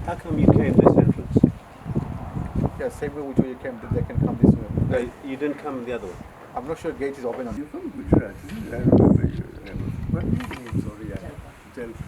How come you came this entrance? Yeah, same way which way you came, they can come this way. No, you didn't come the other way. I'm not sure gate is open. You're from Gujarat, isn't it? I remember you. What is your name? Sorry, Jalpa.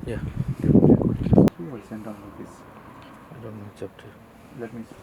Yeah. Who will send on this? I don't know, it's up to you. Let me see.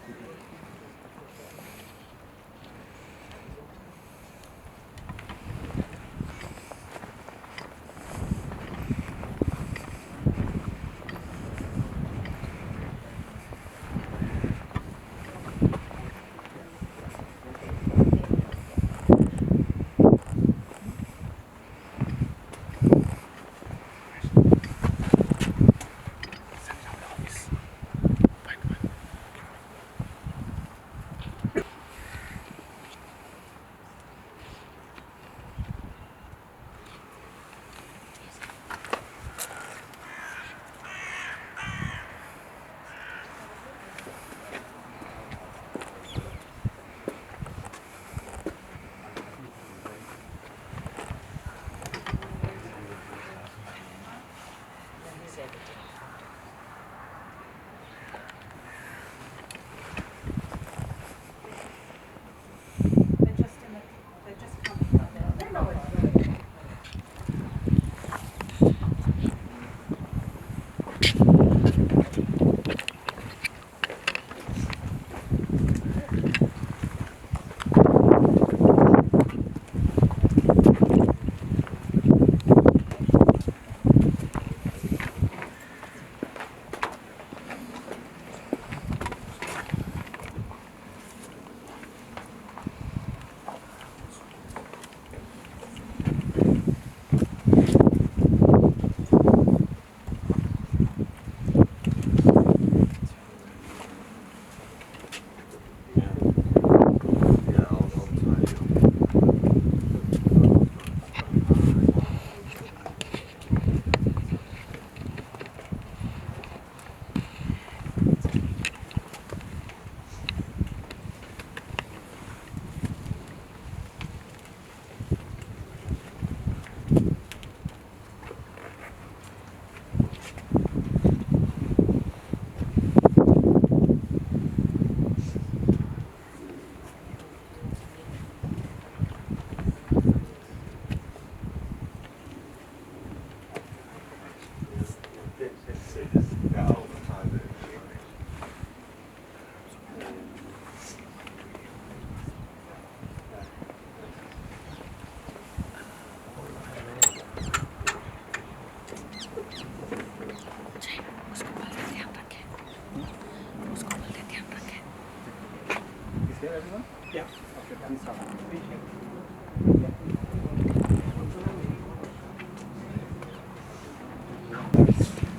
Is here everyone? Yeah. Okay, please come.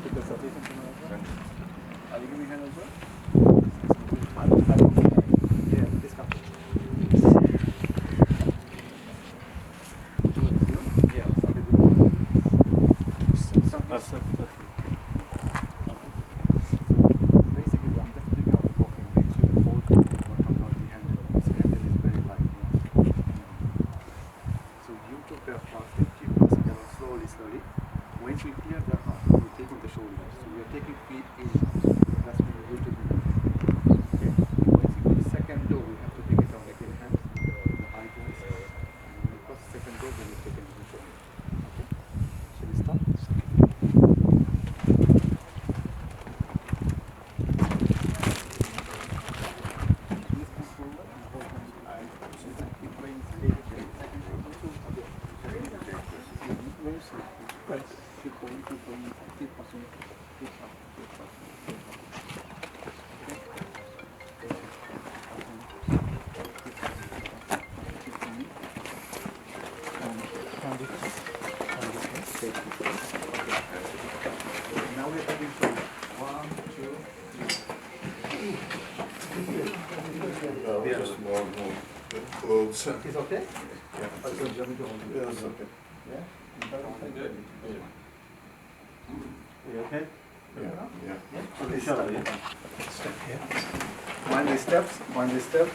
Take the citation to me as well. Are you giving hand as well? Yeah, please come. Yeah, basically, I'm just thinking of walking. Make sure the whole thing will come out the handle. This handle is very light. So you took the first step, keep pressing down slowly. Once we clear the heart, we take the the shoulders. So we are taking feet in. That's when we go to the knee. Okay. Once you go to the second toe, we have to take it down like in hands, the eye goes. And when we cross the second toe, then we take it into the shoulder. Okay. Shall we start? Please come forward and hold hands with eye. Keep playing straight. Second toe, very slow. Right. Keep going, keep going. Keep passing. Keep up, keep passing, keep up. Okay? Keep going. Stand it. Stay. Now we are taking from 1, 2, 3. Just more clothes. Is okay? Yeah. Or do you want me to hold you? Yeah, it's okay. Yeah? You okay? Yeah. Step here. Mind the steps, mind the step.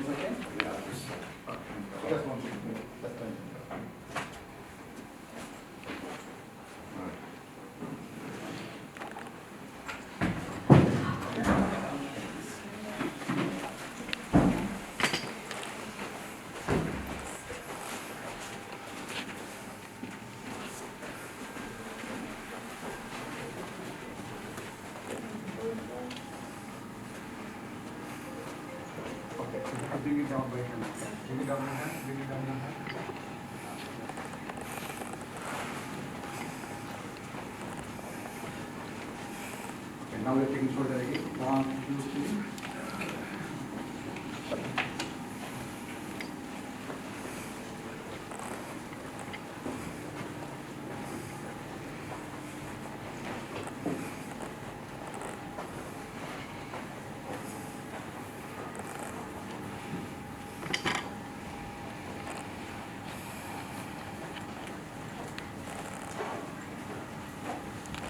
Okay? Just one thing. That's fine. Okay, so bring it down by hand. Bring it down your hand, bring it down your hand. Okay, now we're taking shoulder again. 1, 2, 3.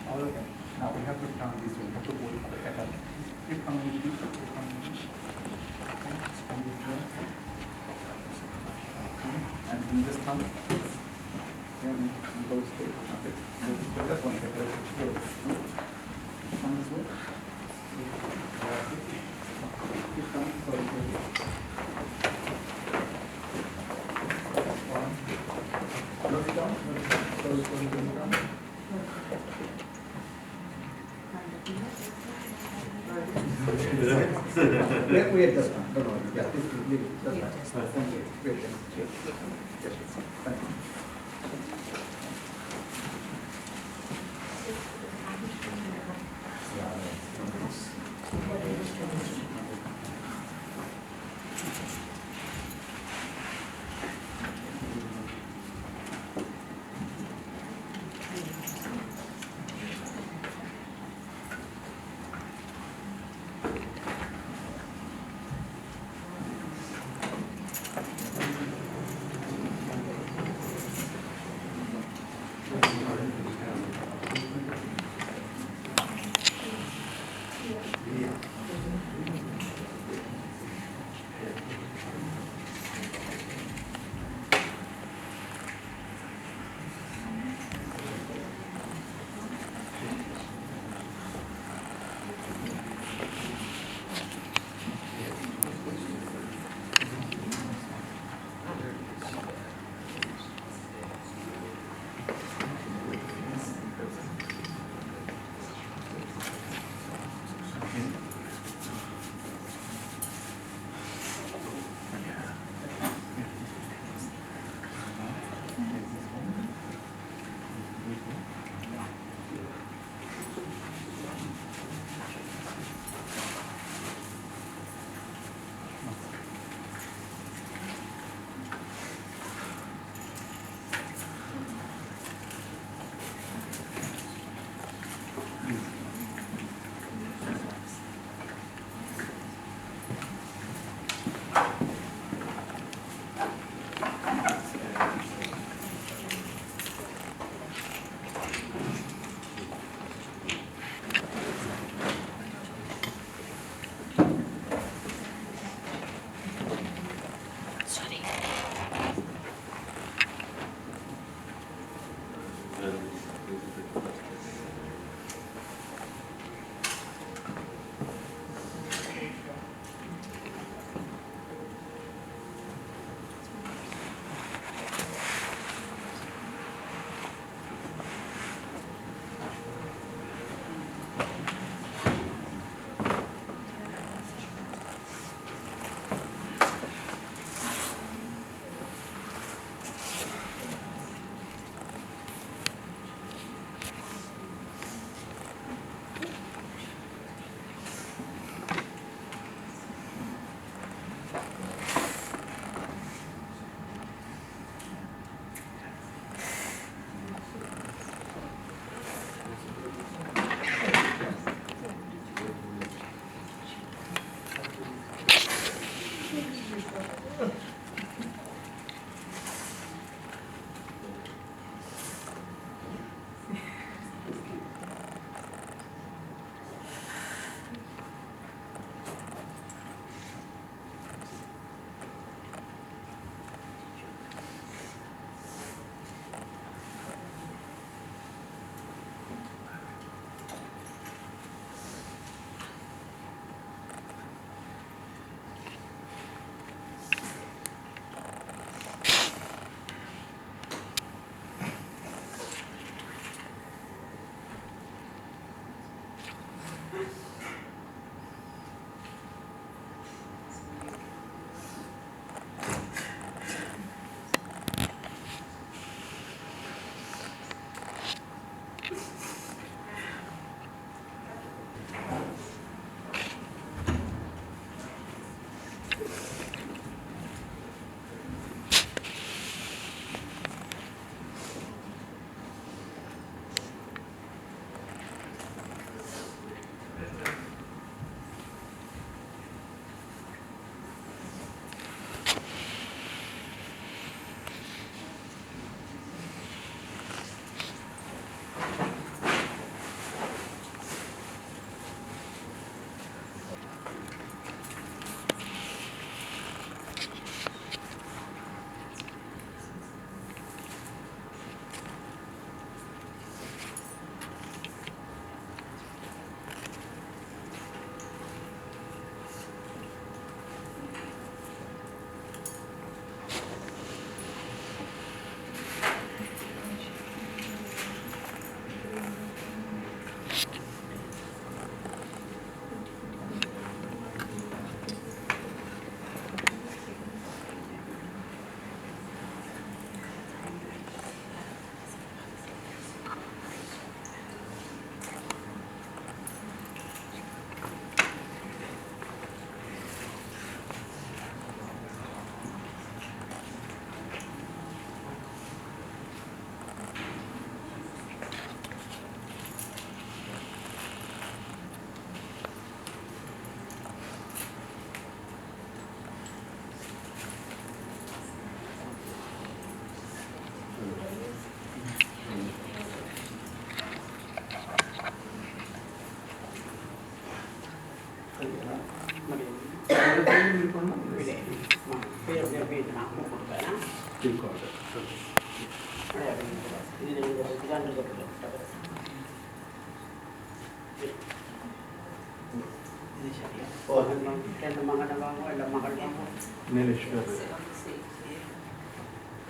All okay. Now we have to turn this way. We have to hold it at all. Keep coming with this. Keep coming with this. Okay. Stand this way. Okay. And in this thumb. Yeah, we go straight. Okay. So just one second. Come this way. Keep coming. Sorry. One. Look it down. Slowly down. Wait, just one. Don't worry. Yeah, please leave it. That's fine. Thank you. Wait, yes. Thank you.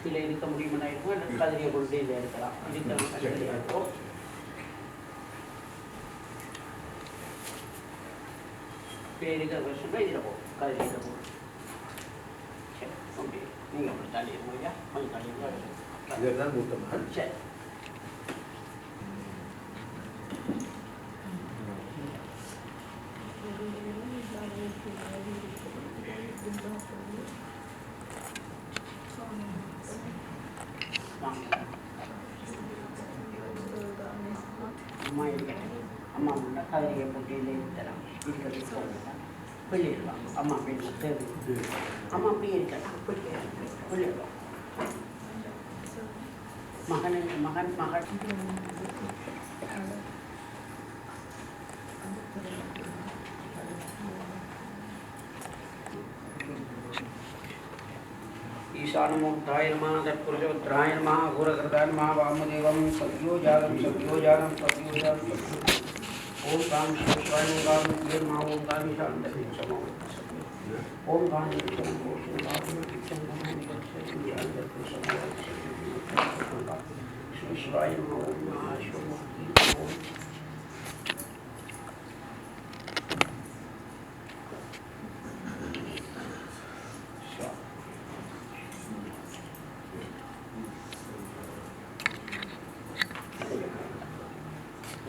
இதில் இருக்க முடியுமா இருக்கும் இல்லை கதிரியை கொண்டு இதில் எடுக்கலாம் இருக்கிறவங்க கதிரியை எடுப்போம் இருக்கிற வருஷம்னா இதில் போகும் கதிரியில் போகும் சரி ஓகே நீங்கள் அப்படி தள்ளி இருங்க கொஞ்சம் தள்ளி இதுதான் கூட்டமா சரி அம்மா இருக்கட்டும் அம்மா உள்ள கதிரியை போட்டு இல்லை தராங்க இருக்கிறது போகுது வெளியிடுவாங்க அம்மா வீட்டில் தேவை அம்மா அப்படியே இருக்கலாம் வெளியிடுவாங்க மகன் ईशानमूर्धाय नमः तत्पुरुषोत्तराय नमः घोरकृताय नमः वामदेवं सत्योजातं ओम काम शिवाय ओम काम नमः ओम काम शांति समो ओम काम शिवाय नमः ओम महाशिवमूर्ति ओम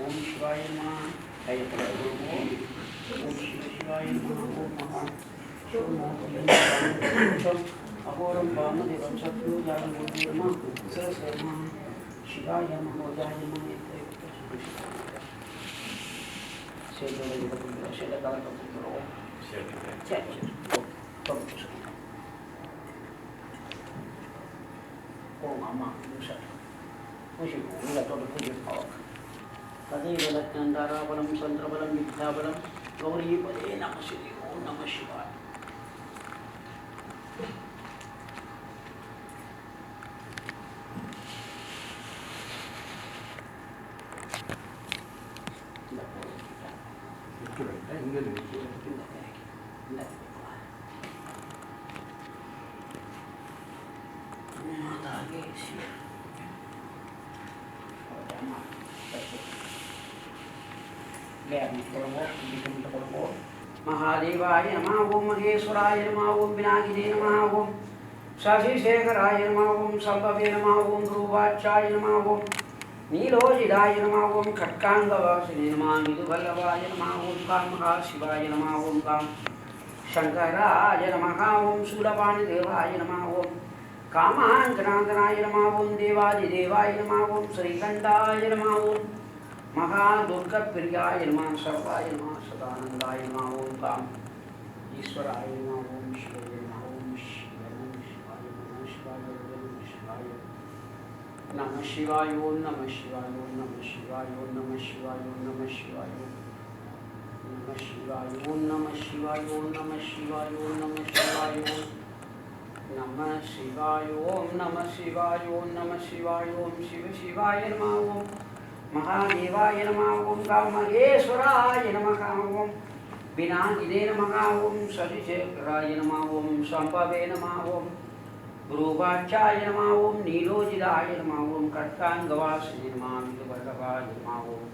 ओम शिवाय नमः ओम शिवाय नमः ओम महा अघोरं वामदेवं सत्योजातं नमः सहस्रनाम शिवाय नमः ओजाय नमः ओम अम्मा तदेवलक्ष्मणाराबलं चंद्रबलं विद्याबलं गौरीपदे नमः श्री ओम नमः शिवाय महादेवाय नमः ओम महेश्वराय नमः ओम विनायके नमः ओम शशिशेखराय नमः ओम शंभवे नमः ओम ध्रुवाचार्य नमः ओम नीलोजिदाय नमः ओम खट्कांगवासिने नमः विदुवल्लभाय नमः ओम कामहाशिवाय नमः ओम काम शंकराय नमः ओम शूलपाणिदेवाय नमः ओम कामांकनाथनाय नमः ओम देवादिदेवाय नमः ओम श्रीकंठाय नमः ओम महादुर्गप्रियाय नमः सर्वाय नमः सदानंदाय नमः ओम काम ईश्वराय नमः ओम शिवाय नमः ओम शिवाय नमः शिवाय नमः शिवाय ओम नमः शिवाय ओम नमः शिवाय ओम नमः शिवाय ओम नमः शिवाय ओम नमः शिवाय ओम नमः शिवाय ओम नमः शिवाय ओम नमः शिवाय ओम नमः शिवाय ओम नमः शिवाय ओम शिव शिवाय नमः ओम महादेवाय नमः ओम कामहेश्वराय नमः ओम विनायके नमः ओम शशिशेखराय नमः ओम शंभवे नमः ओम ध्रुवाचार्य नमः ओम नीलोजिदाय नमः ओम खट्कांगवासिने नमः विदुवल्लभाय नमः ओम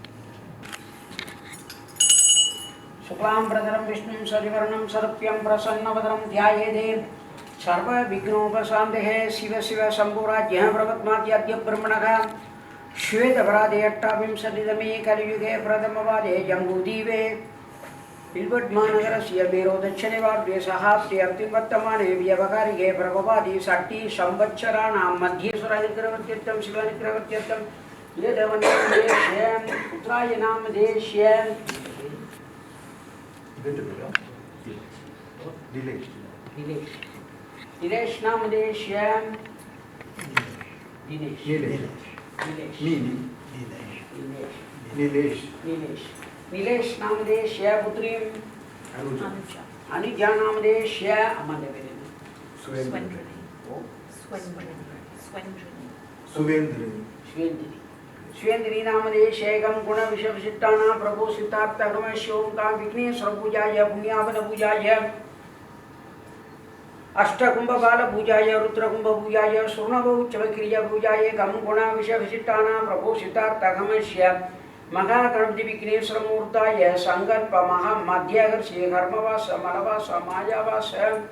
शुक्लांबरधरं विष्णुं शशिवर्णं सर्प्यं प्रसन्नवदनं ध्यायेत् सर्वविघ्नोपशान्तये शिव शिव शम्भुराज्ञः प्रवत्माद्याद्य ब्रह्मणः श्वेतपराधे अष्टाविंशतितमे कलियुगे प्रथमवादे जम्बूद्वीपे बिल्बट्मानगरस्य मेरो दक्षिणवार्धे सहाब्दे अब्धिवर्तमाने व्यवहारिके प्रभवादि षष्ठी संवत्सराणां मध्ये सुरानिग्रहवर्त्यर्थं शिवानिग्रहवर्त्यर्थं यदवन्देश्यं उत्तरायणां देश्यं दिनेश नाम देश्यं दिनेश नीलेश नामदेश्य पुत्रीं Anuja. Anuja Namadeshya Amanda Vedana. Swendrini. Oh, Swendrini. Swendri. Swendri Namadeshegam Guna Vishavishitana Prabhu Siddhartha Gamashom Kam Vigneswara Pujaya Punyavana Pujaya Ashtakumbha Bala Pujaya Rudrakumbha Pujaya Surnava Uchavakriya Pujaya Gam Guna Vishavishitana Prabhu Siddhartha Gamashya Maha Ganapati Vigneswara Murtaya Sankalpa Maha Madhyagarshi Karmavasa Malavasa Mayavasa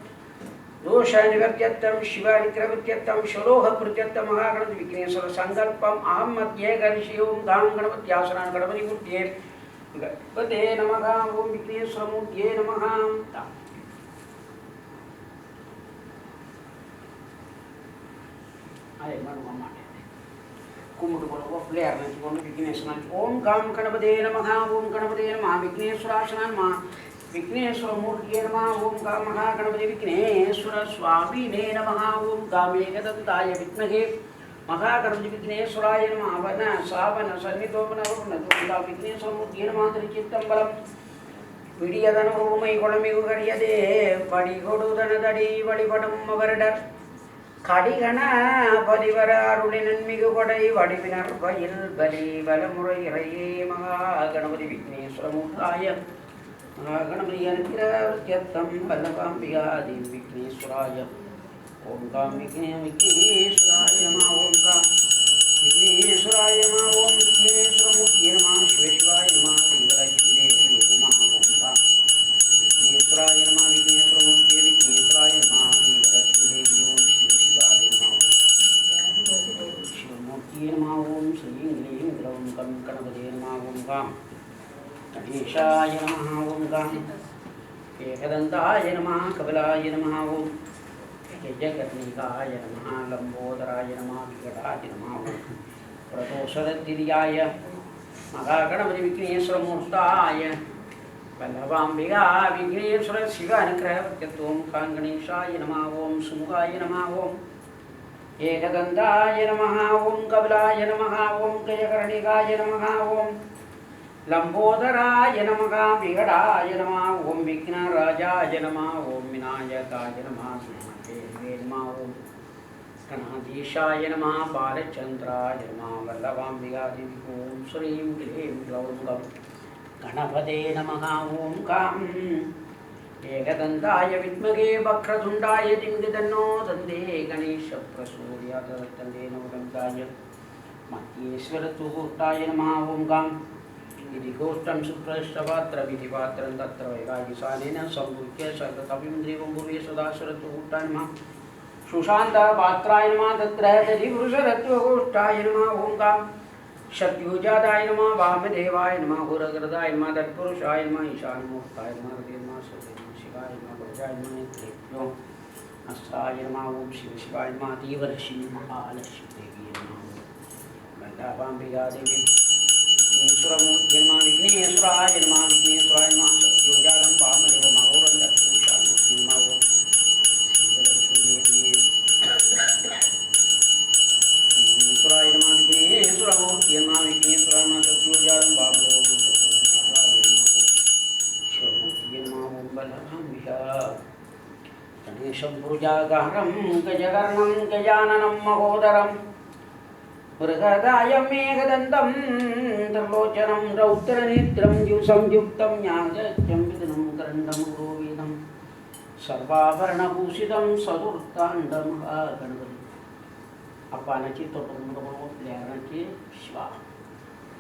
Dosha Nivartyattam Shiva Nikravityattam Shaloha Prityatam Maha Ganapati Vigneswara Sankalpam Aham Madhyagarshi Om Gam Ganapati Asanan Ganapati Murtye Ganapate Namaha Om Vigneswara Murtye Namaha. Ayo manu mama. Kumur bolo player nanti kono Vigneswara Om Gam Ganapate Namaha Om Ganapate Namaha Vigneswara Asanan Ma Vigneswara Murtye Namaha Om Gam Maha Ganapati Vigneswara Swamine Namaha Om Gam Ekadantaya Vidmahe Maha Ganapati Vigneswaraya Namaha Vana Savana Sannitopana Varuna Dunda Vigneswara Murtye Namaha Tricittam Balam Vidiyadana Rumai Kolamigu Kariyade Padigodu Danadadi Vadipadam Avaradar Kadigana Padivara Rulinan Migu Kodai Vadipinar Vayil Bali Balamurai Raye Maha Ganapati Vigneswara Murtaya Ganapati Vikrayattam Balakambiga Vigneswaraya Om Gam Vigneswaraya Namaha Om Gam Vigneswaraya Namaha Om Vigneswara Murtye Namaha Shiva Shivaya Namaha Devalakshmi Devi Namaha Om Gam Vigneswaraya Namaha Vigneswara Murtye Vigneswaraya Namaha Devalakshmi Devi Om Shiva Shivaya Namaha Shiva Murtye Namaha Om Sri Inglim Gam Ganapati Namaha Om Gam Ganeshaya Namaha Om Gam Ekadantaya Namaha Kabalaya Namaha Om Jagatnikaya Namaha Lambodaraya Namaha Vigadaya Namaha Om Pratosadatiriyaya Maha Ganapati Vigneswara Murtaya Ballabambiga Vigneswara Shiva Nikravityattam Ganeshaya Namaha Om Sumukaya Namaha Om Ekadantaya Namaha Om Kabalaya Namaha Om Jagatnikaya Namaha Om Lambodaraya Namaha Vigadaya Namaha Om Vignarajaya Namaha Om Vinayakaya Namaha Sumate Namaha Om Kanadeshaya Namaha Balachandraya Namaha Vallabhambiga Devi Om Srim Klim Glauram Gam Ganapate Namaha Om Gam Ekadantaya Vidmage Vakratundaya Dimdidanno Dande Ganesha Prasodyata Tande Navadantaya Matyeswara Tuhurtaya Namaha Om Gam Idikostam Suprashtavatra Vidipatram Tatra Vairagisanena Sambukkya Sarvatapimdrivam Bhuve Sadasara Tuhurtaya Namaha Sushanta Patraya Namaha Tatra Tadivrusaratva Goshtaya Namaha Om Gam Shatyujadaya Namaha Vamadevaya Namaha Huragradaya Namaha Tatpurushaya Namaha Ishanamurtaya Namaha Radhema Sadhema Shivaya Namaha Bhajaya Namaha Netrebhyo Asraya Namaha Om Shiva Shivaya Namaha Devarashini Mahalakshmi Devi Namaha Vallabhambiga Devi Vigneswara Murtye Namaha Vigneswaraya Namaha Vigneswaraya Namaha Satyojadam Vamadeva Mahoram Tatpurushaya Namaha Om Shivalakshmi Devi Vigneswaraya Namaha Vigneswara Murtye Namaha Vigneswaraya Namaha Satyojadam Vamadeva Tatpurushaya Namaha Om Shivalakshmi Namaha Om Ballabhambiga Ganesham Purjagaharam Gajagarnam Gajananam Mahodaram Mrigadayam Ekadandam Trilocanam Raudranettram Samyuktam Jnanajam Vidnam Karandam Govidam Sarvavarana Bhushitam Sadurtandam Ganapati Appanachi Totamudam Lyanachi Shiva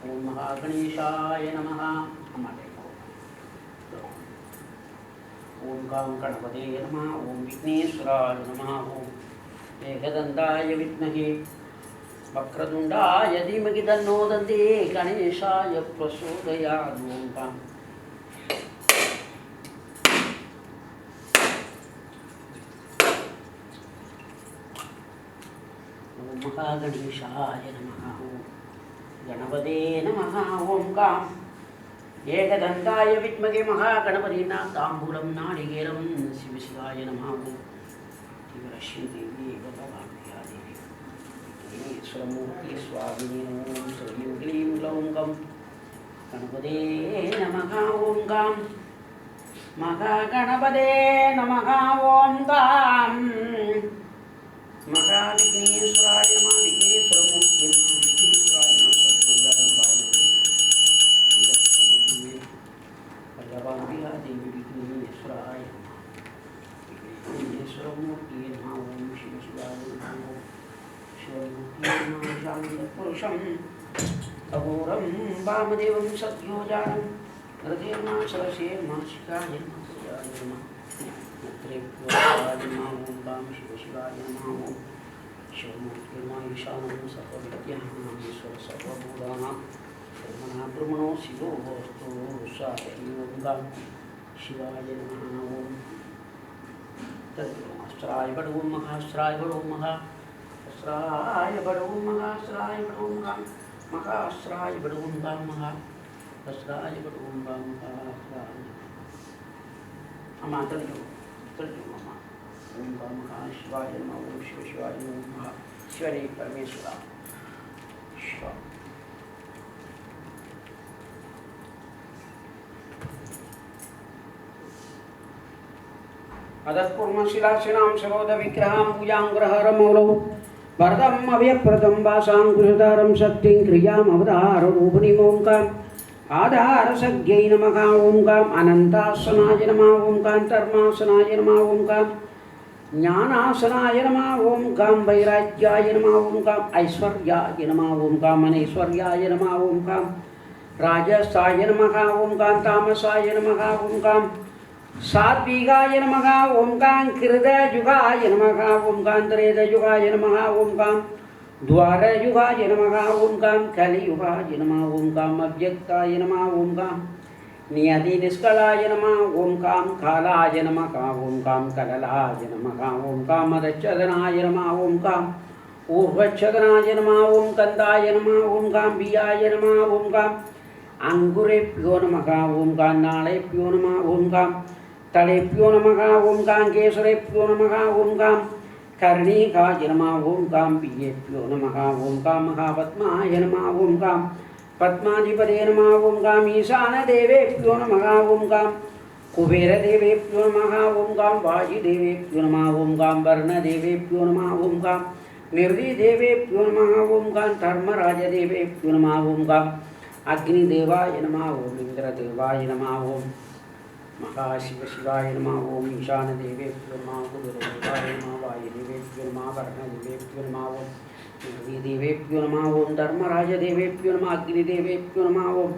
Om Mahaganeshaya Namaha Amate Om Gam Ganapate Namaha Om Vigneswaraya Namaha Om Ekadantaya Vidmahe Vakratundaya Dhimagi Tanno Dante Ganeshaya Prasodayat Om Gam Om Mahaganeshaya Namaha Om Ganapate Namaha Om Gam Ekadantaya Vidmage Mahaganapatena Tamburam Nadigeram Shiva Shivaya Namaha Om Devarashmi Devi Vallabhambiga Devi Vigneswara Murtye Swamine Om Srim Klim Glauram Gam Ganapate Namaha Om Gam महागणपते नमः ओम गाम महाविघ्नेश्वराय नमः विघ्नेश्वरमूर्ति नमः विघ्नेश्वराय नमः सर्वजगं भगवान्या देवी विघ्नेश्वराय विघ्नेश्वरमूर्ति नमः ओम शिव शिवाय नमः शिवमूर्ति नमः शान्तपुरुषं अघोरं वामदेवं सत्योजानं हृदयर्मा सरसेर्मा शिखाय नमः त्रिपुराय नमः ओम वाम शिव शिवाय नमः ओम शिवमूर्ति नमः ईशानं सर्वविद्याः ईश्वर सर्वभूतानां ब्रह्मणा ब्रह्मणो शिवो वस्तु साक्षी ओम वाम शिवाय नमः ओम तद्ब्रह्मास्त्राय बडो महास्त्राय बडो महास्त्राय बडो महास्त्राय बडो महास्त्राय बडो महास्त्राय बडो महास्त्राय अम्मा तर्जु अम्मा ओम नमः शिवाय नमः ओम शिव शिवाय नमः शिवने परमेश्वरा शिवा अदत्पूर्णशिलाशिलां सरोदविग्रहां पूजाङ्ग्रहरमौलौ वरदम् अभयप्रदं वासां गृहधारं शक्तिं क्रियामवताररूपनिमोङ्काम् आधारसज्ञै नमः ओंकाम् अनन्तासनाय नमः ओंकाम् धर्मासनाय नमः ओंकाम् ज्ञानासनाय नमः ओंकाम् वैराग्याय नमः ओंकाम् ऐश्वर्याय नमः ओंकाम् अनैश्वर्याय नमः ओंकाम् राजसाय नमः ओंकाम् तामसाय नमः ओंकाम् सात्विकाय नमः ओंकाम् कृतयुगाय नमः ओंकाम् त्रेतयुगाय नमः ओंकाम् द्वारयुगाय नमः ओंकाम् कलियुगाय नमः ओंकाम् अव्यक्ताय नमः ओंकाम् नियतिनिष्कलाय नमः ओंकाम् कालाय नमः ओंकाम् कललाय नमः ओंकाम् अदच्छदनाय नमः ओंकाम् ऊर्ध्वच्छदनाय नमः ओं कंदाय नमः ओंकाम् बियाय नमः ओंकाम् अंगुरेभ्यो नमः ओंकाम् नालेभ्यो नमः ओंकाम् तलेभ्यो नमः ओंकाम् केसरेभ्यो नमः ओंकाम् कर्णिकाय नमः ओंकाम् बियेभ्यो नमः ओंकाम् महापद्माय नमः ओंकाम् पद्माधिपते नमः ओंकाम् ईशानदेवेभ्यो नमः ओंकाम् कुबेरदेवेभ्यो नमः ओंकाम् वायुदेवेभ्यो नमः ओंकाम् वर्णदेवेभ्यो नमः ओंकाम् निर्दिदेवेभ्यो नमः ओंकाम् धर्मराजदेवेभ्यो नमः ओंकाम् अग्निदेवाय नमः ओम इंद्रदेवाय नमः ओम महाशिव शिवाय नमः ओम ईशानदेवेभ्यो नमः कुबेरदेवाय नमः वायुदेवेभ्यो नमः वर्णदेवेभ्यो नमः ओम निर्दिदेवेभ्यो नमः ओम धर्मराजदेवेभ्यो नमः अग्निदेवेभ्यो नमः ओम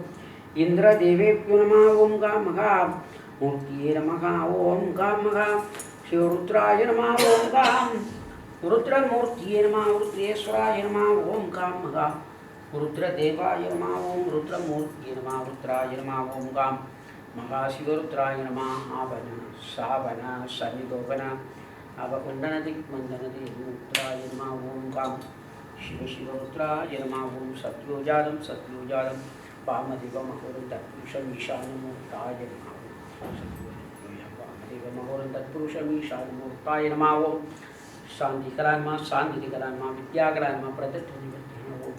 इंद्रदेवेभ्यो नमः ओम मूर्तिये नमः ओम शिवरुद्राय नमः ओम रुद्रमूर्तिये नमः रुद्रेश्वराय नमः ओम रुद्रदेवाय नमः ओम रुद्रमूर्तिये नमः रुद्राय नमः ओम महाशिवरुद्राय नमः आवන सावन सनिदोपन अवकुंडन दिग्मंडन रुद्राय नमः ओम शिव शिवरुद्राय नमः ओम सत्योजातं वामदेवमहोरं तत्पुरुषम् ईशानमूर्ताय नमः वामदेवमहोरं तत्पुरुषम् ईशानमूर्ताय नमः ओम शांतिकराय नमः शांतिकराय नमः विद्याकराय नमः प्रदत्तनिवृत्तिः ओम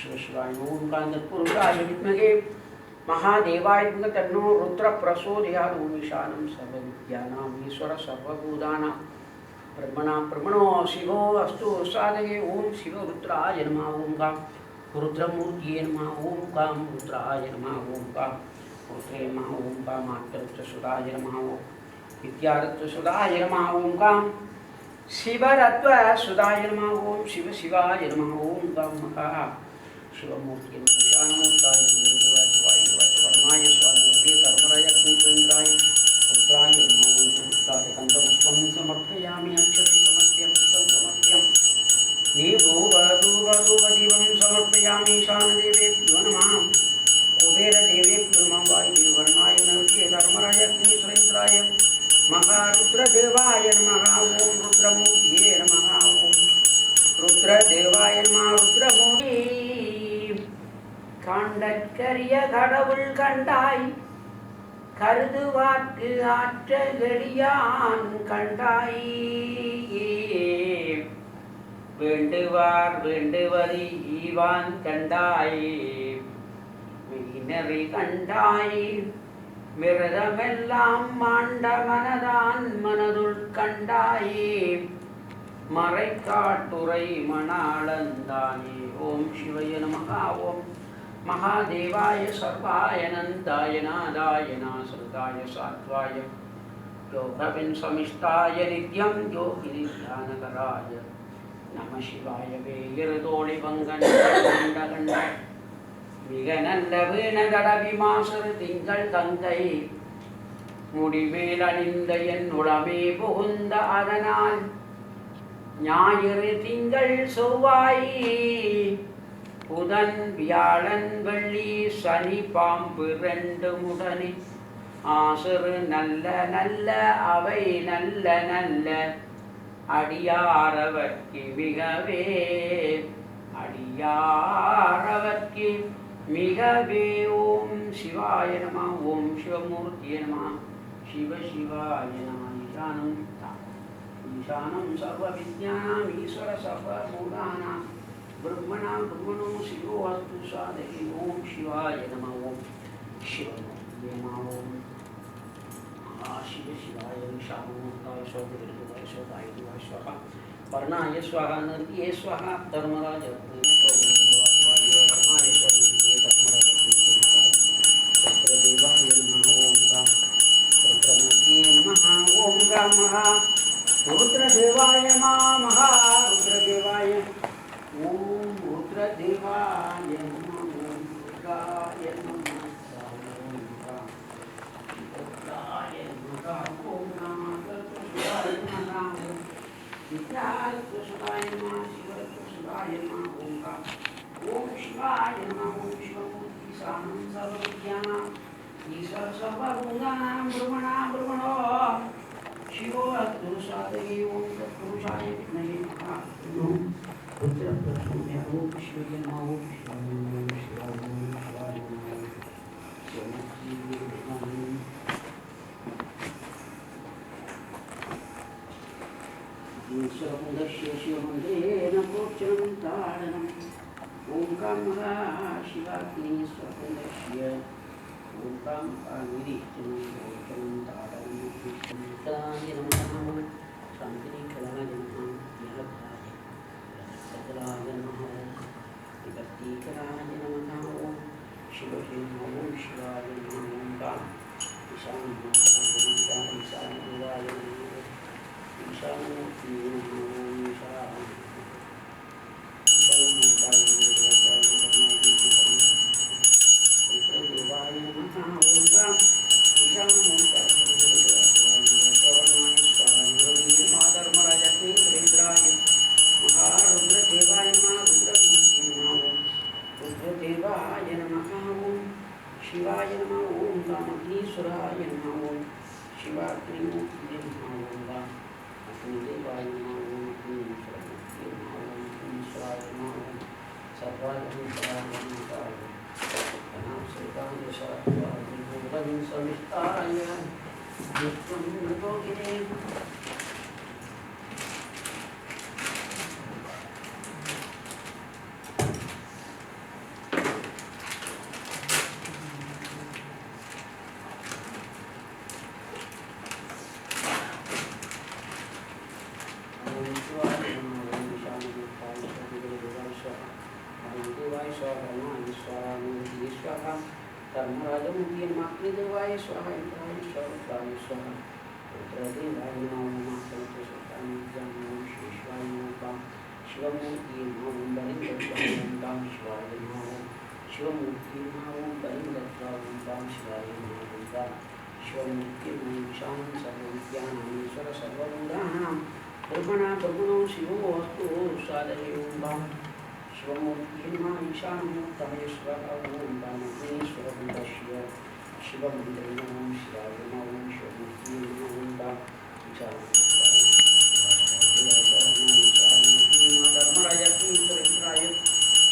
शिव शिवाय ओम तत्पुरुषाय विद्महे महादेवाय तन्नो रुद्र प्रचोदयात् ओम ईशानं सर्वविद्यानाम् ईश्वर सर्वभूतानां ब्रह्मणा ब्रह्मणो शिवो अस्तु साधये ओम शिवरुद्राय नमः ओम रुद्रमूर्तिये नमः ओम रुद्राय नमः ओम रुद्रे नमः ओम मातृत्वसुधाय नमः ओम विद्यारत्वसुधाय नमः ओम शिवरत्वसुधाय नमः ओम शिव शिवाय नमः ओम शिवमूर्तिये नमः ईशानमूर्ताय वर्णाय स्वामिमूर्तिये धर्मराय अग्निचन्द्राय रुद्राय नमः ओम रुद्राय कन्दपुष्पं समर्पयामि अक्षरे समर्प्यं पुष्पं समर्प्यं धूपदीपं समर्पयामि ईशानदेवेभ्यो नमः कुबेरदेवेभ्यो नमः वायुदेववर्णाय नमः धर्मराय अग्निचन्द्राय महारुद्रदेवाय नमः ओम रुद्रमूर्तिये नमः ओम रुद्रदेवाय नमः रुद्रमूर्ति காண்டற்கரிய கடவுள் கண்டாய் கருதுவார்க்கு ஆற்றகடியான் கண்டாய் வேண்டுவார் வேண்டுவதி ஈவான் கண்டாய் மெய்நெறி கண்டாய் விரதமெல்லாம் மாண்ட மனதான் மனதுள் கண்டாயே மறைக்காட்டுரை மணாளந்தானே. ஓம் சிவய நமஹ. ஓம் மகாதேவாய சர்வாய நந்தாய நாதாய நாசருதாய சாத்வாய யோகவின் சமிஷ்டாய நித்யம் யோகினி தியானகராய நம சிவாய. வேயிறுதோழி பங்கன் கண்ட மிக நல்ல வீணதடவி மாசரு திங்கள் தங்கை முடிமேல் அணிந்த என் உளமே புகுந்த அதனால் ஞாயிறு திங்கள் செவ்வாய் புதன் வியாழன் வெள்ளி சனி பாம்பு ரெண்டு முடனே ஆசரு நல்ல நல்ல அவை நல்ல நல்ல அடியாரவர்க்கு மிகவே அடியாரவர்க்கு மிகவே. ஓம் சிவாய நம. ஓம் சிவமூர்த்திய நம. சிவ சிவாய நம. ஈசானம் சர்வ விஜ்ஞானம் ஈஸ்வர சர்வ மூலானாம் பிரம்மணாம் பிரம்மணோ சிவோ அஸ்து சாதகி. ஓம் சிவாய நம. ஓம் சிவமூர்த்திய நம. ஓம் शिव शिवाय शामूर्ताय सौगृहाय सौदाय स्वाहा वर्णाय स्वाहा नृत्ये स्वाहा धर्मराज रुद्रदेवाय नमः. रुद्रदेवाय ओम रुद्रदेवाय नमः. रुद्राय नमः. ओम नमः शिवाय नमः. विद्याय शिवाय नमः. शिवाय नमः. ओम शिवाय नमः. ओम शिवमूर्ति सानं सर्वज्ञानां ईश्वर सर्वभूतानां ब्रह्मणो शिवो अद्भुतसाधये. ओम तत्पुरुषाय विद्महे महादेवाय रुद्रप्रसूते. ओम शिवाय नमः. ओम शिवाय नमः. ईश्वरमुदस्य शिवमन्दिरेण प्रोच्चनं ताडनम्. ओंकामः शिवाग्निस्वरमुदस्य ओंकामनिरीक्षणं प्रोच्चनं ताडनम्. कृष्णाय नमः. शान्तिनिकराय नमः. निरताय सकलाय नमः. विभक्तिकराय नमः. ओं शिवसे नमः. ओं शिवाय नमः. ओंकार ईशान्यदेवाय नमः. ईशानमूर्ति नमः. रुद्रदेवाय नमः. ओंकार ईशानमूर्ताय धर्मराजाय महारुद्रदेवाय नमः. रुद्रमूर्ति नमः. रुद्रदेवाय नमः. ओं शिवाय नमः. ओं कामग्नीश्वराय नमः. ओं शिवाग्निमूर्ति नमः. ओं देवाय नमः. ओम अग्निश्वराय नमः. ओम ईश्वराय नमः. ओम सर्वाय नमः. नाम श्रीकांत शास्त्राय भूतं सविष्टाय नित्यं नतोगिने. धर्मराजमूर्ति मातृदेवाय स्वाहा. इंद्राय स्वाहा. स्वाहा रुद्रदेवाय नमः. शिवाय नमः. शिवमूर्ति नमः. बलिंद्राय नमः. शिवाय नमः. शिवमूर्ति नमः. बलिंद्राय नमः. शिवाय नमः. शिवमूर्ति ईशान सर्वविद्यानामीश्वर सर्वभूतानां ब्रह्मणो शिवो अस्तु साधये. ओम शिवमूर्ति नमः. ईशानमूर्तमेश्वर. ओम कामग्नीश्वरमुदस्य शिवमन्दिरे नमः. शिवाय नमः. ओम शिवमूर्ति नमः. धर्मराजाय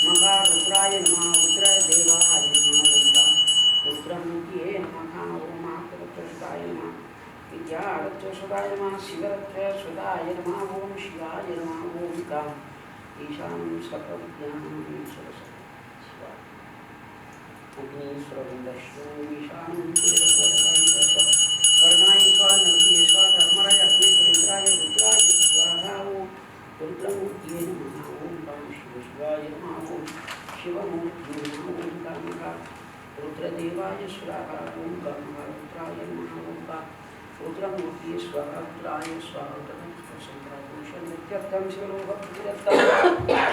महारुद्राय नमः. रुद्रदेवाय नमः. रुद्रमूर्तये नमः. ओम आत्मरक्षाय नमः. विद्यारक्षाय नमः. शिवरक्षाय नमः. ओम शिवाय नमः. ओम ईशानं सर्वविद्यानां ईश्वर वर्णाय स्वाहा नरकीय स्वाहा धर्मराज अग्निश्वराय रुद्राय स्वाहा ओम रुद्रमूर्तिये नमः ओम काम शिव शिवाय नमः ओम शिवमूर्तिये नमः ओम काम रुद्रदेवाय स्वाहा ओम काम रुद्राय नमः ओम काम रुद्रमूर्तिये स्वाहा रुद्राय स्वाहा रुद्रमूर्तिये नित्यत्तम शिवलोकप्रतिरत्तम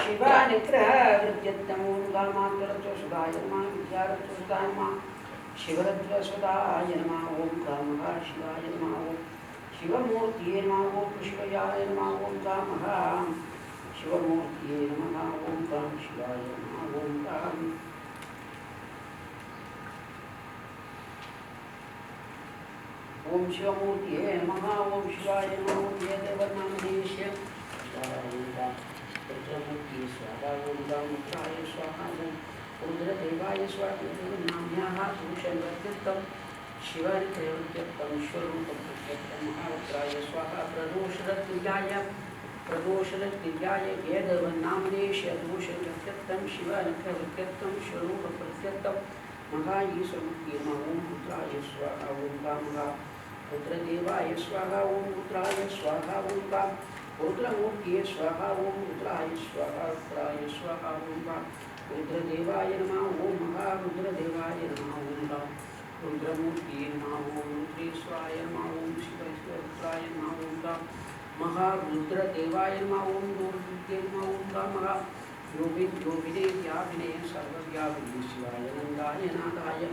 शिवानिग्रह वृद्यत्तम ओम कामान्तरत्वसुधाय नमः विद्यारत्वसुधाय नमः शिवरत्वसुधाय नमः ओम कामः शिवाय नमः ओम शिवमूर्तिये नमः ओम शिवयाय नमः ओम कामः शिवमूर्तिये नमः ओम काम शिवाय नमः ओम काम ओम शिवमूर्तिये नमः ओम शिवाय नमः ओम देवनामदेश्य रुद्रमूर्तिये स्वाहा ओम रामुद्राय स्वाहा ओम रुद्रदेवाय स्वाहा नाम्याः पुरुषं शिवनित्यत्तं स्वरूपं महारुद्राय स्वाहा प्रदोषरत्विजाय वेदवन्नामदेश्य दोषरत्युत्तं शिवनित्यत्तं स्वरूपप्रत्यत्तं महाईश्वरमूर्तिये नमः ओम रुद्राय स्वाहा ओम कामः रुद्रदेवाय स्वाहा ओम रुद्राय स्वाहा ओम काम रुद्रमूर्तिये स्वाहा ओम रुद्राय स्वाहा रुद्राय स्वाहा ओम काम रुद्रदेवाय नमः ओम महारुद्रदेवाय नमः ओम काम रुद्रमूर्तिये नमः ओम रुद्रेश्वराय नमः ओम शिवरुद्राय नमः ओम काम महारुद्रदेवाय नमः ओम दुर्गे नमः ओम काम योगिने व्यापिने सर्वव्यापिने शिवाय नंदाय नादाय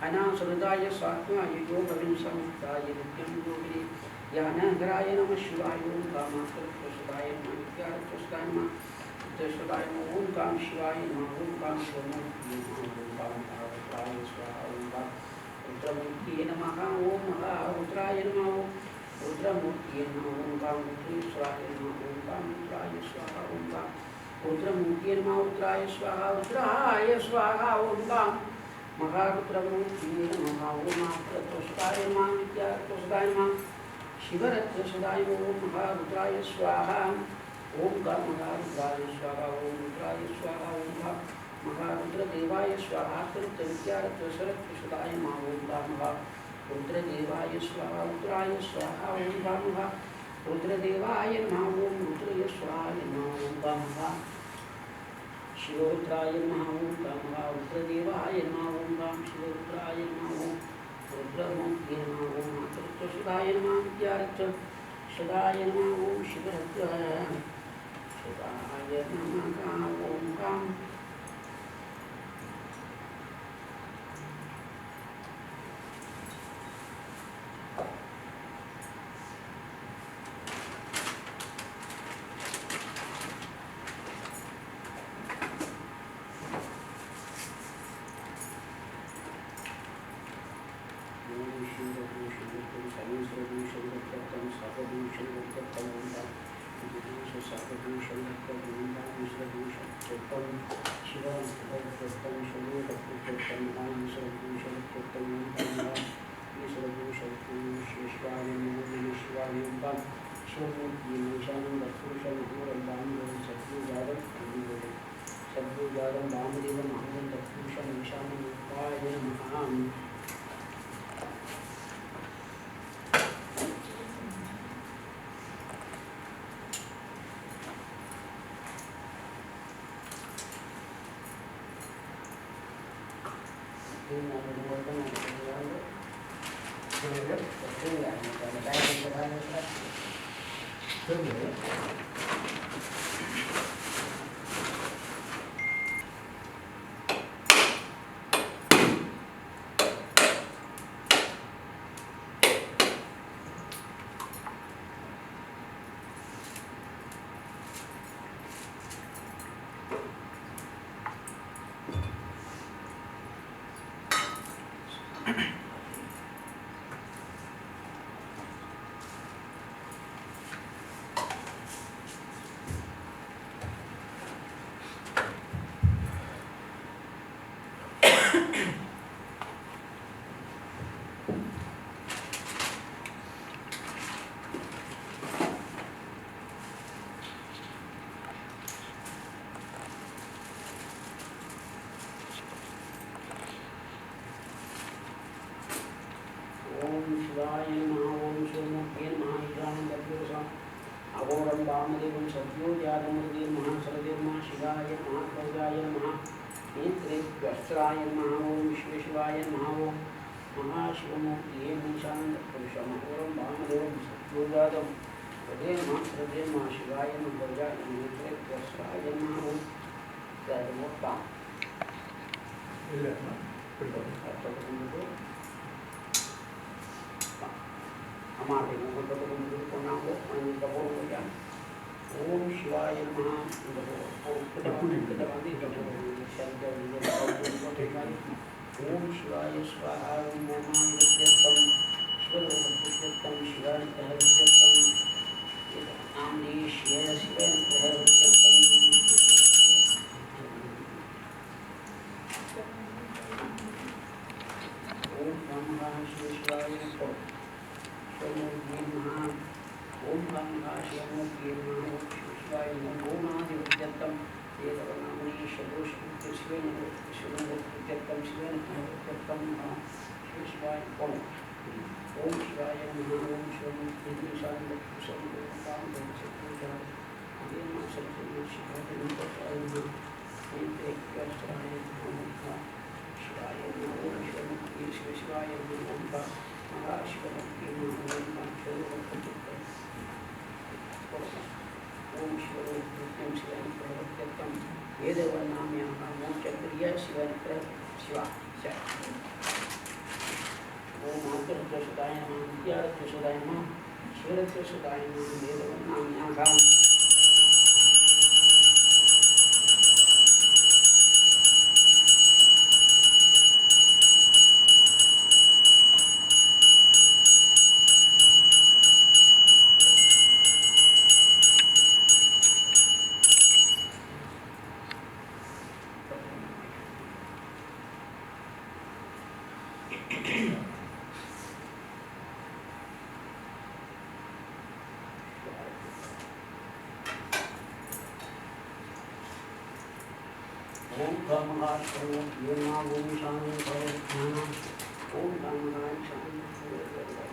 अनासुरदाय स्वात्माय योगविंसमुक्ताय नित्यं योगिने ज्ञानहराय नमः शिवाय ओम कामान्तरत्वसुधाय नमः विद्यारत्वसुधाय नमः विद्यारत्वसुधाय नमः ओम काम शिवाय नमः ओम काम शिवमूर्तिये नमः ओम काम महारुद्राय स्वाहा ओम काम रुद्रमूर्तिये नमः ओम महारुद्राय नमः ओम रुद्रमूर्तिये नमः ओम काम रुद्रेश्वराय नमः ओम काम रुद्राय स्वाहा ओम काम रुद्रमूर्तिये नमः रुद्राय स्वाहा ओम काम महारुद्रमूर्तिये नमः ओम महारुद्रत्वसुधाय नमः विद्यारत्वसुधाय नमः शिवरत्वसुधाय ओम महारुद्राय स्वाहा ओम काम महारुद्राय स्वाहा ओम रुद्राय स्वाहा ओम काम महारुद्रदेवाय स्वाहा विद्यारत्वसुधाय नमः ओम काम रुद्रदेवाय स्वाहा रुद्राय स्वाहा ओम काम रुद्रदेवाय नमः ओम रुद्रेश्वराय नमः ओम काम शिवरुद्राय नमः ओम काम रुद्रदेवाय नमः ओम काम शिवरुद्राय नमः ओम रुद्रमूर्तिये नमः ओम मातृत्वसुधाय नमः विद्यारत्वसुधाय नमः ओम शिवरत्वसुधाय नमः ओम काम सद्गुरुजातं वामदेवं अहं तत्पुरुषं ईशानरूपाय नमः सद्योजातमूर्ति महासरदेव शिवाय महाभौजाय नमः नेत्रेभ्यस्त्राय नमः ओम विश्वेश्वराय नमः ओम महाशिवमूर्तिये ईशानपुरुषमहोरं वामदेवं सद्योजातं हृदय नमः हृदय नमः शिवाय नमः भौजाय नमः नेत्रेभ्यस्त्राय नमः ओम जयमोत्ता हमारे मुकुट को नाम हो ओम शिवाय नमः ओम शिवाय स्वाहा ओम नमः विद्यत्तं शिवलोकविद्यत्तं शिवानितः विद्यत्तं नाम्नि शिवय शिवनितः विद्यत्तं ओम नमः शिवाय नमः ओम नमः शिवाय नमः ओम आदिविद्यत्तं वेदवर्णामणि शब्दोषितं शिवेन विद्यत्तं शिवाय ओम शिवाय नमः ओम शिवमूर्तिये ईशानपुरुषमहोरं शिवाय नमः शिवाय नमः ओम शिवमूर्तिये शिवाय नमः ओम महाशिवमूर्तिये ओम शिवमूर्तिं शिवनित्यं वेदवर्णाम्याः मोक्षप्रिय शिवनित्र शिवा ओम आर्द्रसुदाय नमः विद्यारत्नसुदाय नमः शिवरत्नसुदाय नमः वेदवर्णाम्याः ओम ब्रह्महास्वरूपिये नमः ओम शान्तिर्भवत्यानां ओम ब्रह्मणाय शान्तिर्भवत्यानां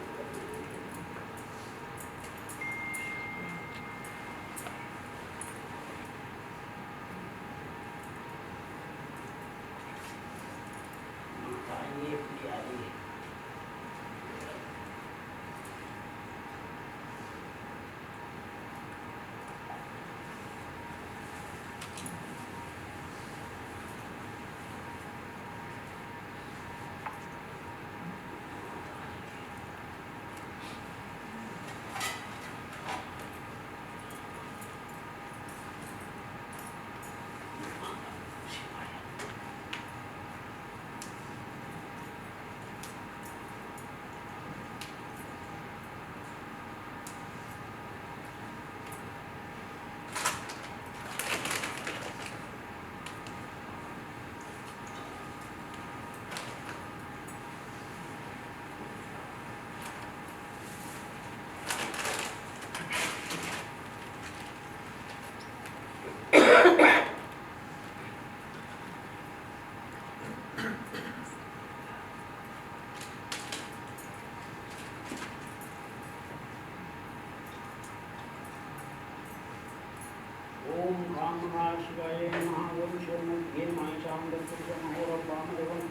ओम रामनाथ शिवाय नमः ओम शिवमूर्तिये नमः ईशानपुरुषमहोरं वामदेवं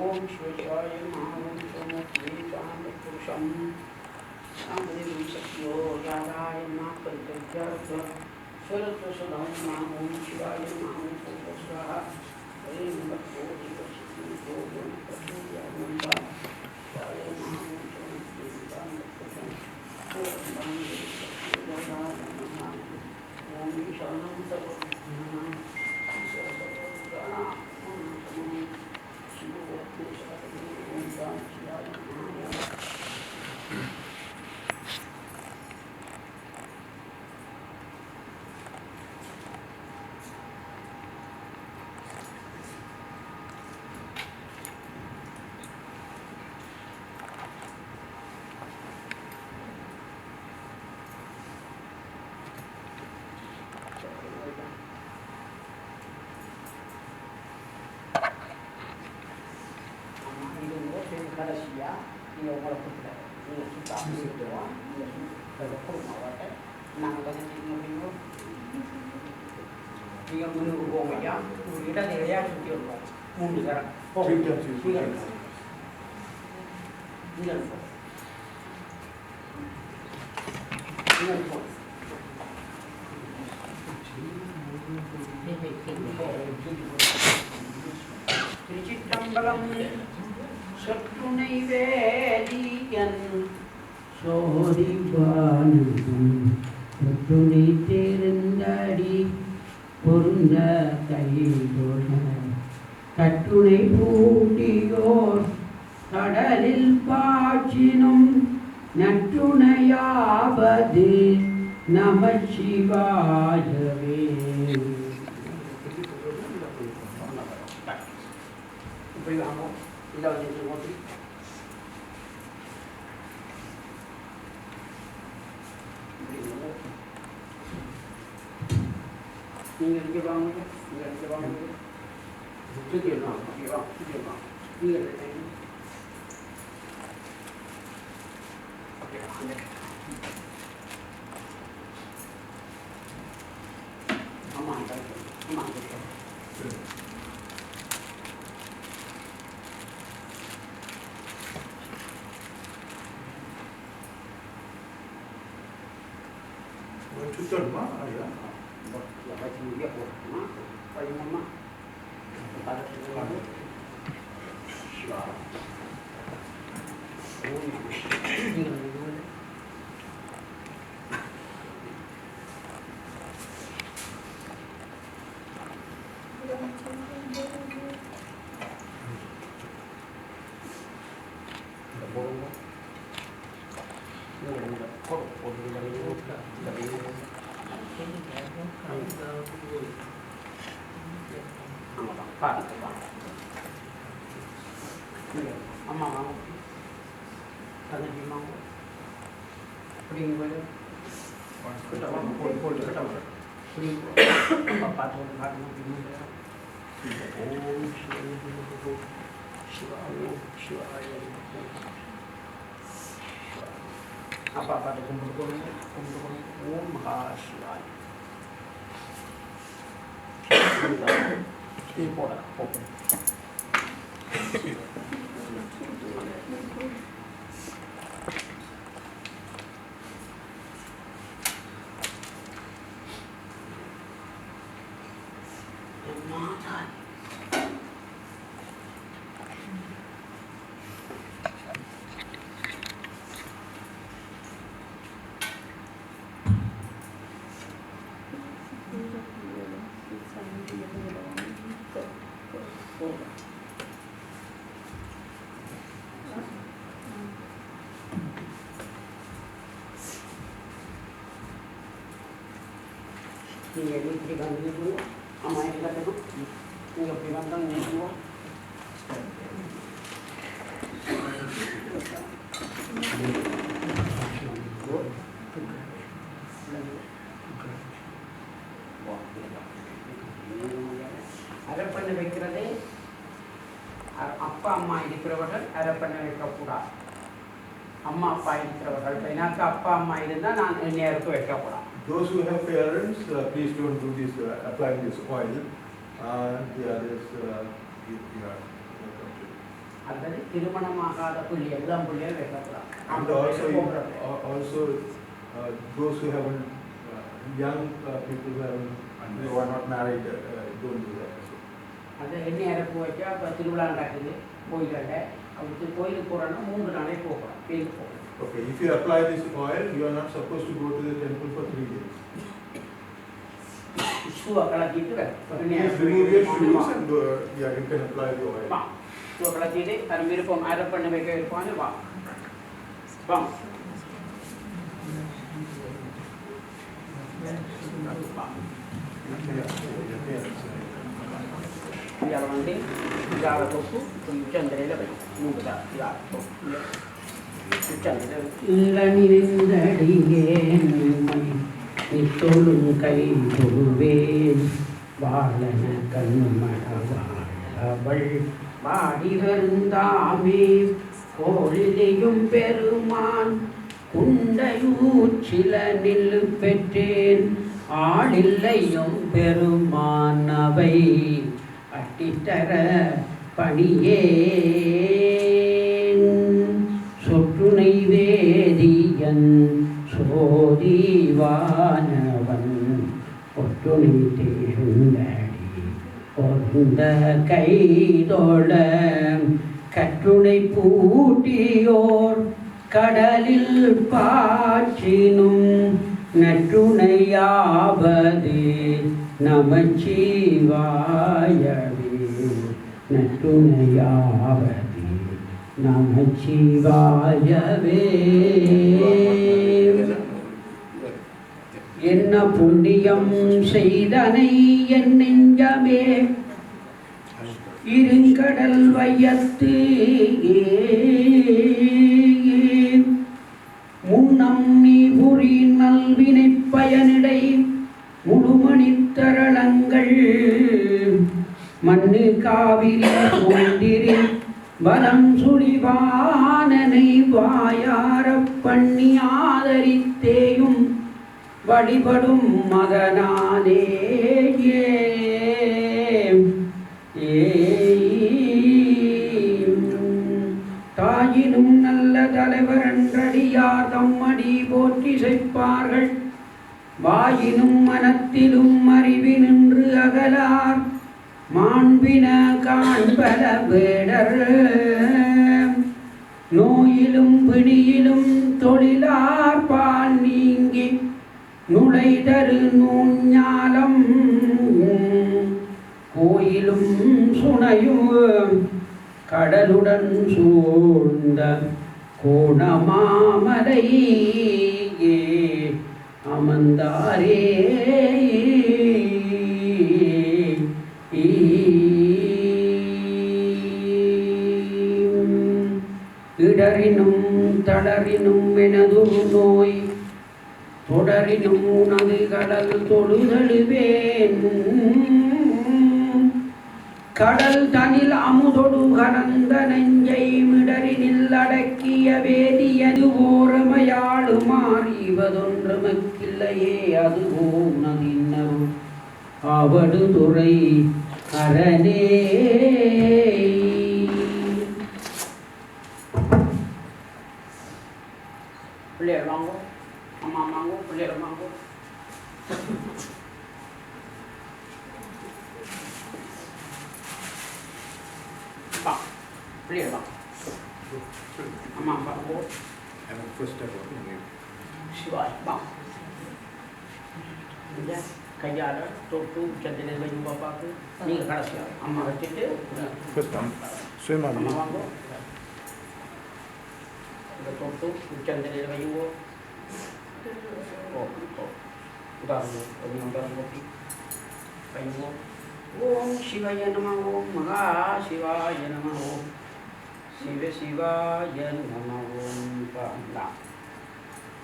ओम शिवाय नमः ओम शिवमूर्तिये ईशानपुरुषं वामदेवं सत्यो यादाय नमः परित्याज्य स्वरत्वसुधाय नमः ओम शिवाय नमः ओम स्वाहा हरे नमः Kadasia, dia walaupun tidak, dia suka berdoa, dia suka berdoa, நாங்கள் கொஞ்சம் செய்யணும். நீங்கள் முன்னுக்கு போங்க ஐயா. ஒரு இடத்தை இடையாக சுற்றி வருவோம். 3 தரம். இங்கே இருப்போம். திருச்சிற்றம்பலம் சொற்றுணை வேதியன் சோதிவானும் சொற்றுணை தேர்ந்தடி பொருந்த கைதொழ கட்டுணை பூட்டியோர் கடலில் பாய்ச்சினும் நற்றுணையாவது நமசிவாயவே. இப்படி வாங்கும் இதை வந்து ஓட்டி நீங்கள் இங்கே வாங்க, நீங்கள் இங்கே வாங்க, சுற்றிடலாம், ஓகேவா? சுற்றிடலாம். நீங்கள் ஆமாம் ஆமாம் சுத்தமா ஐயா வச்சு முடிய போட்டோம்னா பதிமூணா அம்மா வாங்க தங்கச்சி வாங்க அப்படிங்கும்போது போட்டு கட்டணும் பார்த்து காட்டணும். ஓம் சிவாய சிவாய அப்பா பாட்டு கும்பிட்டு கொடுங்க ஓம் மகா சிவாய் போட போகும். நீங்கள் இப்படி வந்து அம்மா எல்லாத்துக்கும் நீங்கள் இப்படி வந்தால் நினைக்குவோம். அரப்பண்ணை வைக்கிறதே அப்பா அம்மா இருக்கிறவர்கள் அரப்பண்ணை வைக்கக்கூடாது. அம்மா அப்பா இருக்கிறவர்கள் எனக்கு அப்பா அம்மா இருந்தால் நான் நேருக்கு வைக்கக்கூடாது. Those who have parents, please don't do this, apply this oil. The others, அல்லது திருமணமாகாத புள்ளி எல்லாம் புள்ளியும் வைக்கக்கூடாது. and also those who haven't, young people who are not married, don't do that. அந்த எண்ணெய் அரைப்பு வச்சா இப்போ திருவிழா நடக்குது கோயிலில் அவருக்கு கோயிலுக்கு போகிறோன்னா 3 நாளே போகலாம் கோயிலுக்கு போகலாம். Okay, if you apply this oil, you are not supposed to go to the temple for 3 days. ஷூவை கலத்திட்டு Please remove your shoes and you can apply the oil. வா ஷூவை கலத்திட்டு அது விருப்பம் அரப்பண்ணை வைக்க விருப்பம்னு வா வாங்க இதில் வந்து இதால தொப்பு உச்சந்தரையில் வைக்கும் 3 தான் இதால தொப்பு சொல்லும் கை தொழுவேன் வாழன கண்மணவாழவள் வாடி வருந்தாமே கோழிலையும் பெருமான் குண்டையூர் சில நில்லு பெற்றேன் ஆளில்லையும் பெருமான் அவை அட்டித்தர பணியேன் சொற்றுனை வேதியன் சோதிவானவன் ஒற்றுனை தேருந்தடி பொருந்த கைதோள கற்றுனை பூட்டியோர் கடலில் பாற்றினும் நற்றுணையாவது நமச்சிவாயவே நற்றுணையாவது நமச்சிவாயவே என்ன புண்ணியம் செய்தனை என் நெஞ்சமே இருங்கடல் வையத்து முன்னம் நீ புரி நல்வினை பயனிடை முழுமணித்தரளங்கள் மண்ணு காவிரி ஒன்றிரி வலம் சுழிவானனை வாயாரப் பண்ணி ஆதரித்தேயும் வழிபடும் மகனாலே தாயினும் நல்ல தலைவர் என்றடியார் தம்மடி போற்றி செய்ப்பார்கள் வாயினும் மனத்திலும் அறிவி நின்று அகலார் மாண்பின காண்பல வேடர் நோயிலும் பிணியிலும் தொழிலார் பால் நீங்கி நுழைதரு நூஞ்ஞாலம் கோயிலும் சுனையும் கடலுடன் சூழ்ந்த கோணமாமலை அமர்ந்தாரே இடரினும் தளரினும் எனதுரு நோய் தொடரினும் உனது கடல் தொழுதழுவேன் கடல் தனில் அமுதொடு கலந்த நெஞ்சை மிடரினில் அடக்கிய வேதியது ஓரமையாடு மாறிவதொன்றுமக்கில்லையே அதுவோ உனதின்னரும் அவடு துறை அரணே பிள்ளைகள் வாங்கோ அம்மா வாங்கோ பிள்ளைகள் வாங்கோ வா பிள்ளைகள் வா அம்மா வாங்கோ சிவாய் வா கையால் தொட்டு உச்சத்திலே வைக்கும் பாப்பாக்கு நீங்கள் கடைசியாக அம்மா வச்சுட்டு அம்மா வாங்கோ இந்த தொட்டு உச்சந்திலே வையுங்கோ ஓம் சிவாய நம ஓம் மகா சிவாய நம ஓம் சிவ சிவாய நம ஓம் பாண்டா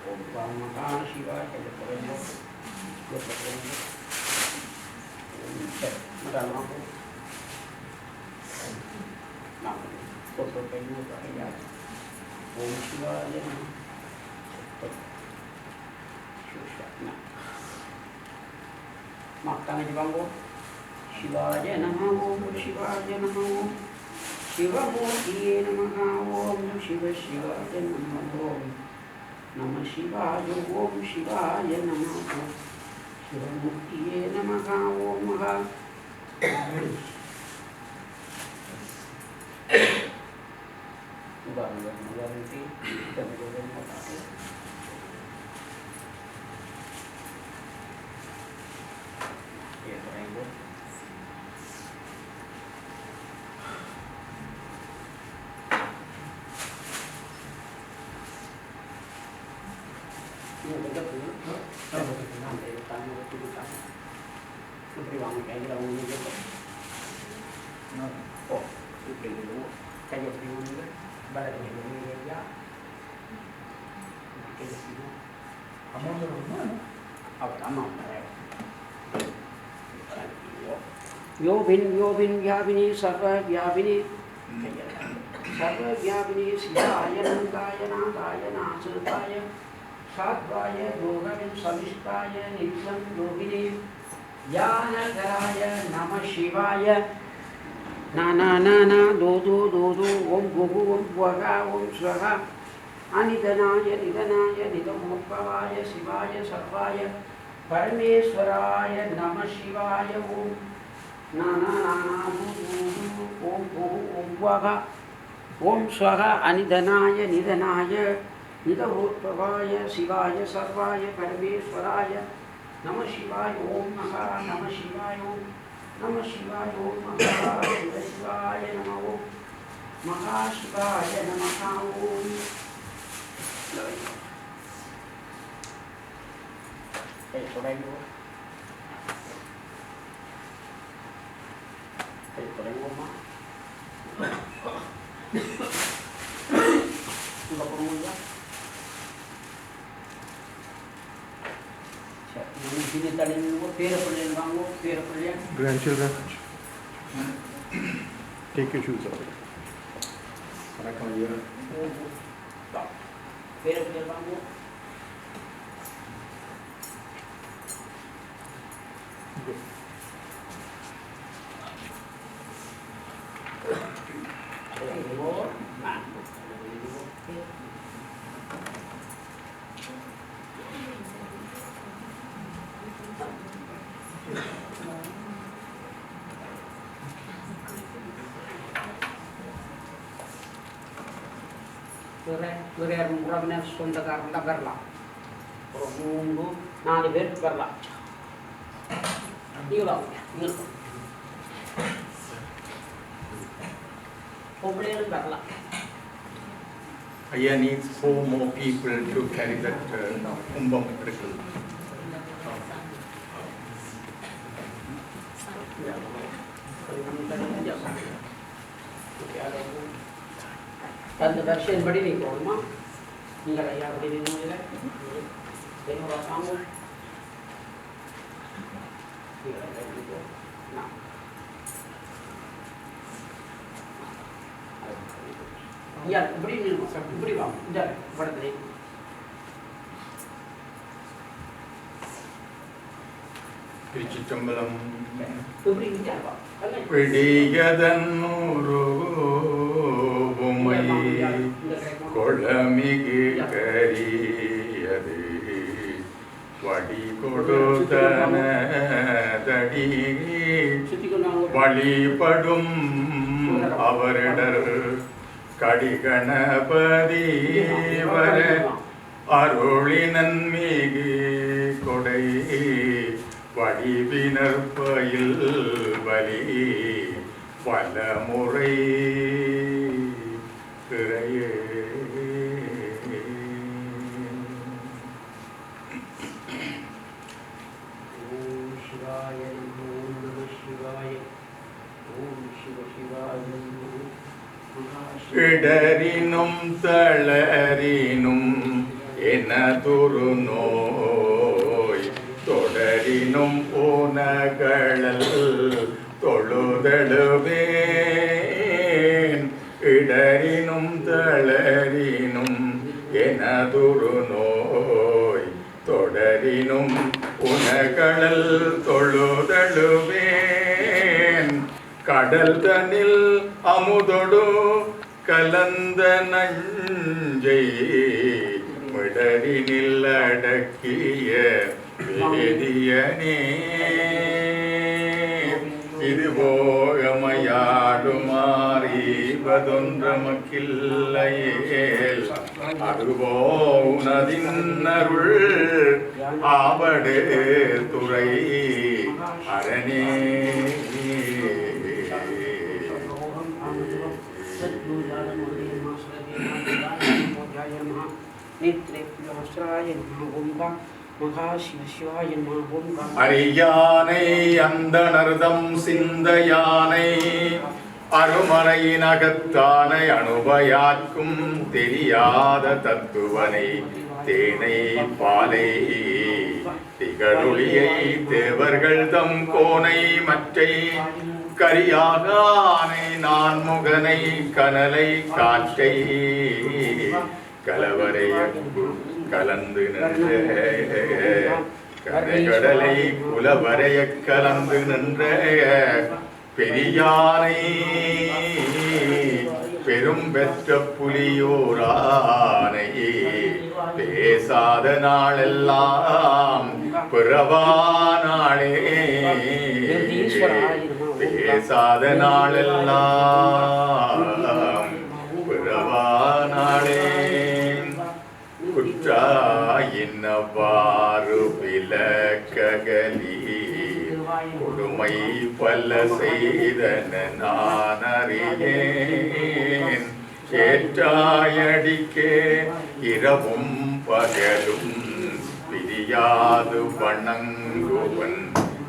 ஓம் மகா சிவாய ஓம் சிவாய நம Makan di bangku. Shivaya namaha Om Shivaya namaha Om Shivamurtiye namaha Om Shiva Shivaya namaha Om Namah Shivaya Om Shivaya namaha Om Shivamurtiye namaha Om Maha Yobin Yabini Sarva Yabini सर्वव्यापिने शिवाय नन्दाय नाथाय नासुताय सात्वाय भोगविं सविष्टाय नित्यं योगिने ज्ञानकराय नमः शिवाय ना ना ना ना दो दो ओम भुवु ओम भुवः ओम स्वः अनिधनाय निधनाय निधमोद्भवाय शिवाय सर्वाय परमेश्वराय नमः शिवाय ओम ना ना ना ना दो ओम भुवु ओम भुवः ओम स्वः अनिधनाय निधनाय निधमोद्भवाय शिवाय सर्वाय परमेश्वराय नमः शिवाय ओम महा नमः शिवाय ओम नमः शिवाय ओम महा शिवाय नमः ओम महाशिवाय नमः ओम Grandchildren, take your shoes off. Come here. Kurang kurangnya sonda karena berla, nunggu nari ber berla. Iulah, iulah. Problem berla. Ayah needs 4 more people to carry that kumbam trickle. Tanda version badi ni kau mah, hingga ayah badi ni mula, tengok orang kamu, hingga ayah badi tu, nah, ya badi ni badi bang, jar, badi ni. Tiruchittambalam. Badi ni jar bang. Pidiyadannuru bomai kolamigi kariyade vadi kodudana dadi valipadum avaradar kadiganapadi vara arulinanmigi kodai வடிவினற்பயில் வலி பலமுறை திரையே ஓம் சிவாய நமோ நம சிவாய ஓம் சிவ சிவாய நமோ இடரினும் தளரினும் எனதொரு நோய் தொடரினும் ஊனகளல் தொழுதழுவேன் இடரினும் தளரினும் எனதொரு நோய் தொடரினும் உனகளல் தொழுதழுவேன் கடல் தனில் அமுதொடு கலந்த நஞ்சை மிடரினில் அடக்கிய வேதியனே இது போகமையாடுமாறிவதொன்றமக்கில்லையேல் அதுபோ உனதின்னருள் ஆவடு துறை அரணே அறியானை அந்தணர்தம் சிந்தையானை அருமறையினகத்தானை அனுபயாக்கும் தெரியாத தத்துவனை தேனை பாலை திகழொளியை தேவர்கள் தம் கோனை மற்றை கரியாக ஆனை நான் முகனை கனலை காற்றை கலவரைய கலந்து நின்ற கரைகடலை குலவரைய கலந்து நின்ற பெரியானை பெரும் பெற்ற புலியோரானை பேசாத நாளெல்லாம் பிறவா நாளே பேசாத நாளெல்லாம் பிறவா நாளே குற்றாயினவாறு விலக்ககலி கொடுமை பல செய்தன நான் அறியேன் சேற்றாயடிக்கே இரவும் பகலும் பிரியாது வணங்குவன்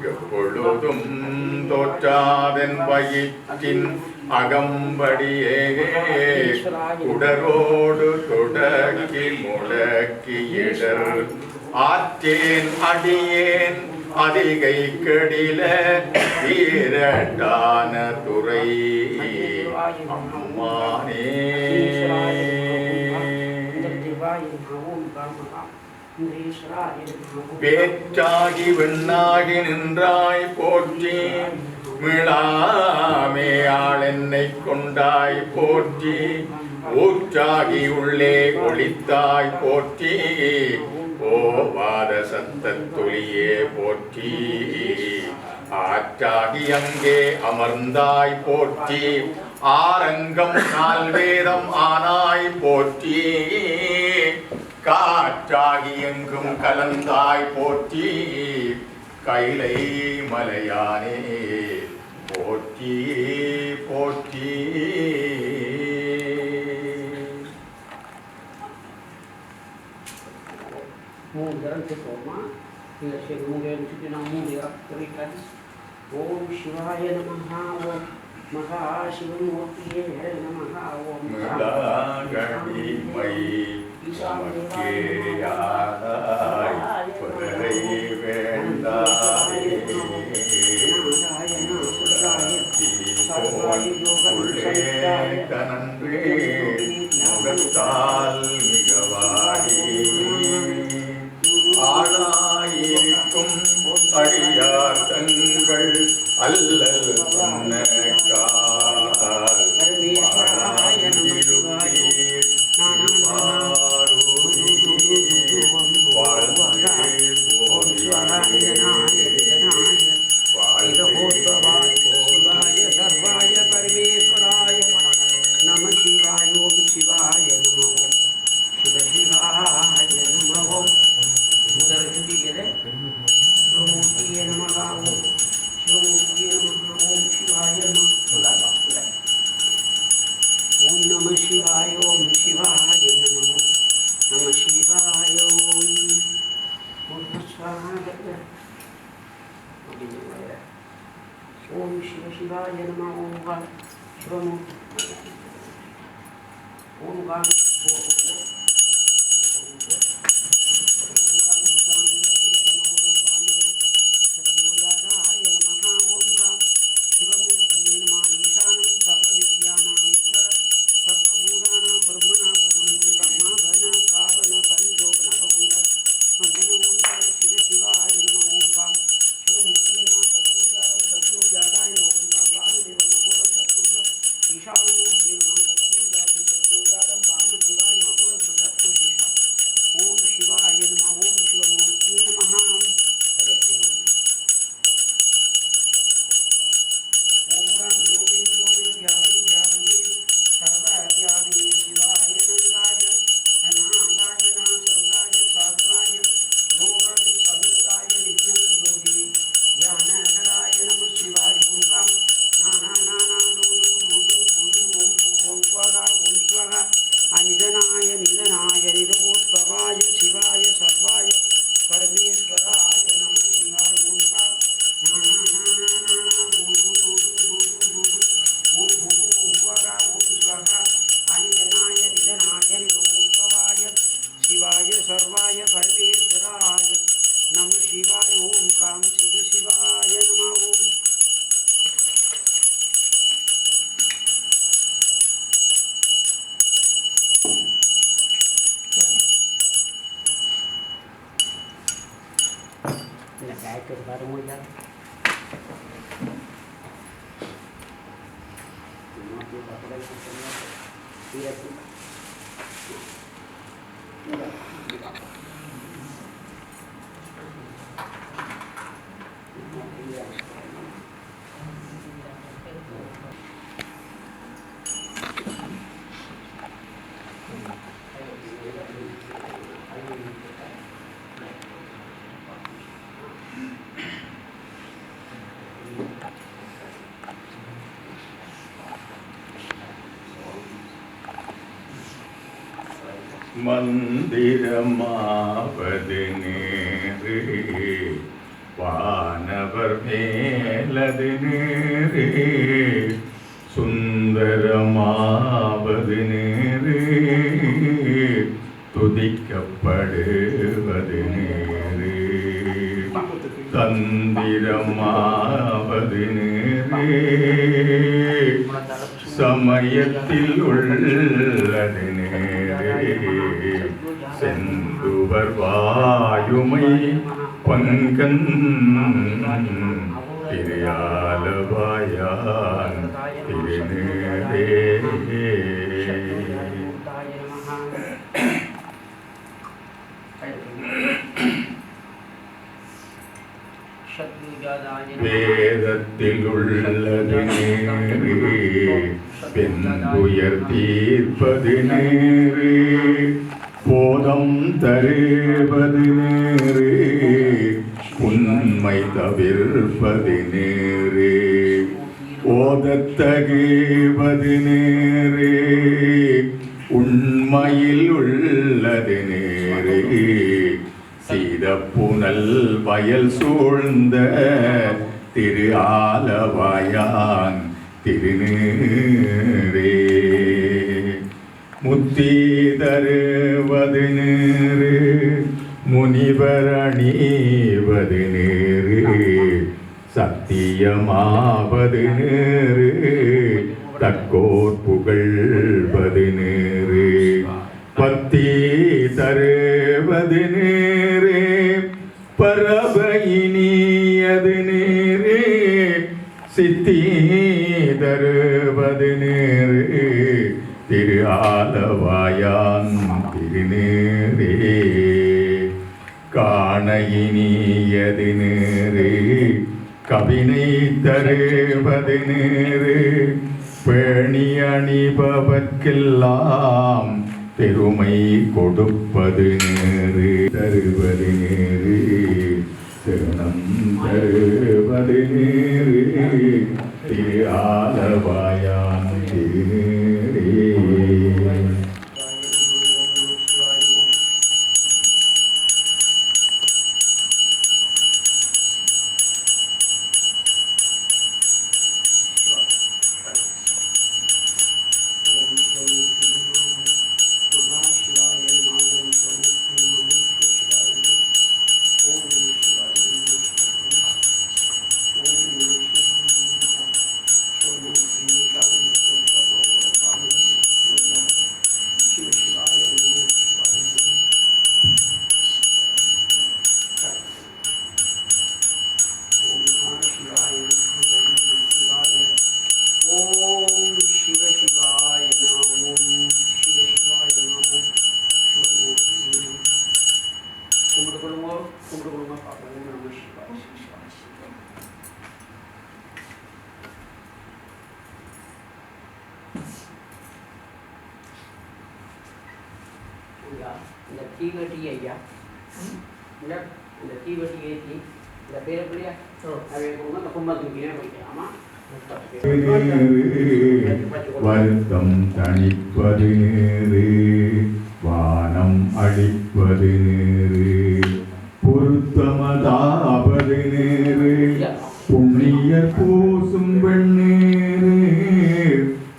எப்பொழுதும் தோற்றாதன் வயிற்றின் அகம்படியே குடரோடு தொடக்கி முழக்கி இடர் ஆற்றேன் அடியேன் அதிகை கெடில வீரட்டான துறை அம்மானே பேற்றாகி வெண்ணாகி நின்றாய் போற்றி மிளாமே ஆள் என்னை கொண்டாய் போற்றி ஊற்றாகி உள்ளே ஒளித்தாய் போற்றி ஓவாத சத்தத்தொலியே போற்றி ஆற்றாகி அங்கே அமர்ந்தாய் போற்றி ஆரங்கம் நால்வேதம் ஆனாய் போற்றி காற்றாகி எங்கும் கலந்தாய் போற்றி கைலை மலையானே போற்றி போற்றி ஓம் சிவாய நமஹ ஓம் மகாசிவமூர்த்தியே நமஹ ஓம் மிளாகடிமை உமக்கேயாதாய் பிறரை வேண்டாய் உள்ளே தனன்றே முகத்தால் மிகவாடி ஆளாயிருக்கும் அடியார் தங்கள் அல்லல் சொன்னக்கால் சர்வாய பரமேஸ்வராய நம சிவாய ஓம் சிவாய நம ஓம் சிவ சிவாய நம ஓம் சிவமூர்த்தியே நம ஓம் சிவமூர்த்தியே நம ஓம் சிவாய நம ஓம் நம சிவாய ஓம் சிவாய நம ஓம் நம சிவாய ஓம் ஓம் சிவ சிவாய நம ஓம் காம் சிவமூர்த்தி ஓம் காம் இந்த பேக்கெட் வர முடியாது. மந்திரமாவது நேரே வானவர் மேலது நேரே சுந்தரமாவது நேரே துதிக்கப்படுவது நேரே தந்திரமாவது நேரே சமயத்தில் உள்ளது நேரே செந்துவர் வாயுமை பங்கன் திரையாலவாயான் திருநேரே வேதத்தில் உள்ளது நேரே பெண்துயர் தீர்ப்பது நேரே போதம் தருவது நேரே உண்மை தவிர்ப்பது நேரே ஓதத்தகுவது நேரே உண்மையில் உள்ளது நேரே சீதப்புனல் வயல் சூழ்ந்த திரு ஆலவாயான் திருநீரே முத்தி தருவது நேரே முனிவர் அணிவது நேரே சத்தியமாவது நேரே தக்கோர் புகழ்வது நேரே பத்தி தருவது நேரே பரபயினியது நேரே சித்தி தருவது நேரே திரு ஆலவாயான் திருநேரே காண இனியது நேரே கவினை தருவது நேரே பேணி அணிபவர்க்கெல்லாம் பெருமை கொடுப்பது நேரே தருவது நேரே சரணம் தருவது நேரே திரு ஆலவாயான் திருநேரே இந்த தீவட்டி ஐயா இந்த தீவட்டி ஏற்றி இந்த பேரை பிள்ளையா அதை அந்த கும்பத்துக்கு போய்க்கலாமா வருத்தம் தணிப்பது நேரே வானம் அழிப்பது நேரே பொருத்தமதாவது நேரே புண்ணிய பூசும் வெண்ணேரே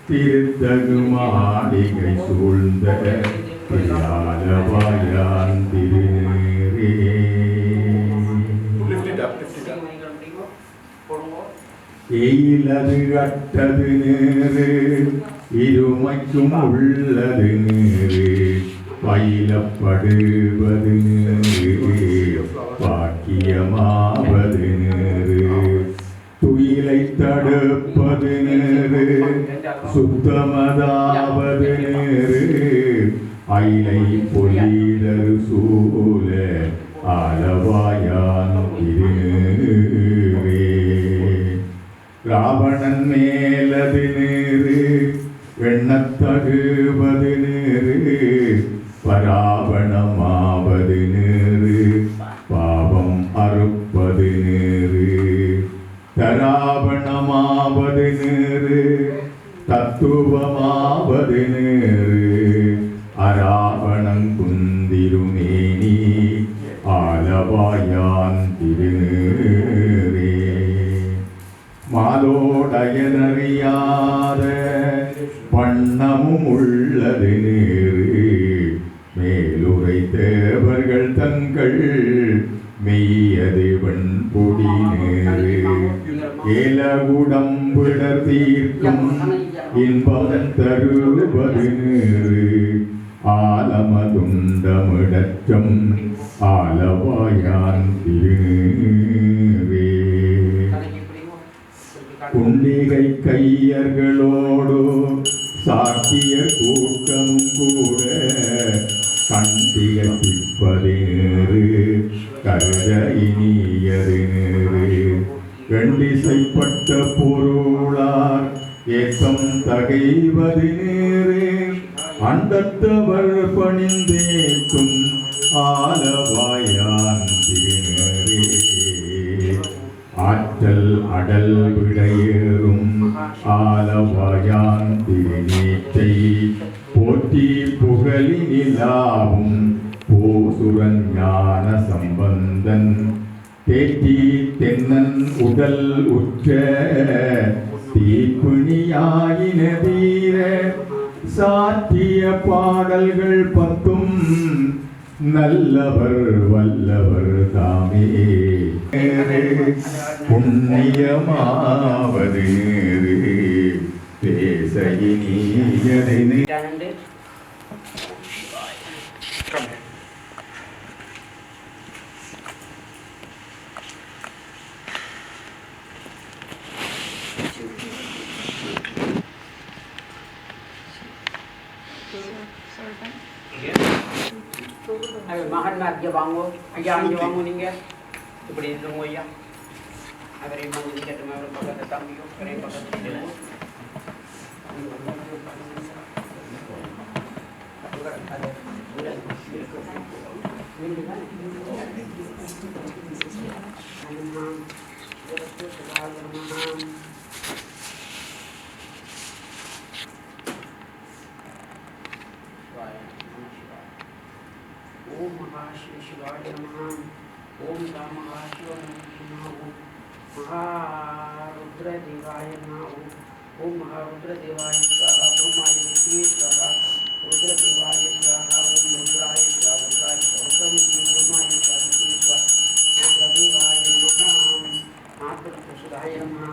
திருத்தகு மாளிகை சூழ்ந்த ஆலவாயான் திருநேரே எயிலது கட்டது நேரே இருமைக்கும் உள்ளது நேரே பயிலப்படுவது நேரே பாக்கியமா சுத்தமதாவது நேரு அயிலை பொலிதரு சூல ஆலவாயான் திருநீரே ராவணன் மேலது நேரு எண்ணத்தகுவது நேரு பராவணமாவது நேரு பாவம் அறுப்பது நேரு தராவணமாவது நேரு தத்துவமாவது நேரு அராவணங்குந்திருமேனி ஆலவாயான் திருநீரே மாதோடையனறியாத வண்ணமும் உள்ளது நேரு மேலுரை தேவர்கள் தங்கள் மெய்யது வெண்பொடி நேரு ஏலகுடம்பிடர் தீர்க்கும் இன்பம் தருவது நேரு ஆலமதுண்டமிடற்றம் ஆலவாயான் திருநீரே குண்டிகை கையர்களோடு சாக்கிய கூட்டமும் கூட கண்டிகத்திப்பது நேரு கருத இனியது நேரு கண்டிசைப்பட்ட பொருளார் ஏக்கம் தகைவது நேரு அண்டத்தவர் பணிந்தேக்கும் ஆலவாயான் திருநீரே ஆற்றல் அடல் விடையேறும் ஆலவாயான் திருநீற்றை போற்றி புகழி நிலாவும் பூசுரன் ஞான சம்பந்தன் தேற்றி தென்னன் உடல் உற்ற தீப்புணியாயின தீர சாற்றிய பாடல்கள் பத்தும் நல்லவர் வல்லவர் தாமே புண்ணியமாவது பேச இனியதை மகன்மார் இங்கே வாங்கோ ஐயா இங்கே வாங்கோ நீங்கள் இப்படி இருந்தவங்க ஐயா அவரையும் வந்து நிற்கட்டும் அவரும் பக்கத்தை தம்பியோ அவரையும் பக்கத்தில் ओम महाशिव शिवाय नमः ओम राम महाशिव नमः महारुद्र देवाय नमः ओम महारुद्र देवाय स्वाहा ब्रह्माय विष्णुवे स्वाहा रुद्र देवाय स्वाहा ओम रुद्राय स्वाहा रुद्राय स्वाहा ब्रह्माय स्वाहा विष्णुवे स्वाहा रुद्र देवाय नमः महापुरुषाय नमः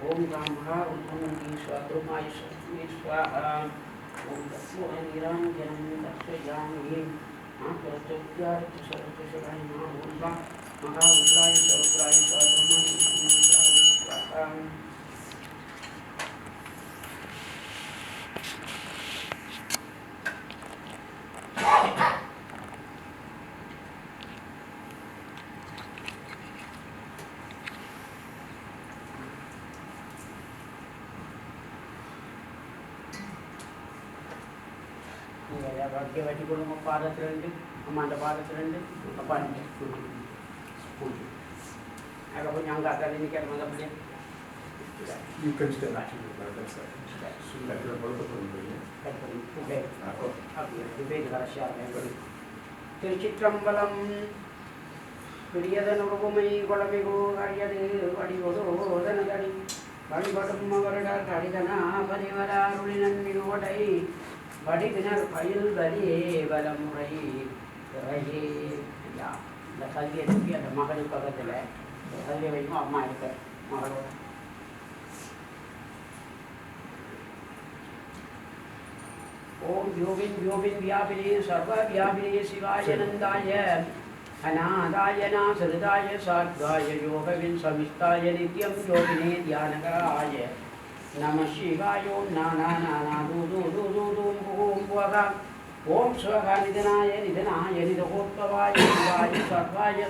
ओम राम महारुद्र स्वाहा ब्रह्माय स्वाहा ओम तस्मै निरंजनं दर्शयामि महापुरुषाय स्वाहा महारुद्राय स्वाहा Bagi bagi belum apa ada terendam, mana ada terendam, apa ni? Agak punya angkat kali ni kan mana boleh? You can stay actually by that side. So that you are both of them. Baik. Aku baik dengan siapa yang beri. Tirchitrambalam, Kuriyadan Urumai, Golamigo, Ariadu, Adigodo, Danagari, Badibatum Mavarada, Karidana, Badivara, Rulinan Migodai. Badi benar file dari balam rai rai ya lakal dia tu dia makan juga kata le lakal dia memang amat itu makan Om Yogin Vyabhini Sarva Vyabhini Shivaya Nandaya Anadaya Nasardaya Sarvaya Yogavin Samistaya Nityam Yogini Dhyanakaraaya நம சிவாயோம் நானா நானா தூது தூது தூம் boom புவகா ஓம் ஸ்வகா நிதனாய நிதனாய நிதகோத்பவாய சிவாய சர்வாய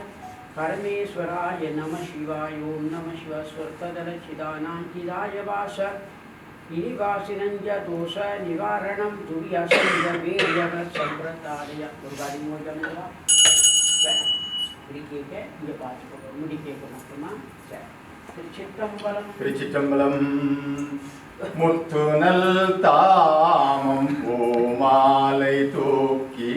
பரமேஸ்வராய நம சிவாயோம் நம சிவ ஸ்வர்பதல சிதானாங்கிதாய வாச இனிவாசினஞ்ச தோஷ நிவாரணம் துரியசஞ்ச வீரியக சம்பிரதாய ஒரு மோஜனங்களா சரி இப்படி கேட்க இங்கே பார்த்துக்கோ முடி கேட்க மட்டுமா சரி திருச்சிற்றம்பலம் திருச்சிற்றம்பலம் முத்துநல் தாமம் பூமாலை தூக்கி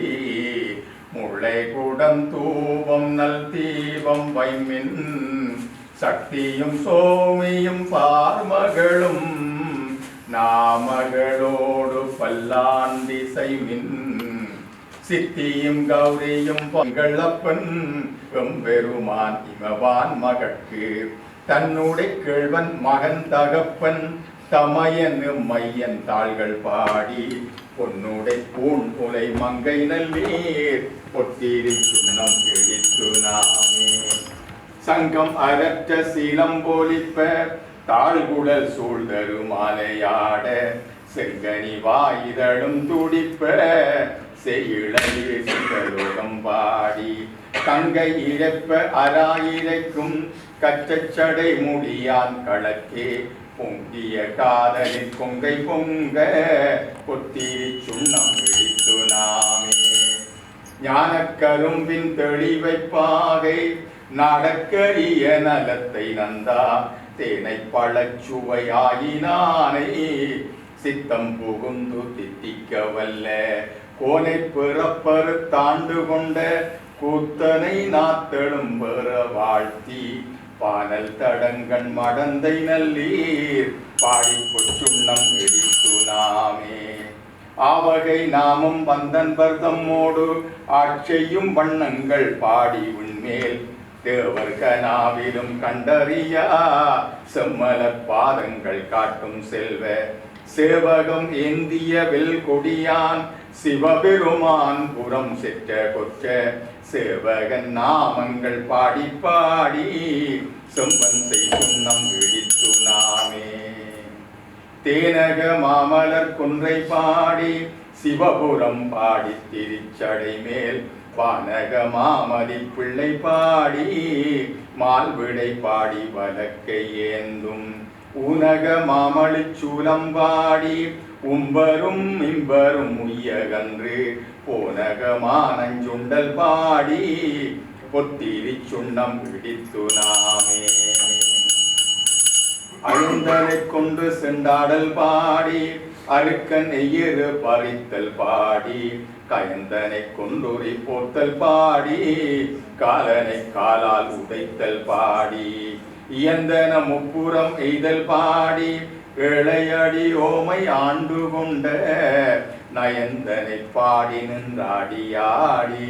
முளை குடம் தூபம் நல் தீபம் வைமின் சக்தியும் சோமியும் பார்மகளும் நாமகளோடு பல்லாண்டிசை மின் சித்தியும் கௌரியும் பங்களப்பன் எம்பெருமான் இமவான் மகட்கு தன்னுடைய கிழ்வன் மகன் தகப்பன் தமையன் மையன் தாள்கள் பாடி பொன்னுடை பூண் உலை மங்கை நல்லீர் பொத்திரி சுண்ணம் பிடித்து நாமே சங்கம் அரற்ற சீலம் போலிப்ப தாழ்குழல் சூழ்தரு மாலையாட செங்கனி வாயிதழும் துடிப்ப செய்யிழையே சிங்கலோகம் பாடி கங்கை இழப்ப அராயிரைக்கும் கச்சச்சடை முடியான் களக்கே பொங்கிய காதலின் கொங்கை பொங்க பொத்திரி சுண்ணம் இடித்து நாமே ஞான கரும்பின் தெளிவைப்பாகை நடக்கரிய நலத்தை நந்தா தேனை பழச்சுவையாயினானை சித்தம் புகுந்து தித்திக்க வல்ல கோனை பிறப்பரு தாண்டு கொண்ட கூத்தனை நாத்தெழும் பெற வாழ்த்தி பானல் தடங்கண் மடந்தை நல்லீர் பாடி பொச்சுண்ணம் இடித்து நாமே ஆவகை நாமம் வந்தன் பர்தம்மோடு ஆட்செய்யும் வண்ணங்கள் பாடி உன்மேல் தேவர்கனாவிலும் கண்டறியா செம்மல பாதங்கள் காட்டும் செல்வ சேவகம் ஏந்திய வெல் கொடியான் சிவபெருமான் புறம் செற்ற கொற்ற சேவகன் நாமங்கள் பாடி பாடி செம்பன் செய் சுண்ணம் இடித்து நாமே தேனக மாமலர் குன்றை பாடி சிவபுரம் பாடி திருச்சடை மேல் வானக மாமதி பிள்ளை பாடி மால்விடை பாடி வலக்கை ஏந்தும் ஊனக மாமளி சூலம் பாடி உம்பரும் இம்பரும் உய்யகன்று போனக மானஞ்சுண்டல் பாடி பொத்திரி சுண்ணம் இடித்து நாமே அழுந்தனை கொண்டு செண்டாடல் பாடி அருக்கன் எயிறு பறித்தல் பாடி கயந்தனை கொண்டுரி போர்த்தல் பாடி காலனை காலால் உதைத்தல் பாடி இயந்தன முப்புறம் எய்தல் பாடி இளையடி ஓமை ஆண்டு கொண்ட நயந்தனை பாடி நின்றாடியாடி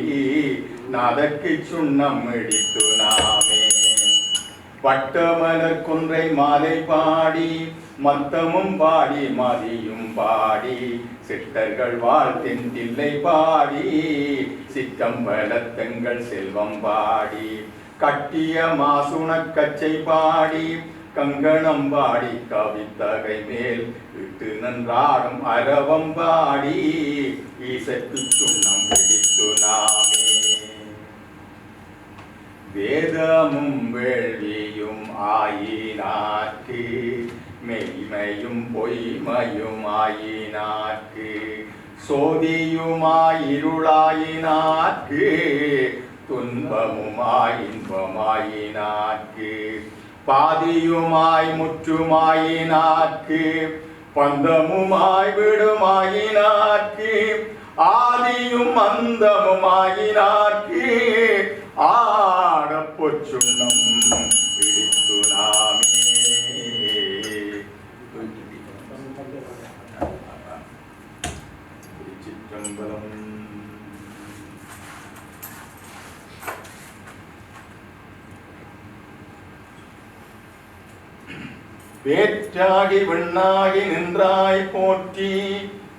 நதற்கு சுண்ணம் இடித்து நாமே வட்டமலர் கொன்றை மாலை பாடி மத்தமும் பாடி மதியும் பாடி சிட்டர்கள் வாழ்த்தின் தில்லை பாடி சிற்றம்பலத்தங்கள் செல்வம் பாடி கட்டிய மாசுணக் கச்சை பாடி கங்கணம் பாடி கவித்தகை மேல் இட்டு நன்றாடும் அரவம் பாடி ஈசற்கு சுண்ணம் பிடித்து நாமே வேதமும் வேள்வியும் ஆயினார்க்கு மெய்மையும் பொய்மையும் ஆயினார்க்கு சோதியுமாயிருளாயினார்க்கு துன்பமுமாய் இன்பமாயினார்க்கு பாதியுமாய் முற்றுமாயினார்க்கு பந்தமுமாய் விடுமாயினார்க்கு ஆதியும் அந்தமுமாயினார்க்கு ஆட பொச்சுண்ணம் பிடித்து நாமே திருச்சிற்றம்பலம் வேற்றாகி விண்ணாகி நின்றாய் போற்றி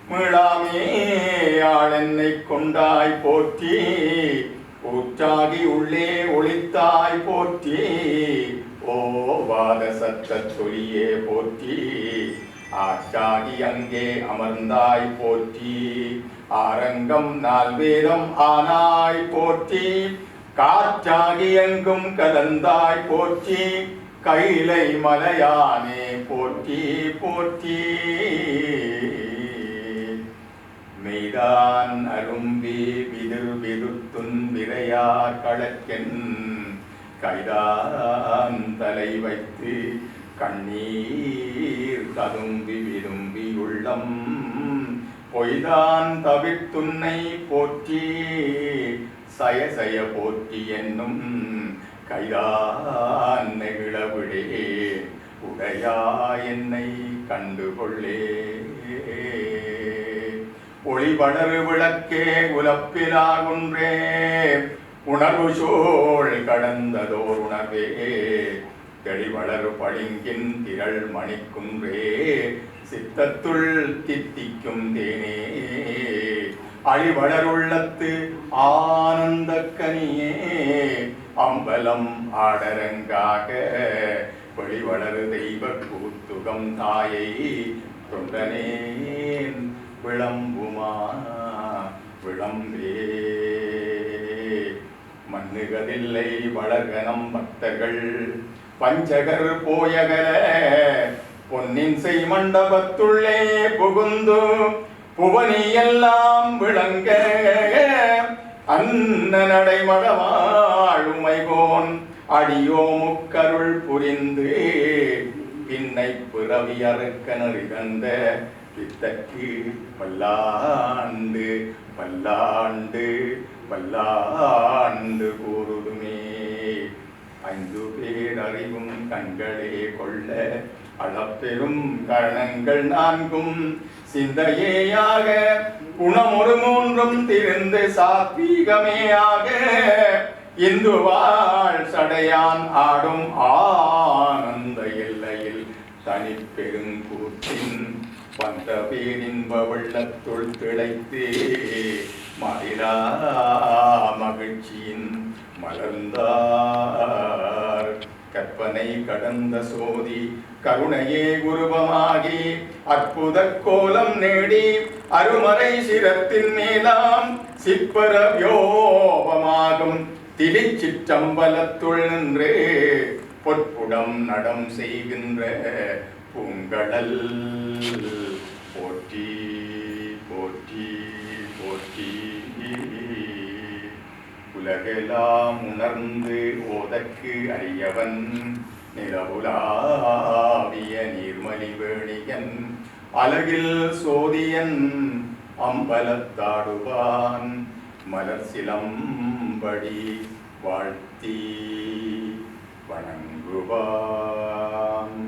மீளாமே ஆள் என்னை கொண்டாய் போற்றி கூற்றாகி உள்ளே ஒளித்தாய் போற்றி ஓவாத சத்த சொலியே போற்றி ஆற்றாகி அங்கே அமர்ந்தாய் போற்றி ஆரங்கம் நால்வேதம் ஆனாய் போற்றி காற்றாகி எங்கும் கலந்தாய் போற்றி கைலை மலையானே போற்றி போற்றி மெய்தான் அரும்பி விதிர் விருத்துன் விரையார் களக்கென் கைதான் தலை வைத்து கண்ணீர் ததும்பி விரும்பி உள்ளம் பொய்தான் தவிர்த்துன்னை போற்றி சயசய போற்றி என்னும் கைதான் நெகிழவிடே உடையா என்னை கண்டுகொள்ளே ஒளிவளர் விளக்கே உலப்பிலாகுன்றே உணர்வு சோழ் கடந்ததோர் உணர்வே தெளிவளர் பளிங்கின் திரள் மணிக்குன்றே சித்தத்துள் தித்திக்கும் தேனே அழிவளர் உள்ளத்து ஆனந்த கனியே அம்பலம் ஆடரங்காக வெளிவளர் தெய்வ கூத்துகம் தாயை தொண்டனேன் விளம்புமா விளம்பே மண்ணுகதில்லை வளர்கனம் பக்தர்கள் பஞ்சகர் போயகல பொன்னின் செய் மண்டபத்துள்ளே புகுந்து புவனி எல்லாம் விளங்க அன்ன நடைமடவாழுமைகோன் அடியோ முக்கருள் புரிந்து பின்னை பிறவி அறுக்கணறிகந்த பித்தற்கு பல்லாண்டு பல்லாண்டு பல்லாண்டு கூறுதுமே ஐந்து பேர் அறிவும் கண்களே கொள்ள அளப்பெரும் கரணங்கள் நான்கும் சிந்தையேயாக குணமொரு மூன்றும் திருந்து சாத்வீகமேயாக இந்து வாழ் சடையான் ஆடும் ஆனந்த எல்லையில் தனிப்பெருங்கூற்றின் வந்த பேரின்ப வெள்ளத்துள் திளைத்து மகிழா மகிழ்ச்சியின் மலர்ந்தார் கற்பனை கடந்த சோதி கருணையே குருவமாகி அற்புத கோலம் நேடி அருமறை சிரத்தின் மேலாம் சிற்பர வியோபமாகும் திலிச்சிற்றம்பலத்துள் நின்றே பொற்புடம் நடம் செய்கின்ற பூங்கடல் போற்றி போற்றி போற்றி உலகெல்லாம் உணர்ந்து ஓதற்கு அறியவன் நிலவுலாவிய நீர்மலி வேணியன் அழகில் சோதியன் அம்பலத்தாடுவான் மலர் சிலம்படி வாழ்த்தி வணங்குவான்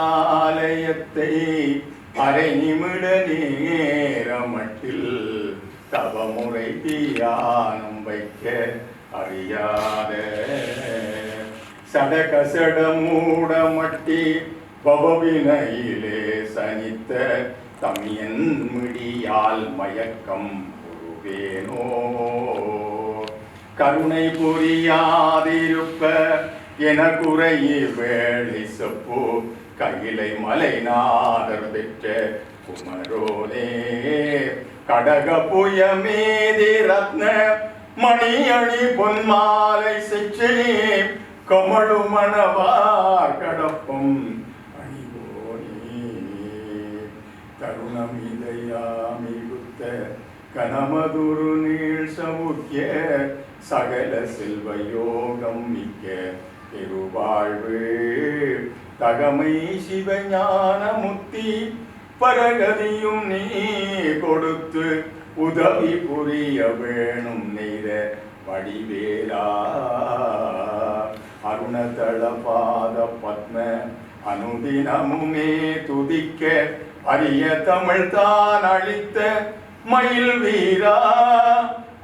சரணகமல்லாலயத்தை அரை நிமிட நேரமட்டில் தவமுறை தியானம் வைக்க அறியாத சடகசட மூடமட்டி பவவினையிலே சனித்த தமியன் மிடியால் மயக்கம் உருவேனோ கருணை புரியாதிருப்ப என குறையே வேளை செப்போ கையிலை மலை நாதர் பெற்ற குமரோனே கடக புய மேதி ரத்ன மணியணி பொன்மாலை செச்சே கமழு மணவார் கடப்பும் அணிவோனே தருணம் இதயாமிகுத்த கனமதுரு நீள் சமுக்கிய சகல செல்வ யோகம் மிக்க பெருவாழ்வு தகமை சிவஞான முத்தி பரகதியும் நீ கொடுத்து உதவி புரிய வேணும் நெய்த வடிவேலா அருணதள பாத பத்ம அனுதினமுமே துதிக்க அரிய தமிழ் தான் அளித்த மயில் வீரா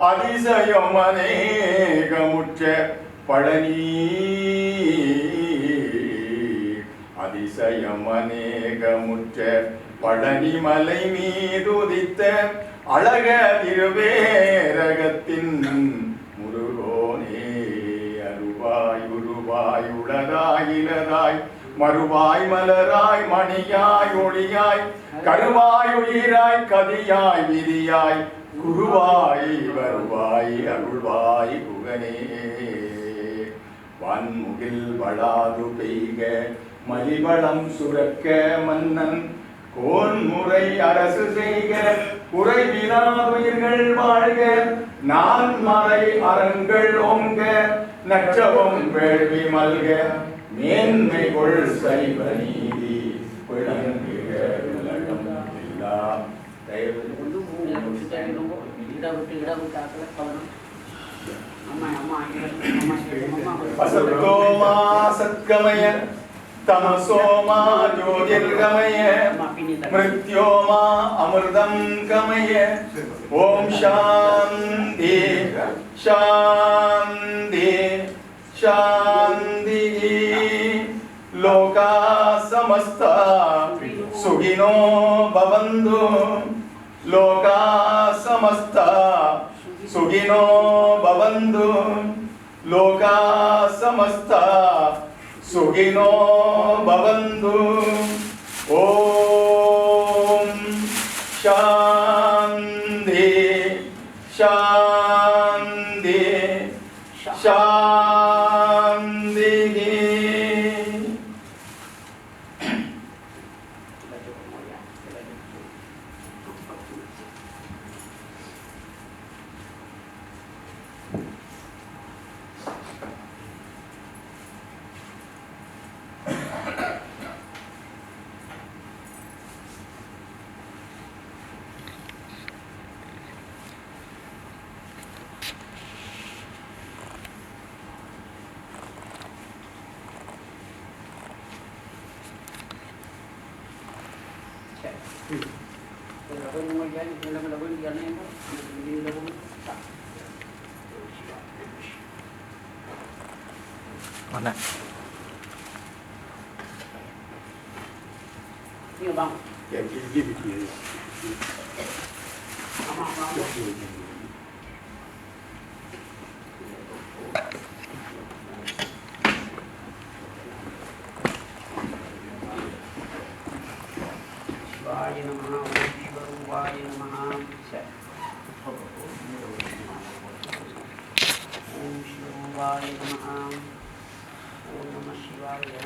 அதிசயம் அநேகமுற்ற பழனி அதிசயம் அநேகமுற்ற பழனிமலை மீதுதித்த அழக திருவேரகத்தின் முருகோனே அருவாய் உருவாய் உளதாய் இலதாய் மறுவாய் மலராய் மணியாய் ஒளியாய் கருவாய் உயிராய் கதியாய் விதியாய் குருவாய் வருவாய் அருள்வாய் குகனே வான்முகில் வளாது பெய்க மலிவளம் சுரக்க மன்னன் கோன்முறை அரசு செய்க குறைவிலாதுயிர்கள் வாழ்க நான் மறை அறங்கள் ஓங்க நற்றவம் வேள்வி மல்க மேன்மை கொள் சைவ நீதி விளங்குக உலகம் எல்லாம். ಒಂದು ಮೂಲ ಬಿಟ್ಟು ಗಿಡ ಬಿಟ್ಟು ಹಾಕಲ ಕವನ அசத்தோமா சத்கமய தமசோமா ஜோதிர்கமய மிருத்யோமா அமிர்தம் கமய ஓம் சாந்தி சாந்தி சாந்தி லோகா சமஸ்தா சுகினோ பவந்து லோகா சமஸ்தா சுகினோ பவந்து லோகா சமஸ்தா சுகினோ பவந்து ஓம் சாந்தி சாந்தி சாந்தி. Mana? Ini bang. Ya, give it to you. Shivaya Namaha, Om Shivarubhaya Namaha. Om Shivarubhaya Namaha. Om Namah Shivaya.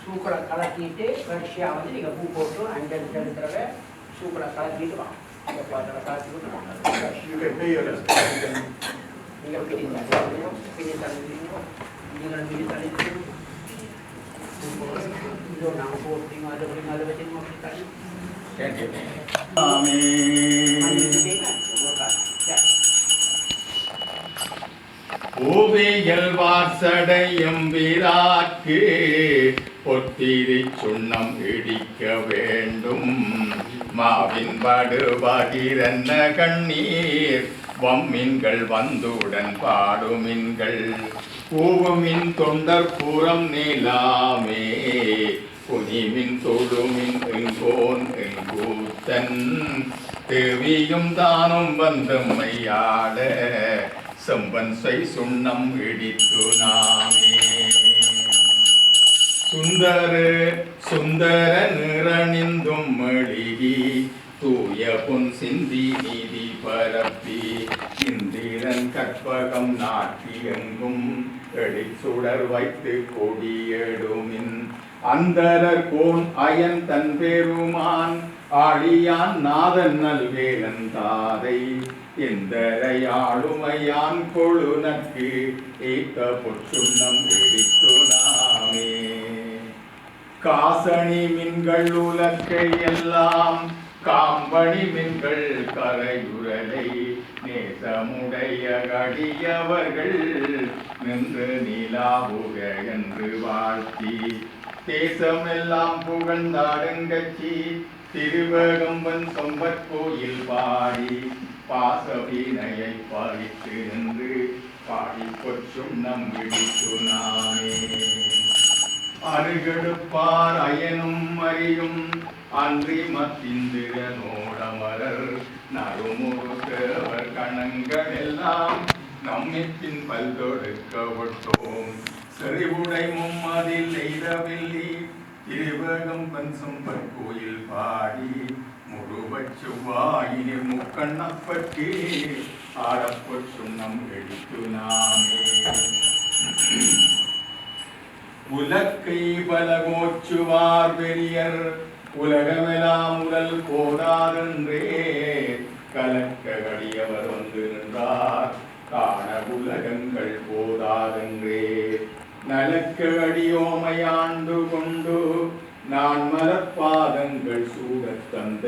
சூப்பரை கலக்கிட்டு வரிசையாக வந்து நீங்கள் பூ போட்டு அஞ்சல் தடவை சூப்பரை கலக்கிட்டு வாங்க. நீங்கள் பிடி தள்ளிடுவோம் பிடி தள்ளிடுவோம் நீங்கள் பிடி தள்ளிடுவோம் இதோ நாங்கள் போட்டிங்க அதை அதை வச்சு அப்படி தள்ளி பூவியல் வாசடையும் விராக்கு பொத்திரி சுண்ணம் இடிக்க வேண்டும் மாவின் படுபகிரன்ன கண்ணீர் வம்மின்கள் வந்துடன் பாடுமின்கள் பூவுமின் தொண்டர் புறம் நீலாமே புனிமின் தொழுமின் எங்கோன் எங்கூத்தன் தேவியும் தானும் வந்து மையாட செம்பன் செய் சுண்ணம் இடித்து நாமே சுந்தர நிறனிந்தும் மெழுகி தூய பொன் சிந்தி நீதி பரப்பி இந்திரன் கற்பகம் நாட்டி எங்கும் எழிற்சுடர் வைத்து கொடியெடுமின் அந்தரர் கோன் அயன் தன் பெருமான் ஆழியான் நாதன் நல்வேலன் தாதை எந்தரை ஆளுமையான் கொழுனக்கு ஏத்த பொற்றுண்ணம் வெடித்து நாமே காசணி மின்கள் உலக்கை எல்லாம் காம்பணி மின்கள் கரையுரலை நேசமுடைய கடியவர்கள் நின்று நிலாவுக என்று வாழ்த்தி தேசமெல்லாம் புகழ்ந்தாடுங்கச்சி திருவகம்பன் சொம்பற் கோயில் பாடி பாசவீனையை பாடித்து நின்று பாடி பொற்றுண்ணம் விழித்து நாமே அருகெடுப்பார் அயனும் அறியும் அன்றி மத்திந்திர நோடமரர் நறுமுறுத்தவர் கணங்கள் எல்லாம் நம்மின் பல்தொடுக்க விட்டோம் செறிவுடை மும்மதில் எய்தவில்லி திருவகம்பன் சொம்பற் கோயில் பாடி முழுவச் செவ்வாயினில் முக்கண்ணப்பட்டு ஆடப்பொற் சுண்ணம் வெடித்து நாமே உலக்கை பலகோச்சுவார் பெரியர் உலகமெல்லாம் உடல் போதாதென்றே கலக்க கடியவர் வந்து நின்றார் காண உலகங்கள் போதாதென்றே நலக்க அடியோமையாண்டு கொண்டு நான் மலர்பாதங்கள் சூடத் தந்த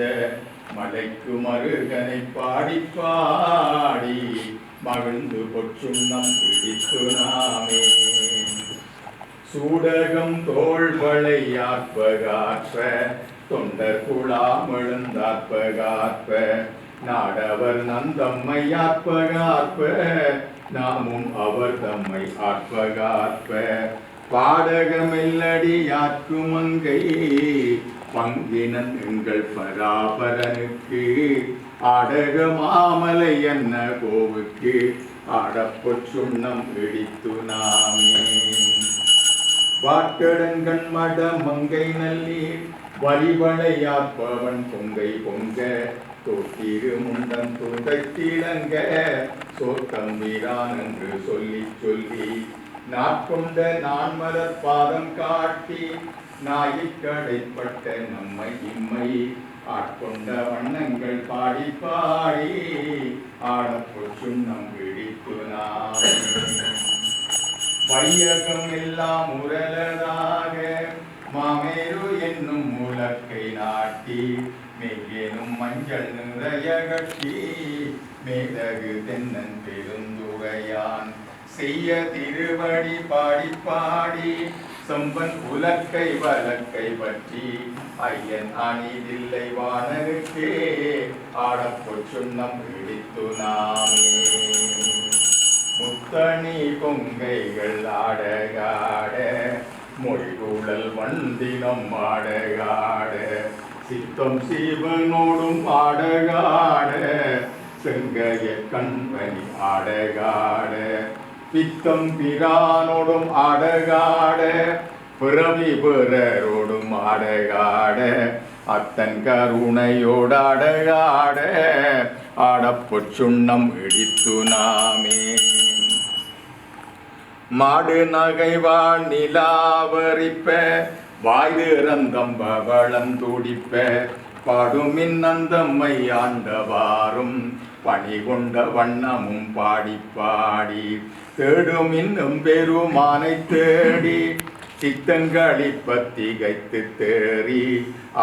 மலைக்கு மருகனை பாடி பாடி மகிழ்ந்து பொற்றுண்ணம் பிடித்து நாமே சூடகம் தோள்வளை ஆற்பகாற்ற தொண்டர் குழாம் எழுந்தாற்பகாற்ப நாடவர் நந்தம்மை ஆற்பகாற்ப நாமும் அவர் தம்மை ஆற்பகாற்ப பாடகமெல்லடி யாக்குமங்கை பங்கினன் எங்கள் பராபரனுக்கு ஆடக மாமலை என்ன கோவுக்கு ஆடப்பொற் சுண்ணம் இடித்து நாமே வாட்டடங்கண் மட மங்கை நல்லீர் வரிவளையாற்பவன் பொங்கை பொங்க தோட்டிரு முண்டன் துண்டைத்திலங்க சோத்தம்பிரான் என்று சொல்லி சொல்லி நாட்கொண்ட நான் மலர் பாதம் காட்டி நாயிற்கடைப்பட்ட நம்மை இம்மை ஆட்கொண்ட வண்ணங்கள் பாடி பாடி ஆடப்பொற் சுண்ணம் பிடித்து நாமே வையகம் எல்லாம் உரலதாக மாமேரு என்னும் முலக்கை நாட்டி மெய்யெனும் மஞ்சள் நிறைய கட்டி மேதகு தென்னன் பெருந்துரையான் செய்ய திருவடி பாடி பாடி செம்பன் உலக்கை வலக்கை பற்றி ஐயன் அணிதில்லை வானருக்கே ஆடப்பொற் சுண்ணம் பிடித்து நாமே முத்தணி பொங்கைகள் ஆடகாட மொழிகுழல் வண்டினம் ஆடகாட சித்தம் சீவனோடும் ஆடகாட செங்கைய கண்பனி ஆடகாட பித்தம் பிரானோடும் ஆடகாட பிறவி பிறரோடும் ஆடகாட அத்தன் கருணையோடு ஆடகாட ஆடப்பொற் சுண்ணம் இடித்து நாமே மாடு நகைவாள் நிலாவரிப்ப வாய்திறந்தம் பவளம் துடிப்ப பாடுமின் நந்தம்மை ஆண்டவாறும் பணி கொண்ட வண்ணமும் பாடி பாடி தேடுமின் பெருமானை தேடி சித்தங்களிப்ப திகைத்து தேறி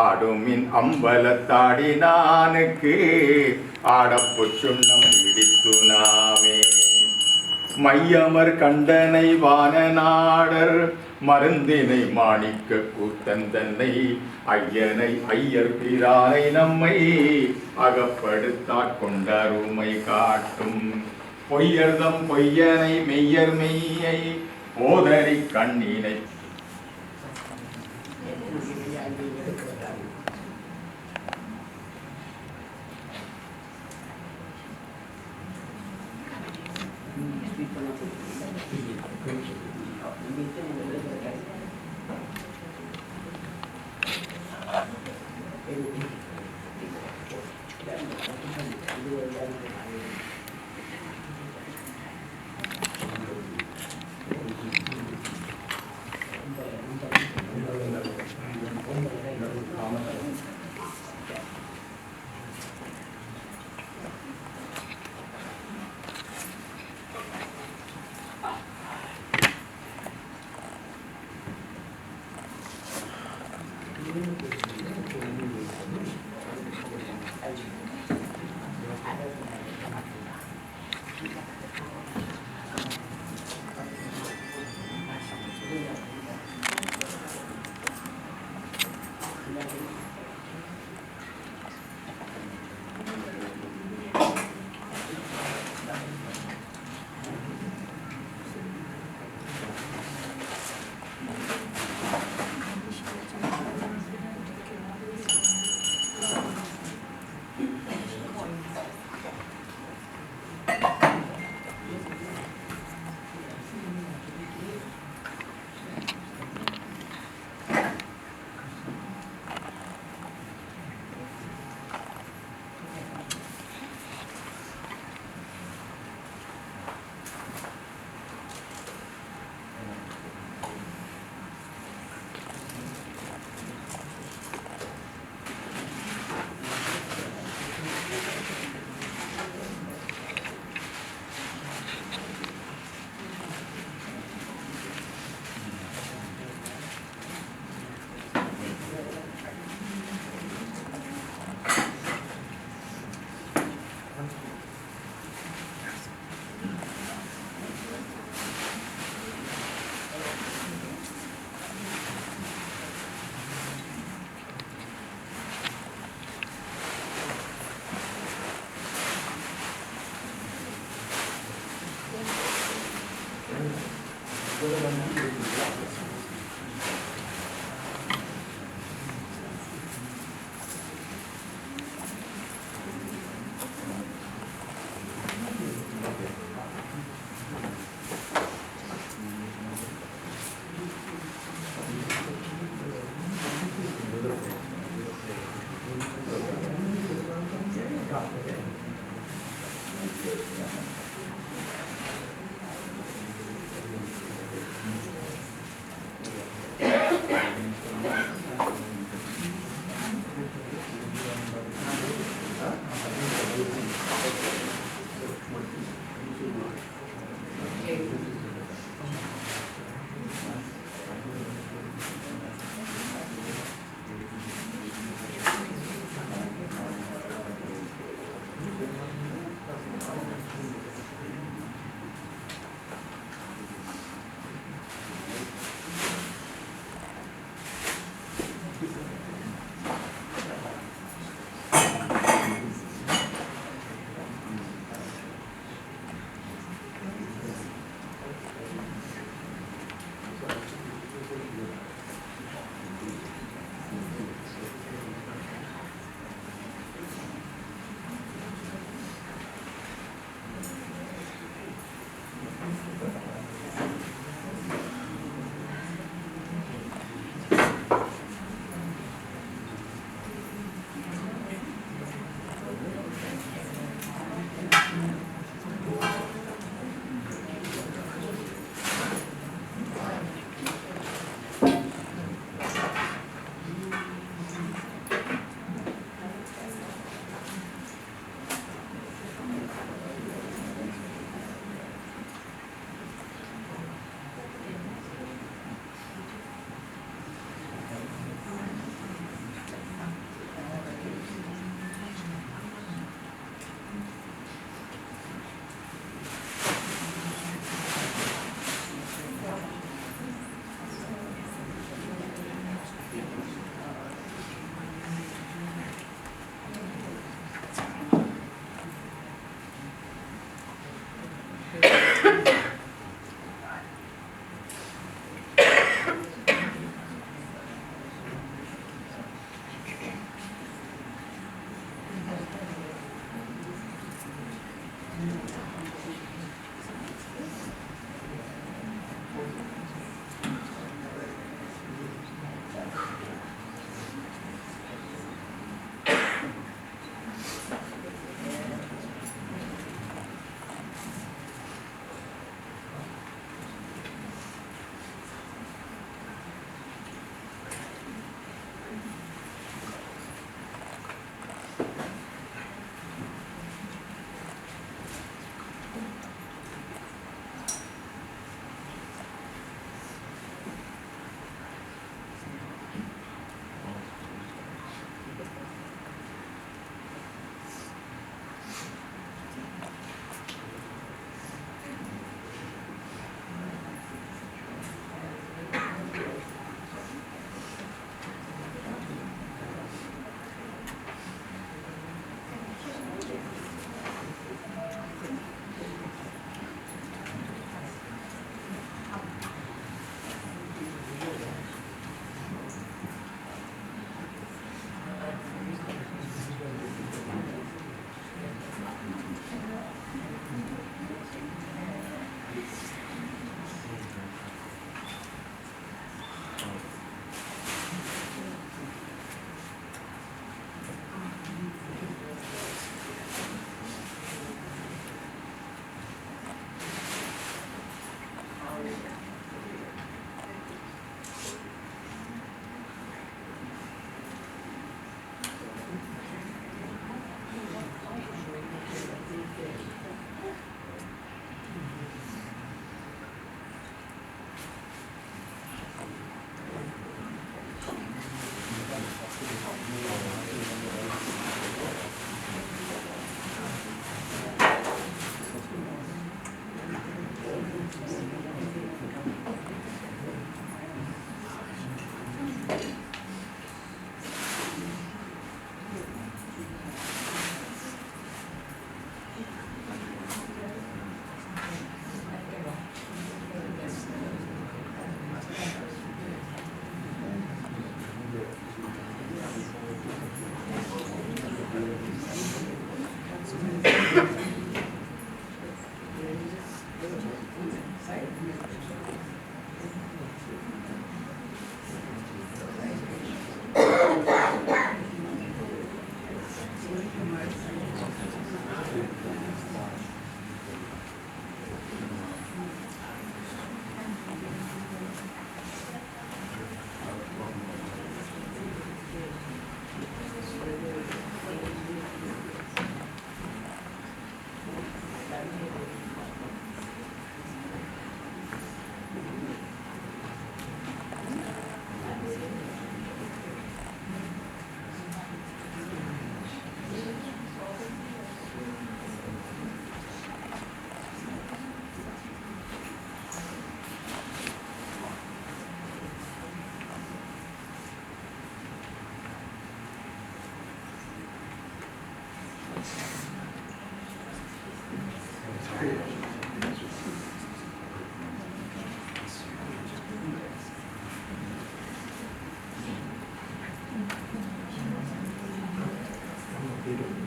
ஆடுமின் அம்பலத்தாடி நானுக்கு ஆடப்பொற் சுண்ணம் இடித்து நாமே மையமர் கண்டனை வானநாடர் மருந்தினை மாணிக்க கூத்தந்தன்னை ஐயனை ஐயர் பிரானை நம்மை அகப்படுத்தாற் கொண்டருமை காட்டும் பொய்யர்தம் பொய்யனை மெய்யர் மெய்யை போதரி கண்ணினை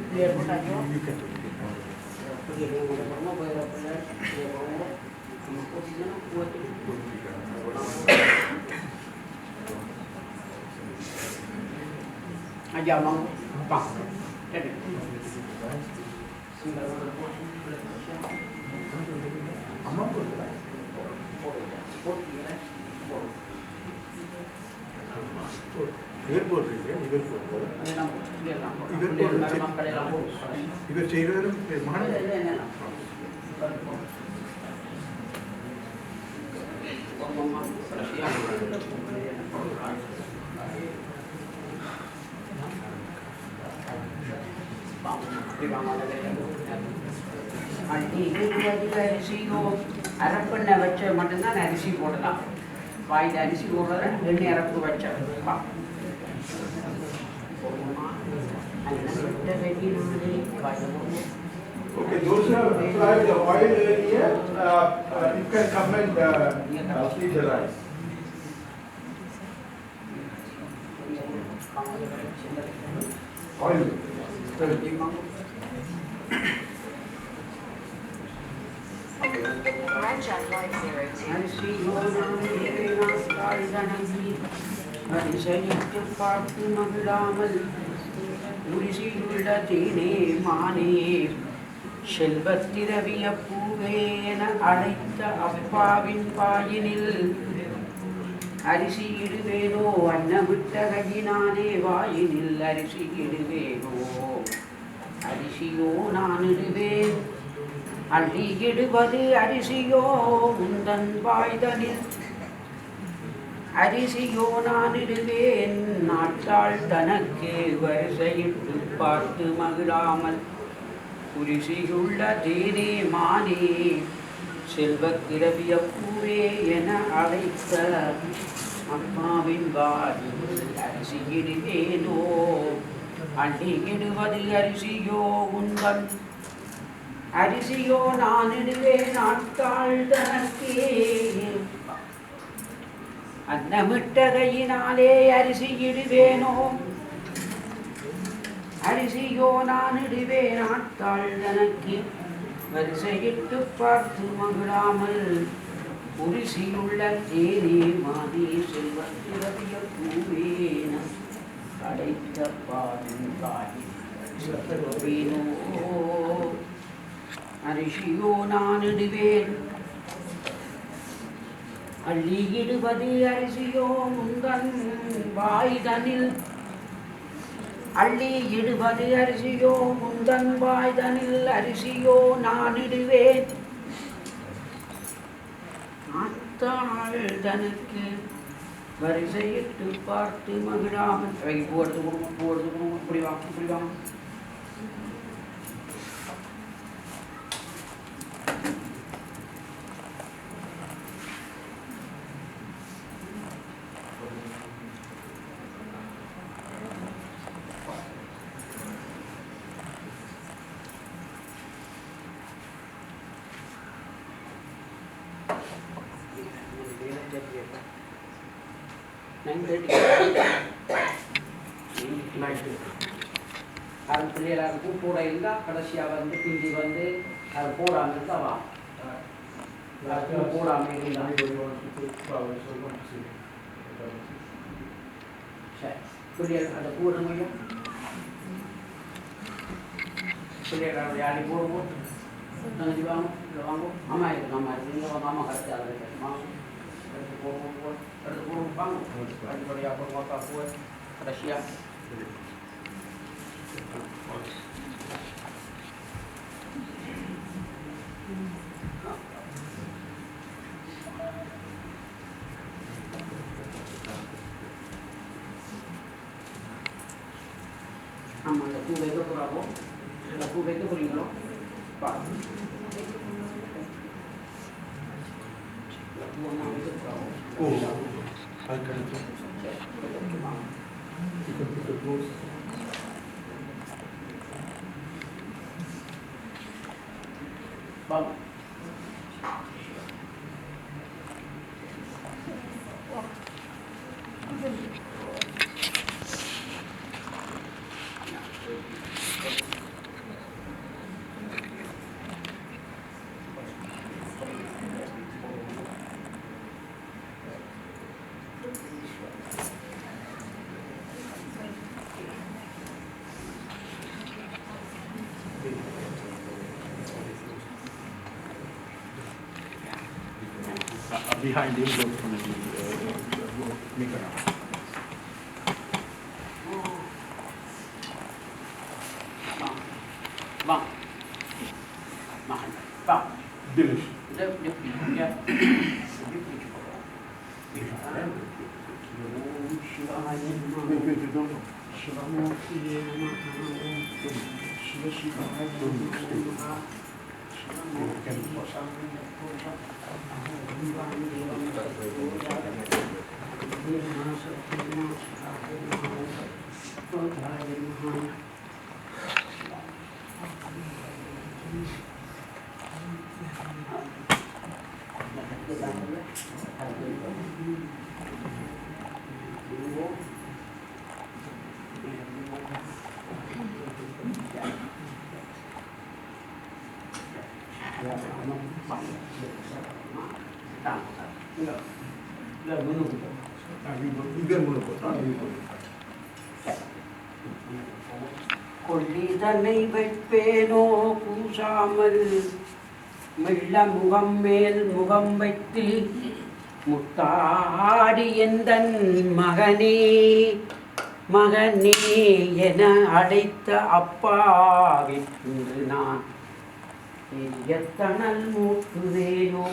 Clear போட்டாச்சோ? You can take it. புதிய அப்புறமா போயிடப்பில்லை நம்ம போட்டிங்கன்னா ஐயா வாங்க வாங்க சரி அம்மா கொடுக்குறேன். இவர் போடுறீங்க, இவர் போடுறாரு. இவர் செய்கிறவரும் மகன் அரிசியோ அரப்பெண்ணை வச்ச மட்டும்தான் அரிசி போடலாம். வாயில் அரிசி போடுறத எண்ணெய் அரப்பு வச்ச Okay, those who have applied the oil earlier, you can come and see the rice. Oil. அரிசையிட்டு பார்த்து மகிழாமல் உரிசியுள்ள தேனே மானே செல்வத்திரவிய பூவேன அழைத்த அப்பாவின் பாயினில் அரிசி இடுவேனோ அன்னமிட்ட கையினானே வாயினில் அரிசி இடுவேனோ அரிசியோ நான் இடுவேன் அள்ளி இடுவது அரிசியோ உந்தன் வாய்தனில் அரிசியோ நான் இடுவேன் நாட்டாள் தனக்கு வரிசையிட்டு பார்த்து மகிழாமல் குரிசியுள்ள தேனே மானே செல்வத்திரவிய பூவே என அழைத்த அம்மாவின் வாயில் அரிசி இடுவேனோ அள்ளி இடுவது அரிசியோ உந்தன் அரிசியோ நான் இடுவேன் நாட்டாள் தனக்கே அன்னமிட்ட கையினாலே அரிசி இடுவேனோ அரிசியோ நான் இடுவேன் நாட்டாள் தனக்கு வரிசையிட்டு பார்த்து மகிழாமல் உரிசியுள்ள தேனே மாதே செல்வத்திரவிய பூவேன அடைத்த பாவின் காயின் அரிசியோ நான் இடுவேன் அள்ளி இடுவது அரிசியோ முந்தன் வாய்தனில் அள்ளி இடுவது அரிசியோ முந்தன் வாய்தனில் அரிசியோ நான் இடுவேன் நாத்தாள் தனக்கு வரிசையிட்டு பார்த்து மகிழாமல் போடுறது கொடுங்க இப்படி வாங்க அது பிள்ளைகளுக்கும் கூட இருந்தால் கடைசியாக வந்து பிந்தி வந்து அது போடாமல் இருந்தால் வா போடாமல் இருந்தால் சரி பிள்ளைகள் அதை போடணும் பிள்ளைகள் யாரை போடுவோம் தங்கச்சி வாங்க இல்லை வாங்குவோம் அம்மா இருக்கு அம்மா இருக்கு இங்கே வாங்க அம்மா கரெக்டாக அதை வாங்க எடுத்து போடுவோம் எடுத்து போடுவோம் வாங்க அடுத்தபடியாக அப்புறம் வாக்கா போய் கடைசியாக நம்ம அந்த பூ வைக்க போகிறாவோ இல்லை பூ வைக்க போகிறீங்களோ பாருங்க பூ ஒன்றா வைக்க போகிறாவோ வாங்க. Behind him, go to make a Vâng. Mà vâng. Dinesh. Được ya. கொள்ளிதனை வைப்பேனோ பூசாமல் மெல்ல முகம் மேல் முகம் வைத்து முத்தாடி எந்தன் மகனே மகனே என அழைத்த அப்பாவிற்கு நான் எத்தனல் மூட்டுவேனோ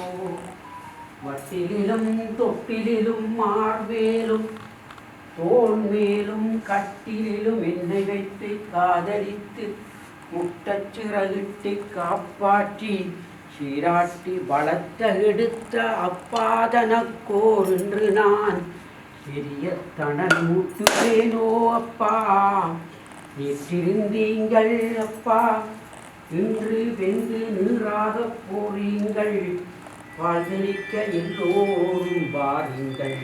வட்டிலும் தொட்டிலும் மார்வேலும் தோல் மேலும் கட்டிலும் என்னை வைத்து காதலித்து முட்டச்சிறகிட்டு காப்பாற்றி சீராட்டி வளர்த்த எடுத்த அப்பாதனக்கோர் என்று நான் பெரிய தணல் மூட்டுவேனோ அப்பா நேற்றிருந்தீங்கள் அப்பா இன்று வெந்து நீராக போறீங்கள் வாழ்தலிக்க எல்லோரும் வாருங்கள்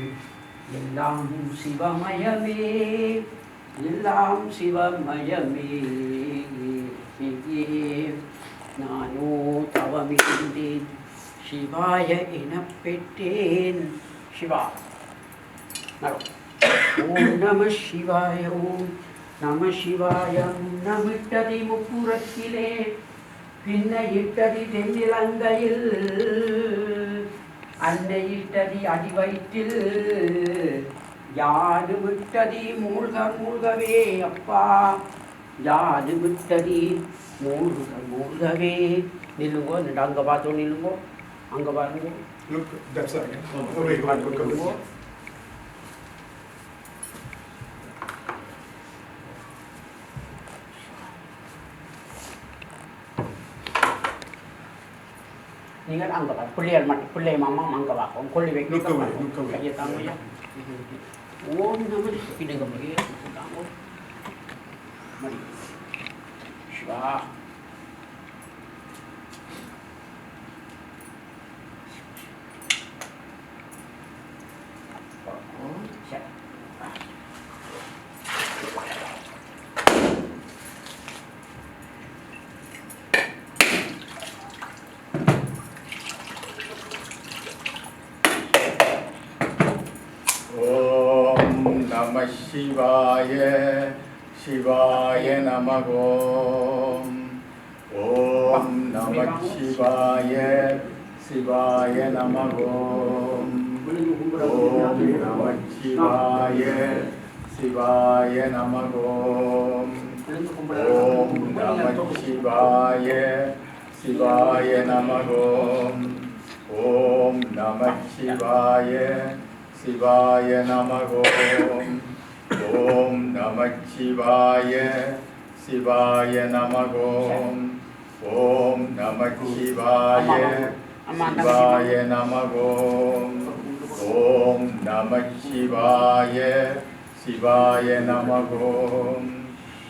எல்லாம் சிவமயமே எல்லாம் சிவமயமே நானோ தவமிருந்தேன் சிவாய எனப் பெற்றேன் சிவா ஓம் நம சிவாய ஓம் நம சிவாய முன்னமிட்டதி முப்புறத்திலே பின்ன இட்டதி தென்னிலங்கையில் அன்னை இட்டதி அடி வயிற்றில் யாது விட்டதி மூழ்க மூழ்கவே அப்பா யாது விட்டதி மூழ்க மூழ்கவே நில்லுங்கோ அங்கே பார்த்தோம் நில்லுங்கோ அங்கே பாருங்க Look, that's right. Oh, wait, look at this. நீங்கள் அங்கே வா பிள்ளைகள் மட்டும் பிள்ளை மாமா அங்கே வாக்கும் கொள்ளி Look away, look வைக்க away. கையை தாங்க ஓம் நம பிடுங்க முடியே தாங்க மடி சிவா சரி Namah Shivaya, Shivaya Namah Om Namah Shivaya, Shivaya Namah Om Namah Shivaya, Shivaya Namah Om Namah Shivaya, Shivaya Namah Om Namah Shivaya, Shivaya Namah Om Namah Shivaya, Shivaya Namah Om Namah Shivaya, Shivaya Namah Om Namah Shivaya, Shivaya Namah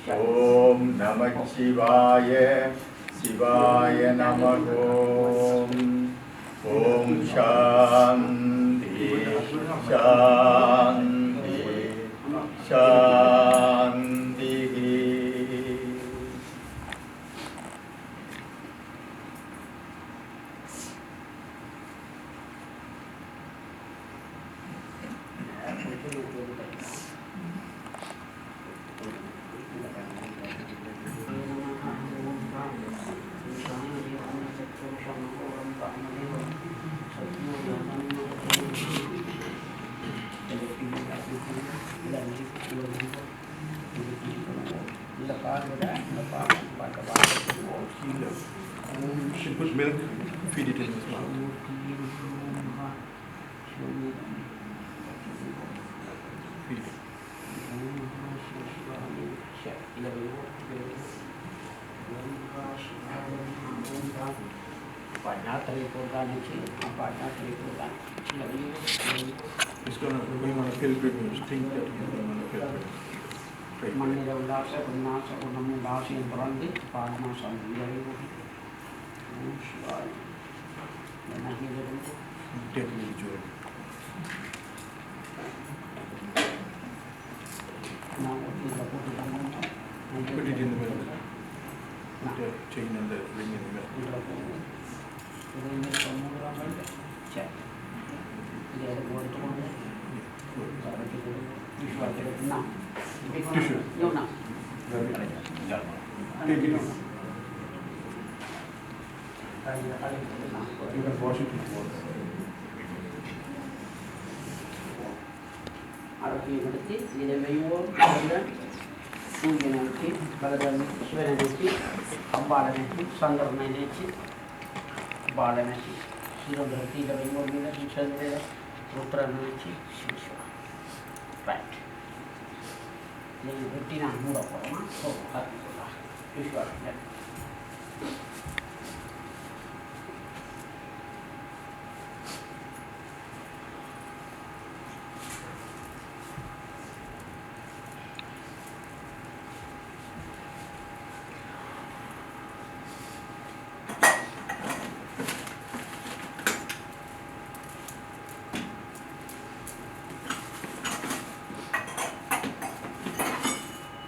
Om Namah Shivaya, சிவாய நமக ஓம் சாந்தி சாந்தி சாந்தி. She put milk, feed it in his mouth. Feed it. He's going on a pilgrimage. Think that he's going on a pilgrimage. Pray. மண்ணில உல்லாச உன்னாச குணம் உல்லாசியம் பிறந்து பாடமா சந்தியாய் ஓம் சிவாய் என்ன செய்திருந்து Deadly joy. நான் இதில் போட்டு Put it in the middle. Put the chain and the ring in the middle. இதில் போட்டு இதில் சொல்லுறாங்க சரி இதை எடுத்து எடுத்துக்கொண்டு விஸ்வாசத்துக்குன்னா Tissue. யோனா Take it out. You can wash it with water. ஆரோக்கியப்படுத்தி இதை வெய்வோம் சூரியனை நோக்கி பகவான் சிவனை நோக்கி அம்பாளை நோக்கி சந்திரனை நோக்கி பாலை நோக்கி சிவபுரத்தி இதை வெய்வோம் மீத சந்திர ருத்ரனை நோக்கி சிவா ரைட் நீங்கள் வெட்டி நான் மூட போகிறோமா ஓ அது விஸ்வாசம்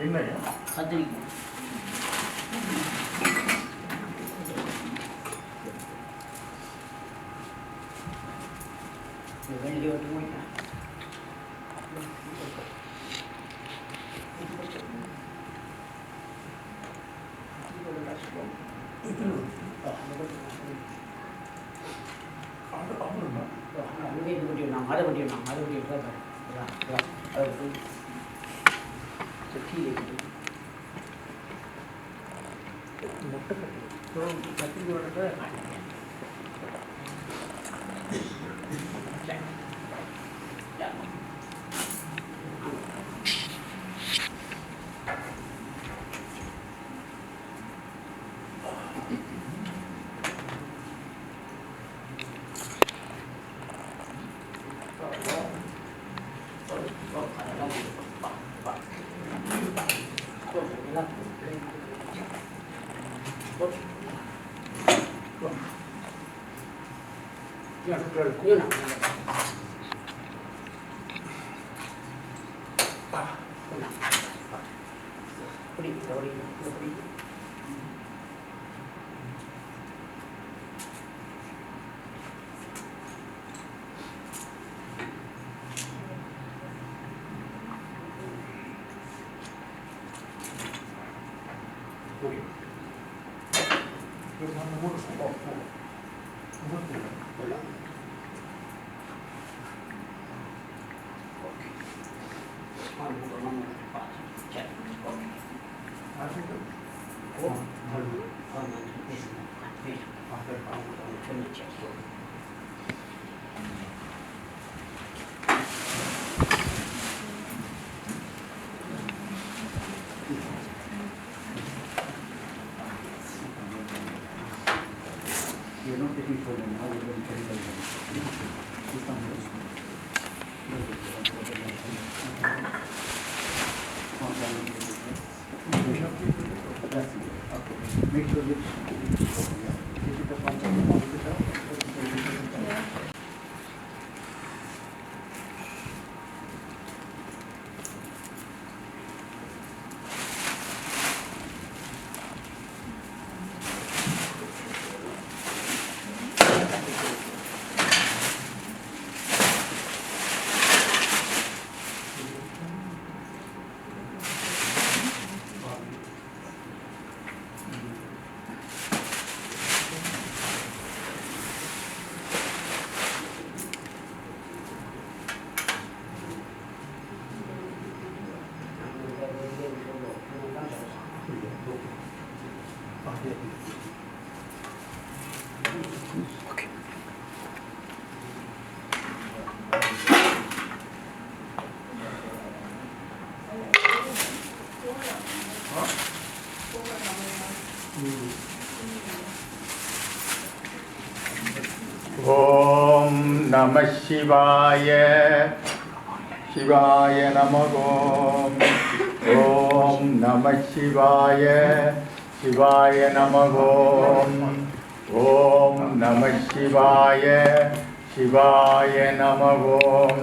என்னையா கத்திரிக்காய் வெளியே விட்டு போயிட்டேன் அங்கே இது பண்ணிடலாம் அதை பண்ணிடலாம் அதை பண்ணிட்டு அதை போய் கீழே முட்டை கட்டி கத்திரிக்கோட You're not taking for them, how you're going to carry them. That's it. Make the lips. Keep it up on the mouth. Om Namah Shivaya. Shivaya Namaha. Om Namah Shivaya. Shivaya Namaha. Om Namah Shivaya. Shivaya Namaha.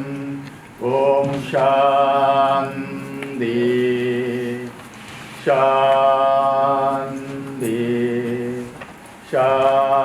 Om Shanti. Shanti. Shanti.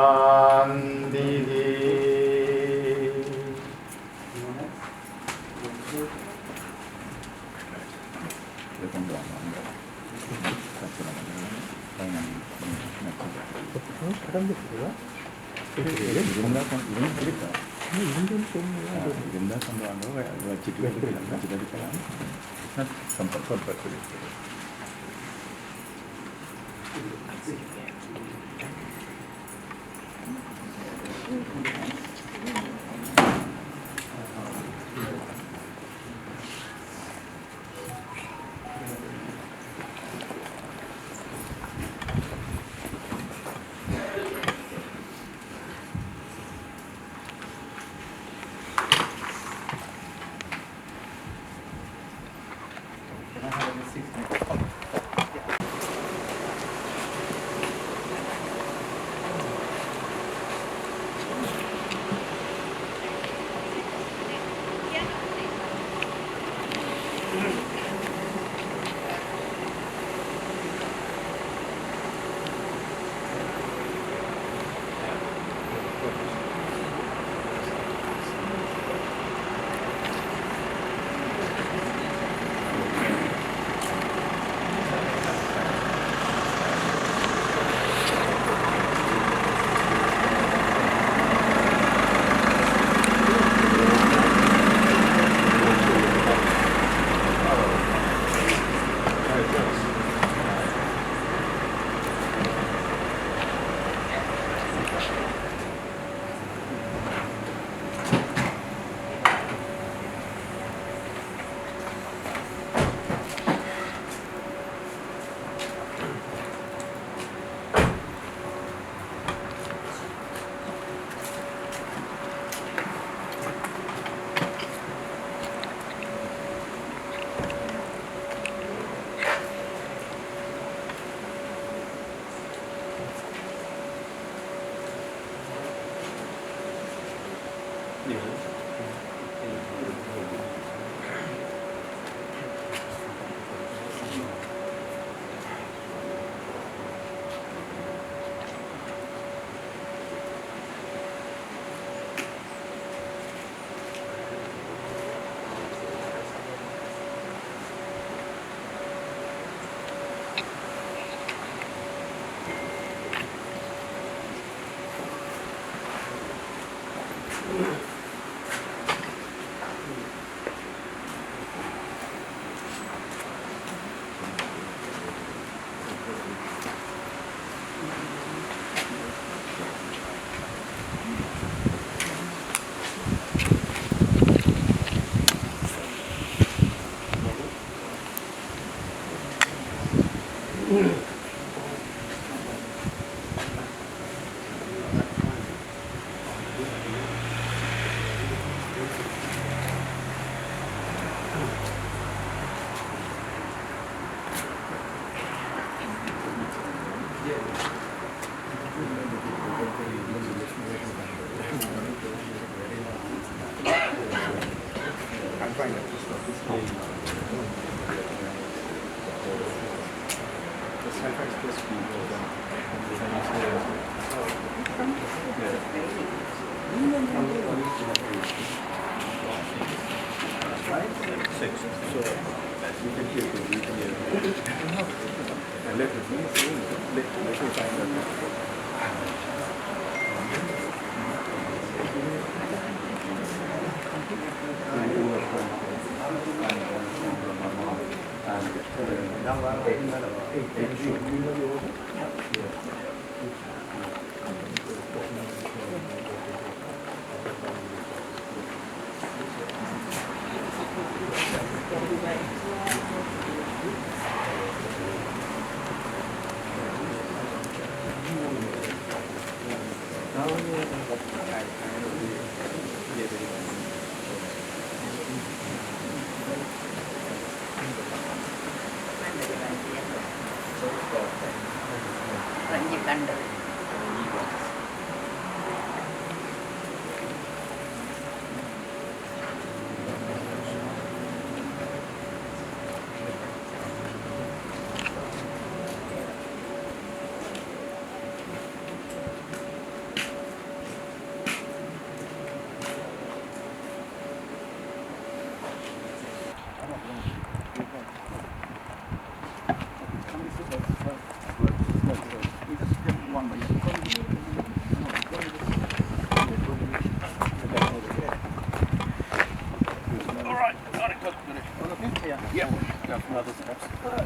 Ranji Kandal.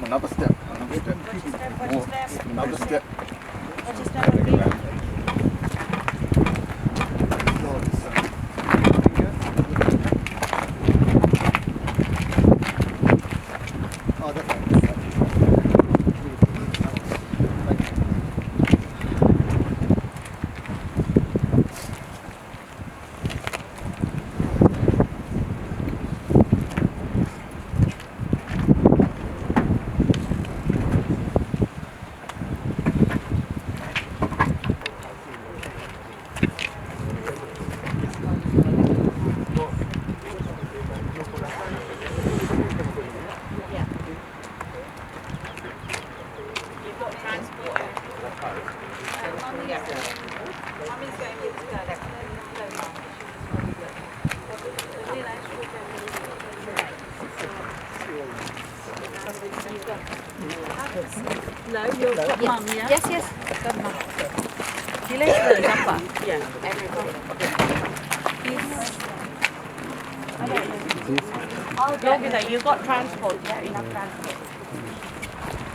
Another step. Another step. No, you've got mum, yeah? Yes, yes. Got mum. You left the number. Yeah. You'll be there. You got transport. Yeah, enough transport.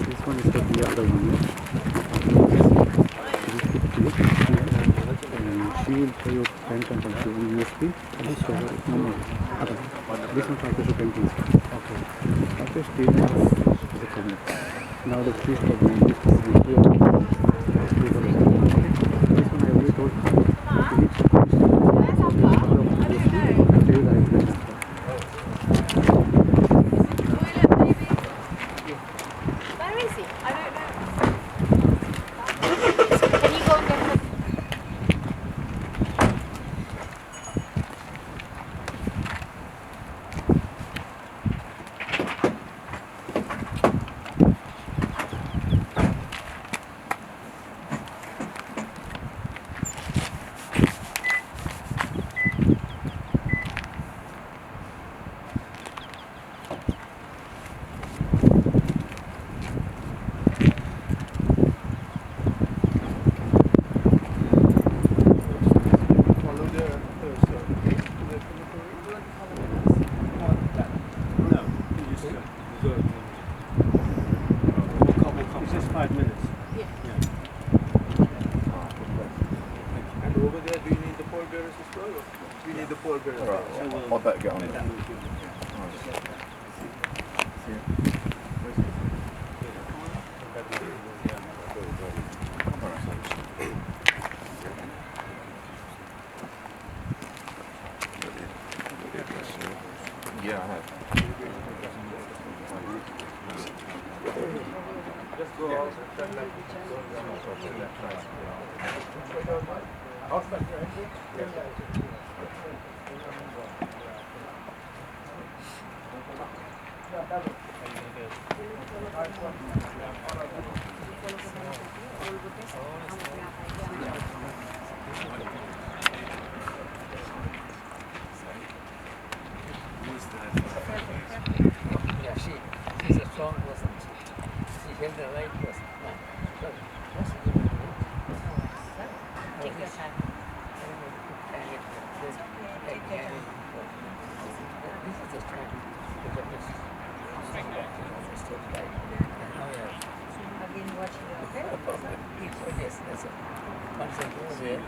This one is the other one. She will pay your rent and also USP. So, no. This one also should rent. Okay. After staying is a problem. Now the fees problem. This is here. This one I already told. Where is he? I don't know. Can you go and get him? It's just 5 minutes. Yeah. And over there, do you need the pallbearers as well? Or we need the pallbearers. I'd better get on it. Yeah, I have. Just go out. Yeah, she's a strong person. She held the right person. But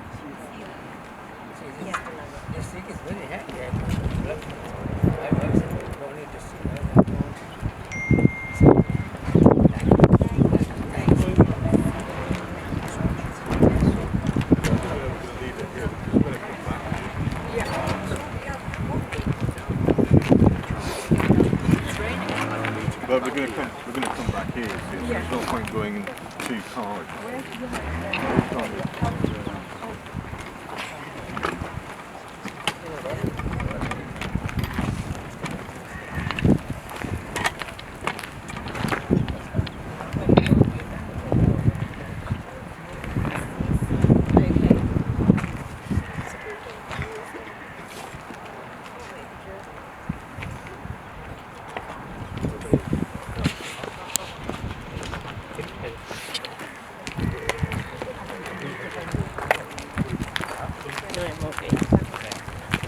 we're gonna come back here. So there's no point going in two cars.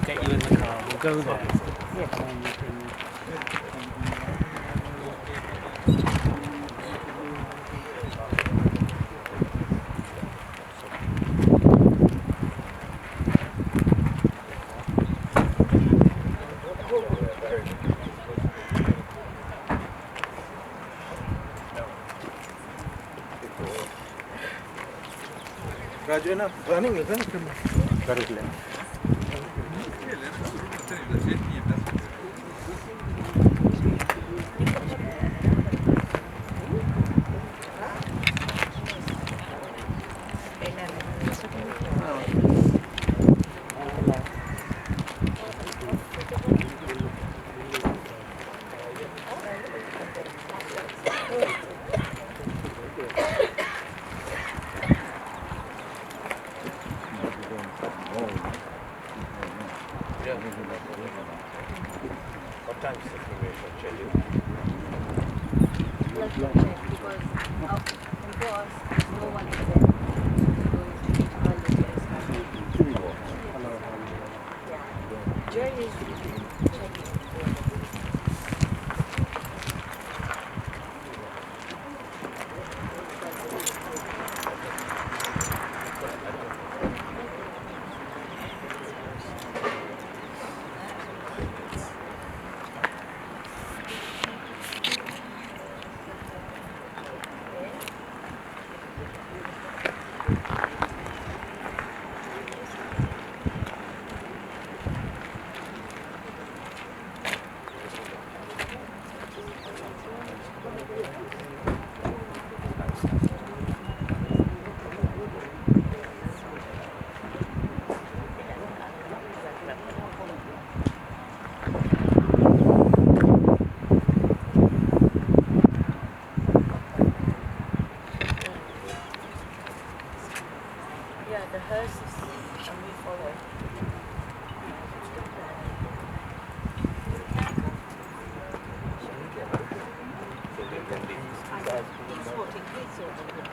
Get you in the car. We'll go there. And then you can. Raju, enough running, isn't it? That is left. What time is the cremation scheduled? Let's check because because no one is there. Yeah. Jerry is checking. Yeah, the hearse is and we follow.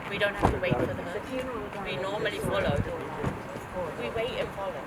We don't have to wait for the hearse. We normally follow. We wait and follow.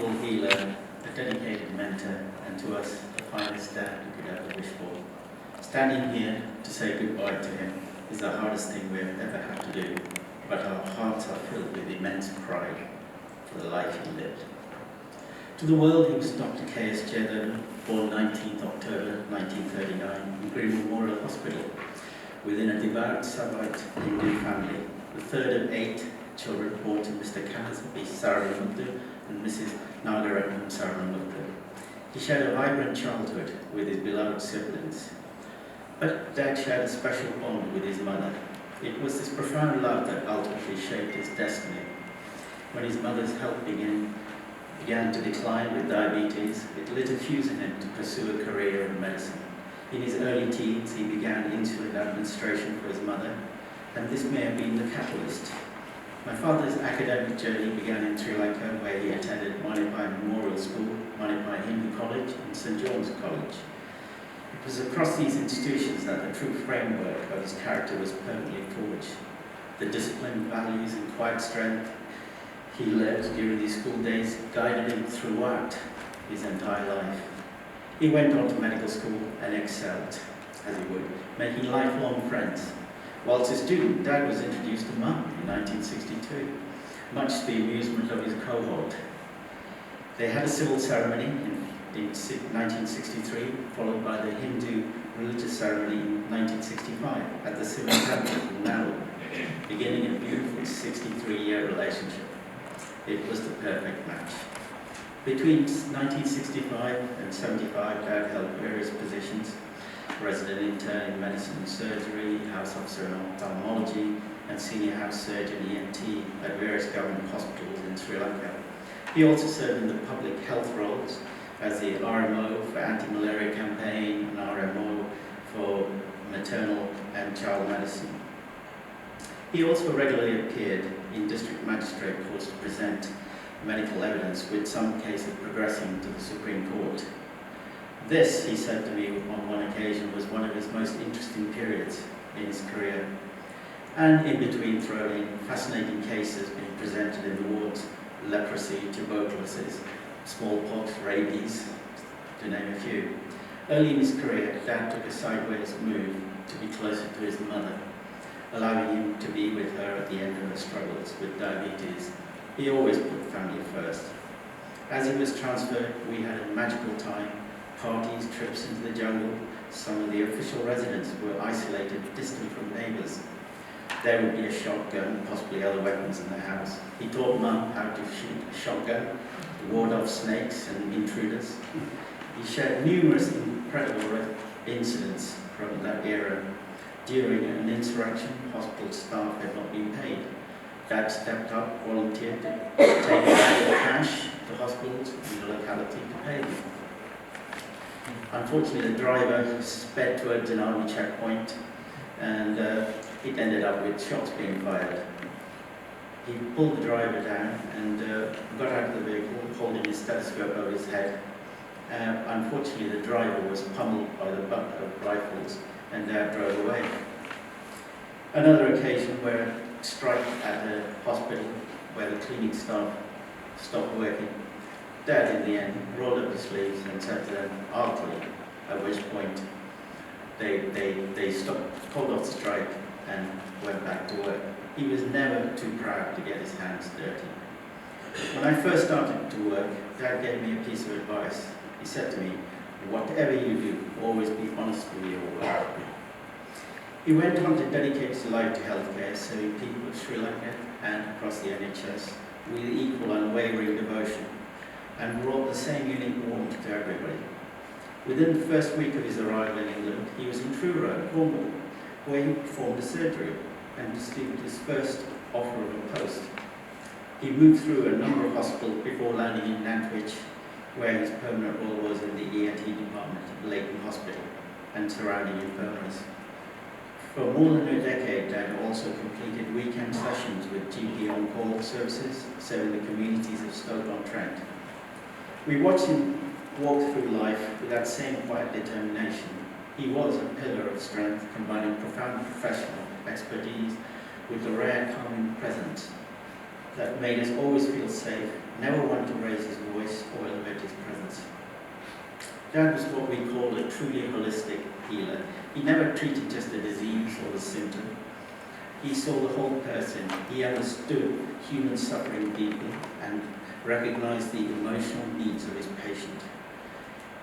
wonderful healer, a dedicated mentor, and to us, the finest dad you could ever wish for. Standing here to say goodbye to him is the hardest thing we have ever had to do, but our hearts are filled with immense pride for the life he lived. To the world, he was Dr. K.S. Jethur, born 19th October 1939 in Green Memorial Hospital, within a devout Savite Hindu family, the third of 8 children born to Mr. Kanasby Saravanmukta and Mrs. Nagaratnam Saravanmukta. He shared a vibrant childhood with his beloved siblings, but Dad shared a special bond with his mother. It was this profound love that ultimately shaped his destiny. When his mother's health began to decline with diabetes, it lit a fuse in him to pursue a career in medicine. In his early teens, he began insulin administration for his mother, and this may have been the catalyst. My father's academic journey began in Sri Lanka, where he attended Manipai Memorial School, Manipai Hindu College, and St. John's College. It was across these institutions that the true framework of his character was permanently forged. The discipline, values, and quiet strength he led during these school days guided him throughout his entire life. He went on to medical school and excelled, as he would, making lifelong friends. Whilst a student, Dad was introduced to Mum in 1962, much to the amusement of his cohort. They had a civil ceremony in 1963, followed by the Hindu religious ceremony in 1965 at the Civil Temple in Nalur, beginning a beautiful 63-year relationship. It was the perfect match. Between 1965 and 75, Dad held various positions: resident intern in medicine and surgery, house officer in ophthalmology, and senior house surgeon ENT at various government hospitals in Sri Lanka. He also served in the public health roles as the RMO for anti-malaria campaign and RMO for maternal and child medicine. He also regularly appeared in district magistrate courts to present medical evidence, with some cases progressing to the Supreme Court. This, he said to me on one occasion, was one of his most interesting periods in his career. And in between, throwing in fascinating cases being presented in the wards: leprosy, tuberculosis, smallpox, rabies, to name a few. Early in his career, Dad took a sideways move to be closer to his mother, allowing him to be with her at the end of her struggles with diabetes. He always put family first. As he was transferred, we had a magical time: parties, trips into the jungle. Some of the official residents were isolated, distant from neighbours. There would be a shotgun, possibly other weapons in the house. He taught Mum how to shoot a shotgun, to ward off snakes and intruders. He shared numerous incredible incidents from that era. During an insurrection, hospital staff had not been paid. Dad stepped up, volunteered to take the cash to hospitals in the locality to pay them. Unfortunately, the driver sped towards an army checkpoint, and it ended up with shots being fired. He pulled the driver down and got out of the vehicle, holding his stethoscope over his head. Unfortunately, the driver was pummeled by the butt of rifles, and Dad drove away. Another occasion where a strike at a hospital where the cleaning staff stopped working. Dad, in the end, rolled up his sleeves and said to them, "I'll clean," at which point they stopped, called off the strike, and went back to work. He was never too proud to get his hands dirty. When I first started to work, Dad gave me a piece of advice. He said to me, "Whatever you do, always be honest with your work." He went on to dedicate his life to healthcare, serving people of Sri Lanka and across the NHS with equal unwavering devotion, and brought the same unique warmth to everybody. Within the first week of his arrival in England, he was in Truro, Cornwall, where he performed a surgery and received his first offer of a post. He moved through a number of hospitals before landing in Nantwich, where his permanent role was in the ENT department at Leighton Hospital and surrounding infirmaries. For more than a decade, Dad also completed weekend sessions with GP on-call services, serving the communities of Stoke-on-Trent. We watched him walk through life with that same quiet determination. He was a pillar of strength, combining profound professional expertise with a rare calming presence. that made us always feel safe, never want to raise his voice or elevate his presence. Dad was what we call a truly holistic healer. He never treated just a disease or a symptom. He saw the whole person. He understood human suffering deeply and recognized the emotional needs of his patient.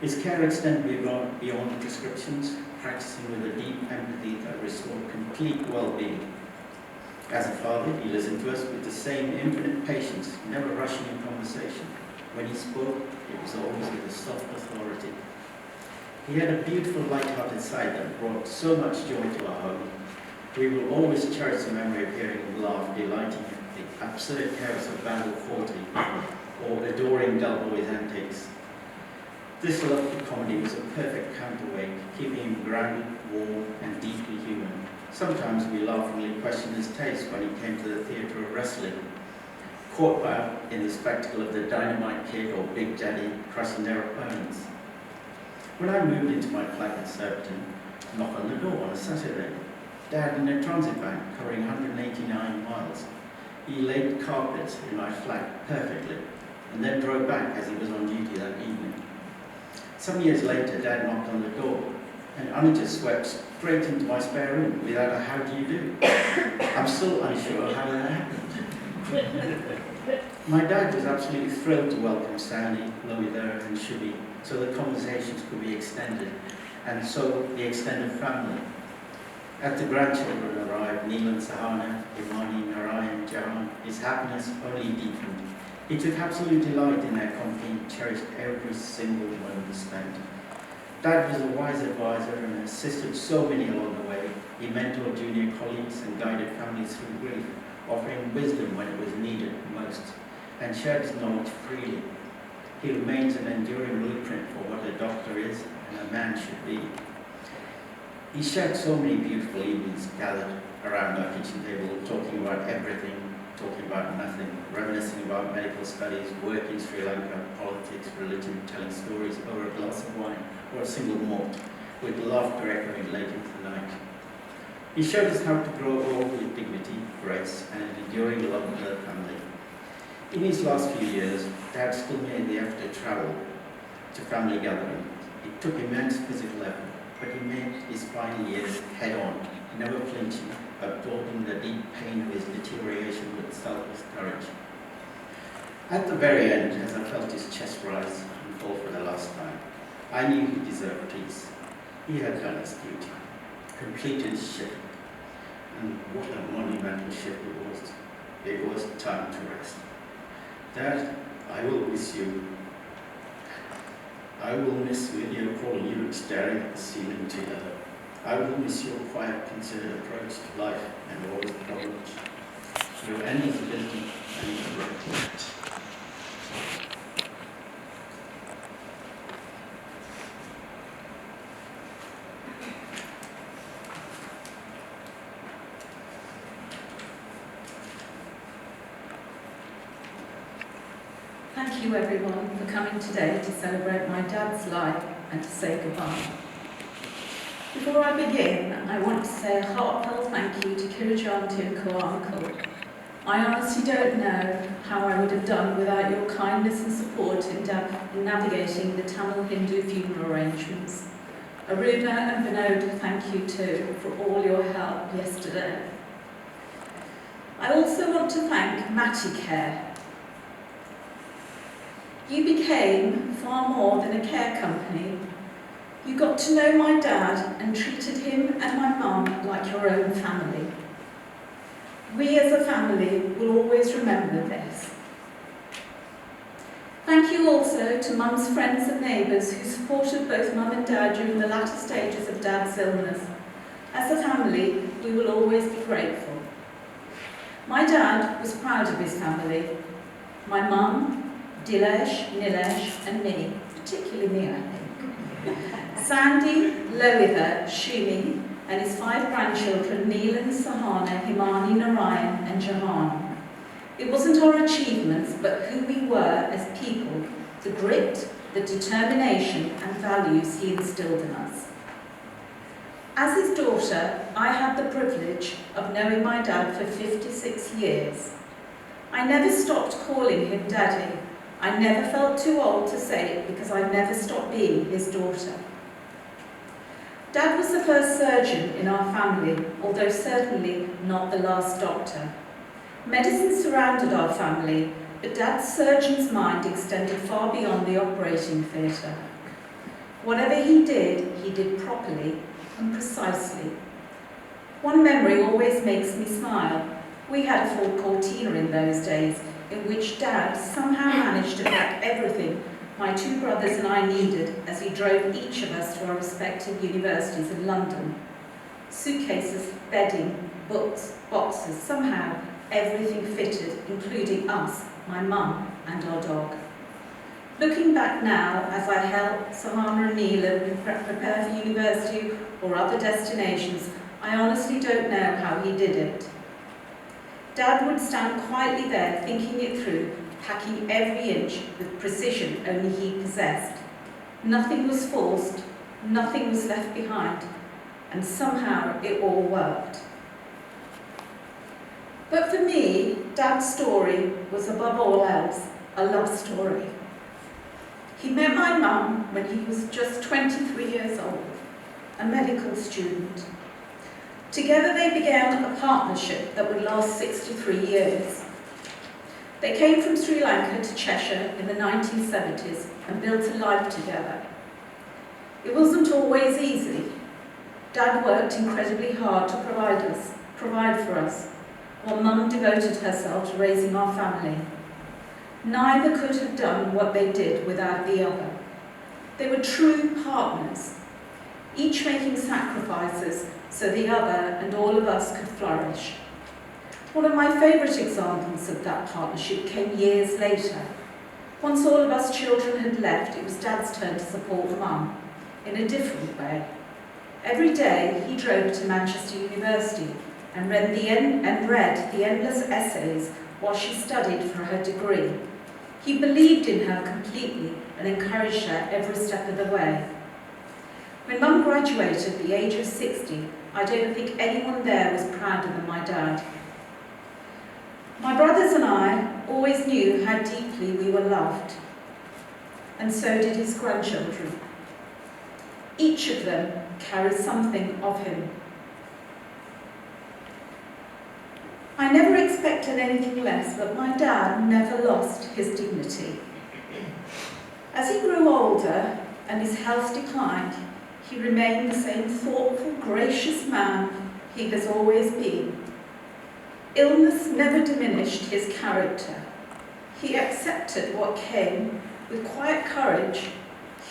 His care extended beyond prescriptions, practicing with a deep empathy that restored complete well-being. As a father, he listened to us with the same infinite patience, never rushing in conversation. When he spoke, it was always with a soft authority. He had a beautiful, light-hearted side that brought so much joy to our home. We will always cherish the memory of hearing him laugh, delighting in the absurd chaos of Basil Fawlty, or adoring dull boys' antics. This love for comedy was a perfect counterweight, keeping him grounded, warm, and deeply human. Sometimes we laughingly questioned his taste when he came to the theatre of wrestling, caught in the spectacle of the Dynamite Kid or Big Daddy crushing their opponents. When I moved into my flat in Surbiton, knock on the door on a Saturday. Dad in a transit van covering 189 miles. He laid carpets in my flat perfectly, and then drove back as he was on duty that evening. Some years later, Dad knocked on the door, and Anna just swept straight into my spare room without a how do you do. I'm still unsure how that happened. My dad was absolutely thrilled to welcome Sandy, Loida, and Shubi, so the conversations could be extended, and so the extended family. As the grandchildren arrived, Neil and Sahana, Imani, Narayan, Jahan, his happiness only deepened. He took absolute delight in their company and cherished every single moment spent. Dad was a wise advisor and assisted so many along the way. He mentored junior colleagues and guided families through grief, offering wisdom when it was needed most, and shared his knowledge freely. He remains an enduring blueprint for what a doctor is and a man should be. He shared so many beautiful evenings gathered around our kitchen table, talking about everything, talking about nothing, reminiscing about medical studies, work in Sri Lanka, politics, religion, telling stories over a glass of wine or a single malt, with laughter echoing late into the night. He showed us how to grow old with dignity, grace, and an enduring love for the family. In his last few years, Dad still made the effort to travel to family gatherings. It took immense physical effort, but he made his final years head-on, never flinching, absorbing the deep pain of his deterioration with selfless courage. At the very end, as I felt his chest rise and fall for the last time, I knew he deserved peace. He had done his duty, completed his shift, and what a monumental shift it was. It was time to rest. Dad, I will miss you. I will miss video calling you and staring at the ceiling together. I will miss your quiet, considered approach to life and all its problems. Your endless wisdom and your regret. Thank you everyone for coming today to celebrate my dad's life and to say goodbye. Before I begin, I want to say a heartfelt thank you to Kirajanti and Co-Uncle. I honestly don't know how I would have done without your kindness and support in navigating the Tamil Hindu funeral arrangements. Aruna and Vinod, thank you too for all your help yesterday. I also want to thank Maticare. You became far more than a care company. You got to know my dad and treated him and my mum like your own family. We as a family will always remember this. Thank you also to Mum's friends and neighbours who supported both Mum and Dad during the latter stages of Dad's illness. As a family, we will always be grateful. My dad was proud of his family. My mum, Dilesh, Nilesh and me, particularly me I think. Sandy, Loida, Shumi and his 5 grandchildren, Neelan, Sahana, Himani, Narayan and Jahan. It wasn't our achievements, but who we were as people, the grit, the determination and values he instilled in us. As his daughter, I had the privilege of knowing my dad for 56 years. I never stopped calling him Daddy. I never felt too old to say it because I never stopped being his daughter. Dad was the first surgeon in our family, although certainly not the last doctor. Medicine surrounded our family, but Dad's surgeon's mind extended far beyond the operating theatre. Whatever he did properly and precisely. One memory always makes me smile. We had a Ford Cortina in those days, in which Dad somehow managed to pack everything my two brothers and I needed as he drove each of us to our respective universities in London. Suitcases, bedding, books, boxes, somehow everything fitted, including us, my mum and our dog. Looking back now, as I help Sahana and Neelam prepare for university or other destinations, I honestly don't know how he did it. Dad would stand quietly there, thinking it through, packing every inch with precision only he possessed. Nothing was forced, nothing was left behind, and somehow it all worked. But for me, Dad's story was above all else a love story. He met my mum when he was just 23 years old, a medical student. Together they began a partnership that would last 63 years. They came from Sri Lanka to Cheshire in the 1970s and built a life together. It wasn't always easy. Dad worked incredibly hard to provide for us, while Mum devoted herself to raising our family. Neither could have done what they did without the other. They were true partners, each making sacrifices so the other and all of us could flourish. One of my favourite examples of that partnership came years later. Once all of us children had left, it was Dad's turn to support Mum in a different way. Every day he drove to Manchester University and read the endless essays while she studied for her degree. He believed in her completely and encouraged her every step of the way. When Mum graduated at the age of 60, I don't think anyone there was prouder than my dad. My brothers and I always knew how deeply we were loved, and so did his grandchildren. Each of them carries something of him. I never expected anything less, but my dad never lost his dignity. As he grew older and his health declined, he remained the same thoughtful, gracious man he has always been. Illness never diminished his character. He accepted what came with quiet courage,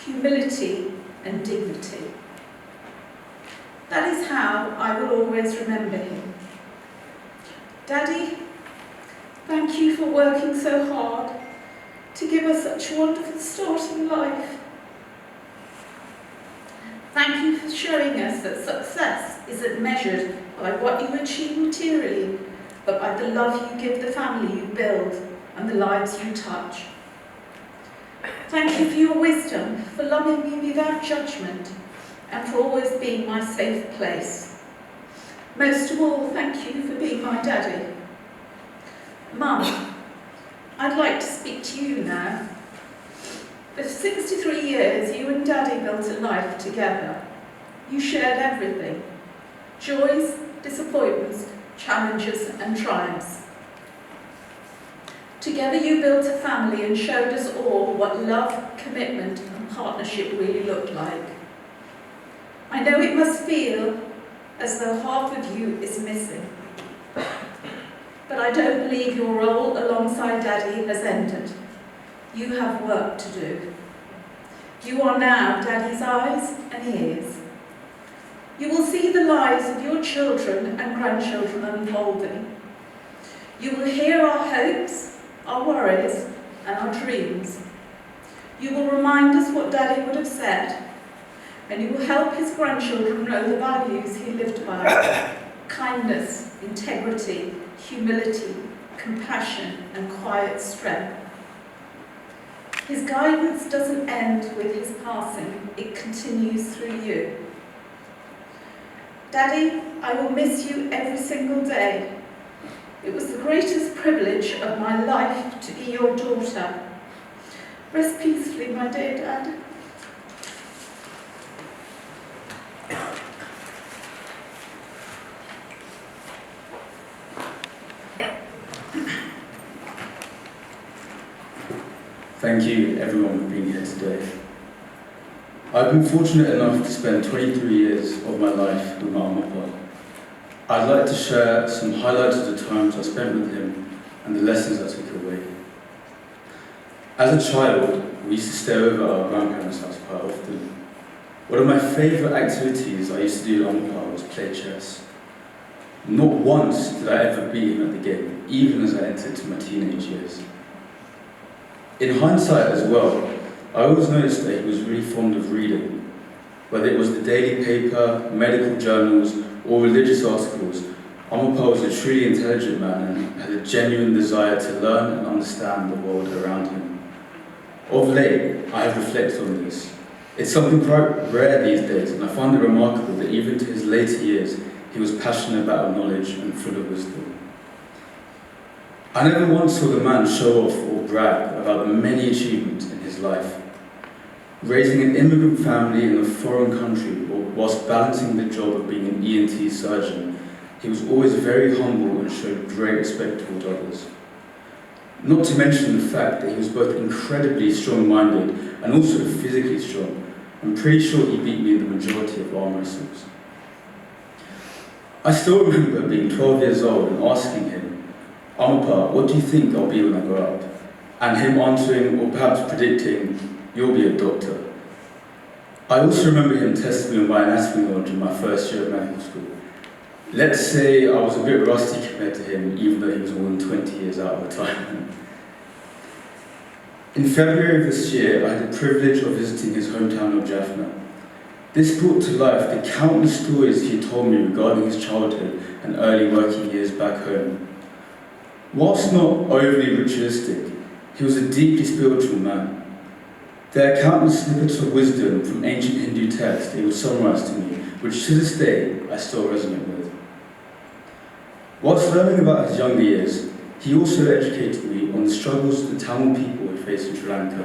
humility, and dignity. That is how I will always remember him. Daddy, thank you for working so hard to give us such a wonderful start in life. Thank you for showing us that success isn't measured by what you achieve materially, but by the love you give the family you build and the lives you touch. Thank you for your wisdom, for loving me without judgment, and for always being my safe place. Most of all, thank you for being my daddy. Mum, I'd like to speak to you now. For 63 years, you and Daddy built a life together. You shared everything. Joys, disappointments, challenges and triumphs. Together you built a family and showed us all what love, commitment and partnership really looked like. I know it must feel as though half of you is missing. But I don't believe your role alongside Daddy has ended. You have work to do. You are now Daddy's eyes and ears. You will see the lives of your children and grandchildren unfolding. You will hear our hopes, our worries, and our dreams. You will remind us what Daddy would have said, and you will help his grandchildren know the values he lived by: kindness, integrity, humility, compassion, and quiet strength. His guidance doesn't end with his passing, it continues through you. Daddy, I will miss you every single day. It was the greatest privilege of my life to be your daughter. Rest peacefully, my dear Dad. Thank you everyone for being here today. I've been fortunate enough to spend 23 years of my life with my Amapa. I'd like to share some highlights of the times I spent with him and the lessons I took away. As a child, we used to stay over at our grandparents' house quite often. One of my favourite activities I used to do with Amapa was play chess. Not once did I ever beat him at the game, even as I entered into my teenage years. In hindsight as well, I always noticed that he was really fond of reading. Whether it was the daily paper, medical journals, or religious articles, Amapa was a truly intelligent man and had a genuine desire to learn and understand the world around him. Of late, I have reflected on this. It's something quite rare these days, and I find it remarkable that even to his later years, he was passionate about knowledge and full of wisdom. I never once saw the man show off or brag about the many achievements in his life. Raising an immigrant family in a foreign country whilst balancing the job of being an ENT surgeon, he was always very humble and showed great respect towards others. Not to mention the fact that he was both incredibly strong-minded and also physically strong. I'm pretty sure he beat me in the majority of arm wrestles. I still remember being 12 years old and asking him, "Amapa, what do you think I'll be when I grow up?" And him answering, or perhaps predicting, "You'll be a doctor." I also remember him testing me on my anatomy knowledge in my first year of medical school. Let's say I was a bit rusty compared to him, even though he was more than 20 years out of retirement. In February of this year, I had the privilege of visiting his hometown of Jaffna. This brought to life the countless stories he told me regarding his childhood and early working years back home. Whilst not overly ritualistic, he was a deeply spiritual man. There are countless snippets of wisdom from ancient Hindu texts he would summarize to me, which to this day I still resonate with. Whilst learning about his younger years, he also educated me on the struggles the Tamil people had faced in Sri Lanka.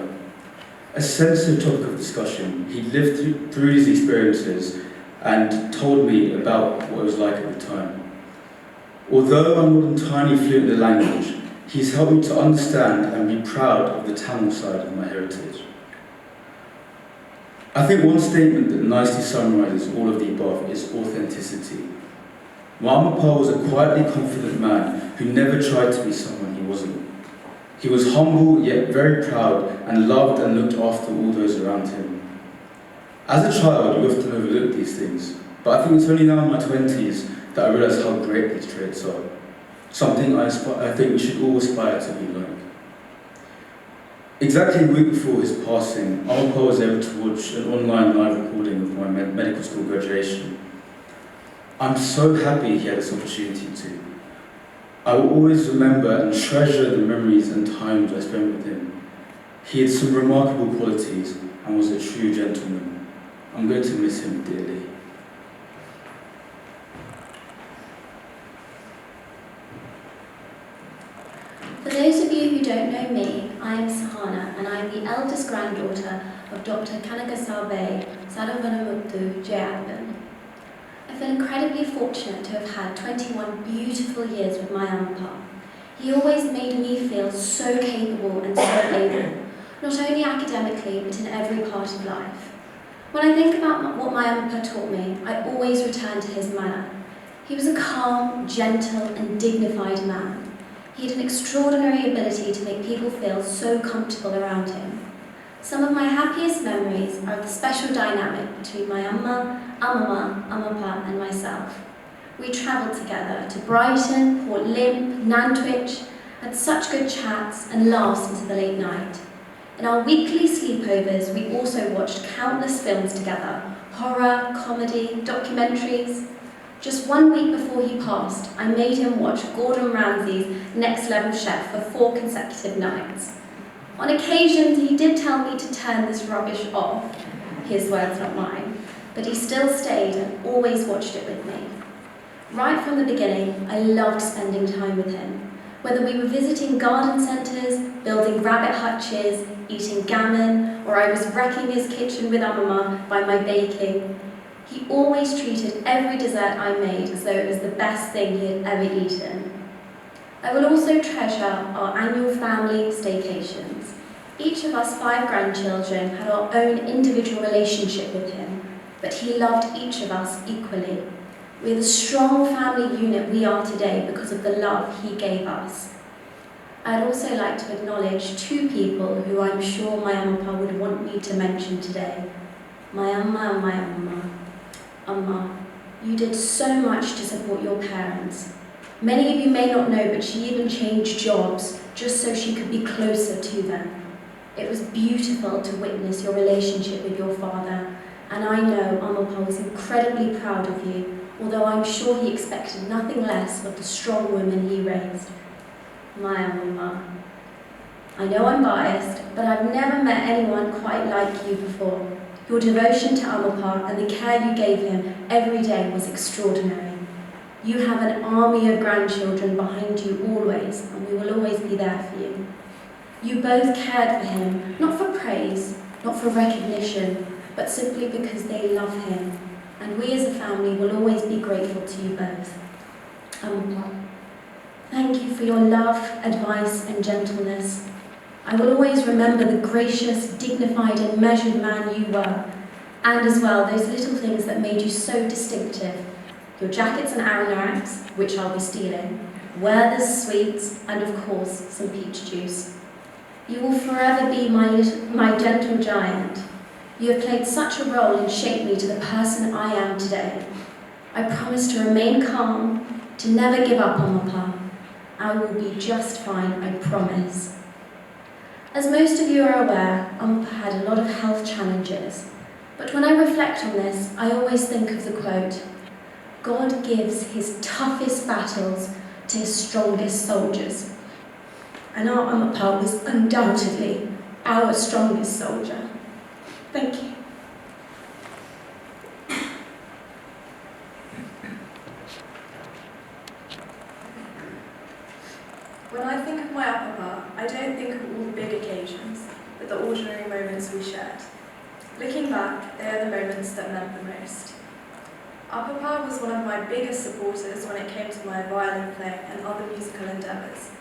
A sensitive topic of discussion, he lived through these experiences and told me about what it was like at the time. Although I'm not entirely fluent in the language, he's helped me to understand and be proud of the Tamil side of my heritage. I think one statement that nicely summarises all of the above is authenticity. My Amapa was a quietly confident man who never tried to be someone he wasn't. He was humble yet very proud and loved and looked after all those around him. As a child, we often overlook these things, but I think it's only now in my 20s that I realise how great these traits are. Something I think we should all aspire to be like. Exactly a week before his passing, Amapa was able to watch an online live recording of my medical school graduation. I'm so happy he had this opportunity to. I will always remember and treasure the memories and times I spent with him. He had some remarkable qualities and was a true gentleman. I'm going to miss him dearly. For those of you who don't know me, I am Sahana and I am the eldest granddaughter of Dr. Kanagasabe Sadavanamuthu Jayadavan. I feel incredibly fortunate to have had 21 beautiful years with my Amapa. He always made me feel so capable and so able, not only academically but in every part of life. When I think about what my Amapa taught me, I always return to his manner. He was a calm, gentle and dignified man. He had an extraordinary ability to make people feel so comfortable around him. Some of my happiest memories are of the special dynamic between my Amma, Amama, Amapa and myself. We travelled together to Brighton, Port Limp, Nantwich, had such good chats and laughs into the late night. In our weekly sleepovers, we also watched countless films together, horror, comedy, documentaries. Just 1 week before he passed, I made him watch Gordon Ramsay's Next Level Chef for 4 consecutive nights. On occasions, he did tell me to turn this rubbish off, his words, not mine, but he still stayed and always watched it with me. Right from the beginning, I loved spending time with him. Whether we were visiting garden centres, building rabbit hutches, eating gammon, or I was wrecking his kitchen with Amama by my baking, he always treated every dessert I made as though it was the best thing he had ever eaten. I will also treasure our annual family staycations. Each of us 5 grandchildren had our own individual relationship with him, but he loved each of us equally. We are the strong family unit we are today because of the love he gave us. I'd also like to acknowledge 2 people who I'm sure my Amma would want me to mention today. My Amma and my Amma. Amma, you did so much to support your parents. Many of you may not know, but she even changed jobs just so she could be closer to them. It was beautiful to witness your relationship with your father, and I know Amma was incredibly proud of you, although I'm sure he expected nothing less of the strong woman he raised. My Amma. I know I'm biased, but I've never met anyone quite like you before. Your devotion to Amma and the care you gave him every day was extraordinary. You have an army of grandchildren behind you always, and we will always be there for you. You both cared for him, not for praise, not for recognition, but simply because they love him. And we as a family will always be grateful to you both. Thank you for your love, advice and gentleness. I will always remember the gracious, dignified and measured man you were, and as well those little things that made you so distinctive. Your jackets and aranaraks, which I'll be stealing, Werther's sweets, and of course some peach juice. You will forever be my gentle giant. You have played such a role in shaping me to the person I am today. I promise to remain calm, to never give up on Papa. I will be just fine, I promise. As most of you are aware, Papa had a lot of health challenges, but when I reflect on this, I always think of the quote, God gives his toughest battles to his strongest soldiers. And our Papa was undoubtedly our strongest soldier. Thank you. When I think of my Papa, I don't think of all the big occasions, but the ordinary moments we shared. Looking back, they are the moments that meant the most. Our Papa was one of my biggest supporters when it came to my violin playing and other musical endeavours.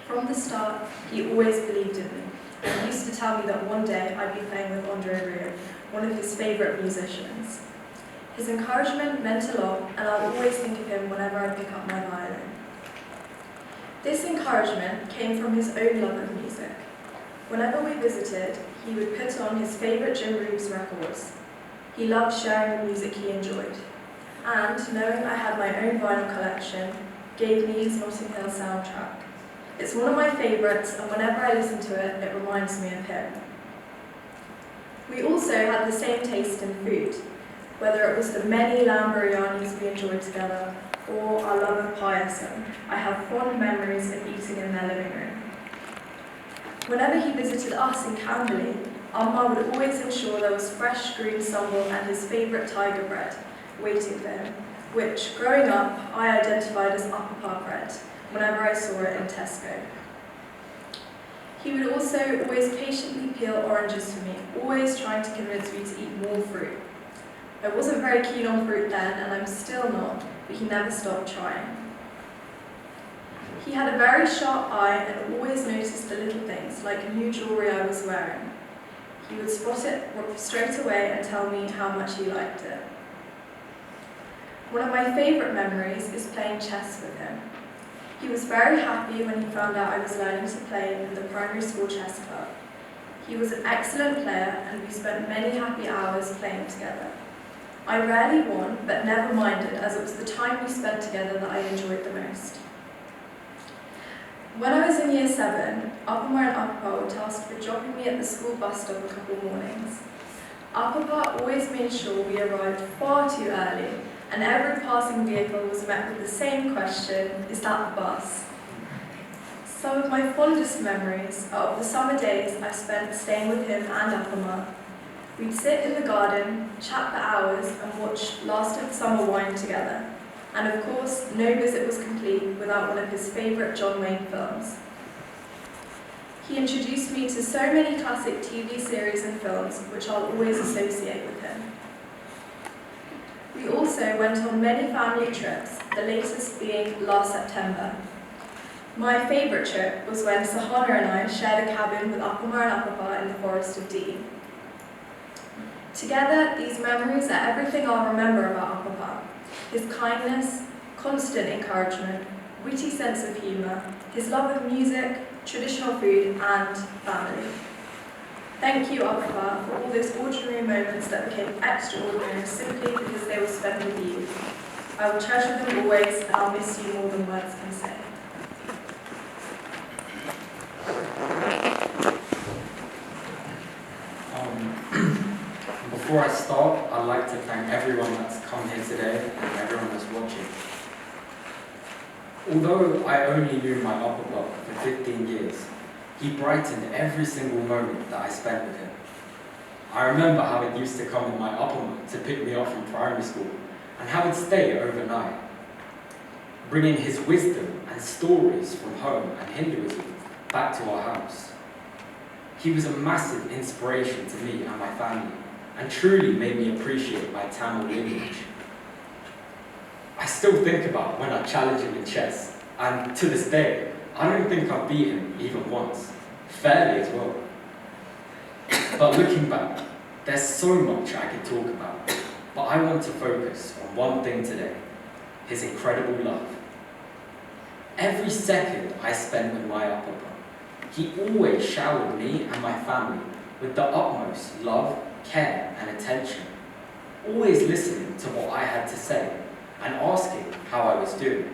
From the start, he always believed in me, and he used to tell me that one day I'd be playing with Andre Rieu, one of his favourite musicians. His encouragement meant a lot, and I'll always think of him whenever I pick up my violin. This encouragement came from his own love of music. Whenever we visited, he would put on his favourite Jim Reeves records. He loved sharing the music he enjoyed, and knowing I had my own vinyl collection, gave me his Notting Hill soundtrack. It's one of my favourites, and whenever I listen to it, it reminds me of him. We also had the same taste in food, whether it was the many lamb biryanis we enjoyed together, or our love of payasam. I have fond memories of eating in their living room. Whenever he visited us in Camberley, Amma would always ensure there was fresh green sambal and his favourite tiger bread waiting for him, which, growing up, I identified as Apapa bread whenever I saw it in Tesco. He would also always patiently peel oranges for me, always trying to convince me to eat more fruit. I wasn't very keen on fruit then, and I'm still not, but he never stopped trying. He had a very sharp eye and always noticed the little things, like new jewellery I was wearing. He would spot it straight away and tell me how much he liked it. One of my favourite memories is playing chess with him. He was very happy when he found out I was learning to play in the primary school chess club. He was an excellent player, and we spent many happy hours playing together. I rarely won, but never minded, as it was the time we spent together that I enjoyed the most. When I was in year 7, Apapa and Apapa were tasked with dropping me at the school bus stop a couple mornings. Apapa always made sure we arrived far too early, and every passing vehicle was met with the same question, is that the bus? Some of my fondest memories are of the summer days I spent staying with him and Apapa. We'd sit in the garden, chat for hours, and watch Last of the Summer Wine together. And of course, no visit was complete without one of his favourite John Wayne films. He introduced me to so many classic TV series and films which I'll always associate with him. We also went on many family trips, the latest being last September. My favourite trip was when Sahana and I shared a cabin with Apama and Apapa in the Forest of Dean. Together, these memories are everything I'll remember about Apapa. His kindness, constant encouragement, witty sense of humour, his love of music, traditional food and family. Thank you, Apapa, for all those ordinary moments that became extraordinary simply because they were spent with you. I will treasure them always and I'll miss you more than words can say. Before I start, I'd like to thank everyone that's come here today and everyone that's watching. Although I only knew my Apapa for 15 years, he brightened every single moment that I spent with him. I remember how he used to come in my Apama to pick me up from primary school and how he'd stay overnight, bringing his wisdom and stories from home and Hinduism back to our house. He was a massive inspiration to me and my family, and truly made me appreciate my Tamil lineage. I still think about when I challenged him in chess, and to this day, I don't think I've beaten him even once, fairly as well. But looking back, there's so much I could talk about, but I want to focus on one thing today, his incredible love. Every second I spent with my Apapa, he always showered me and my family with the utmost love, care and attention, always listening to what I had to say and asking how I was doing.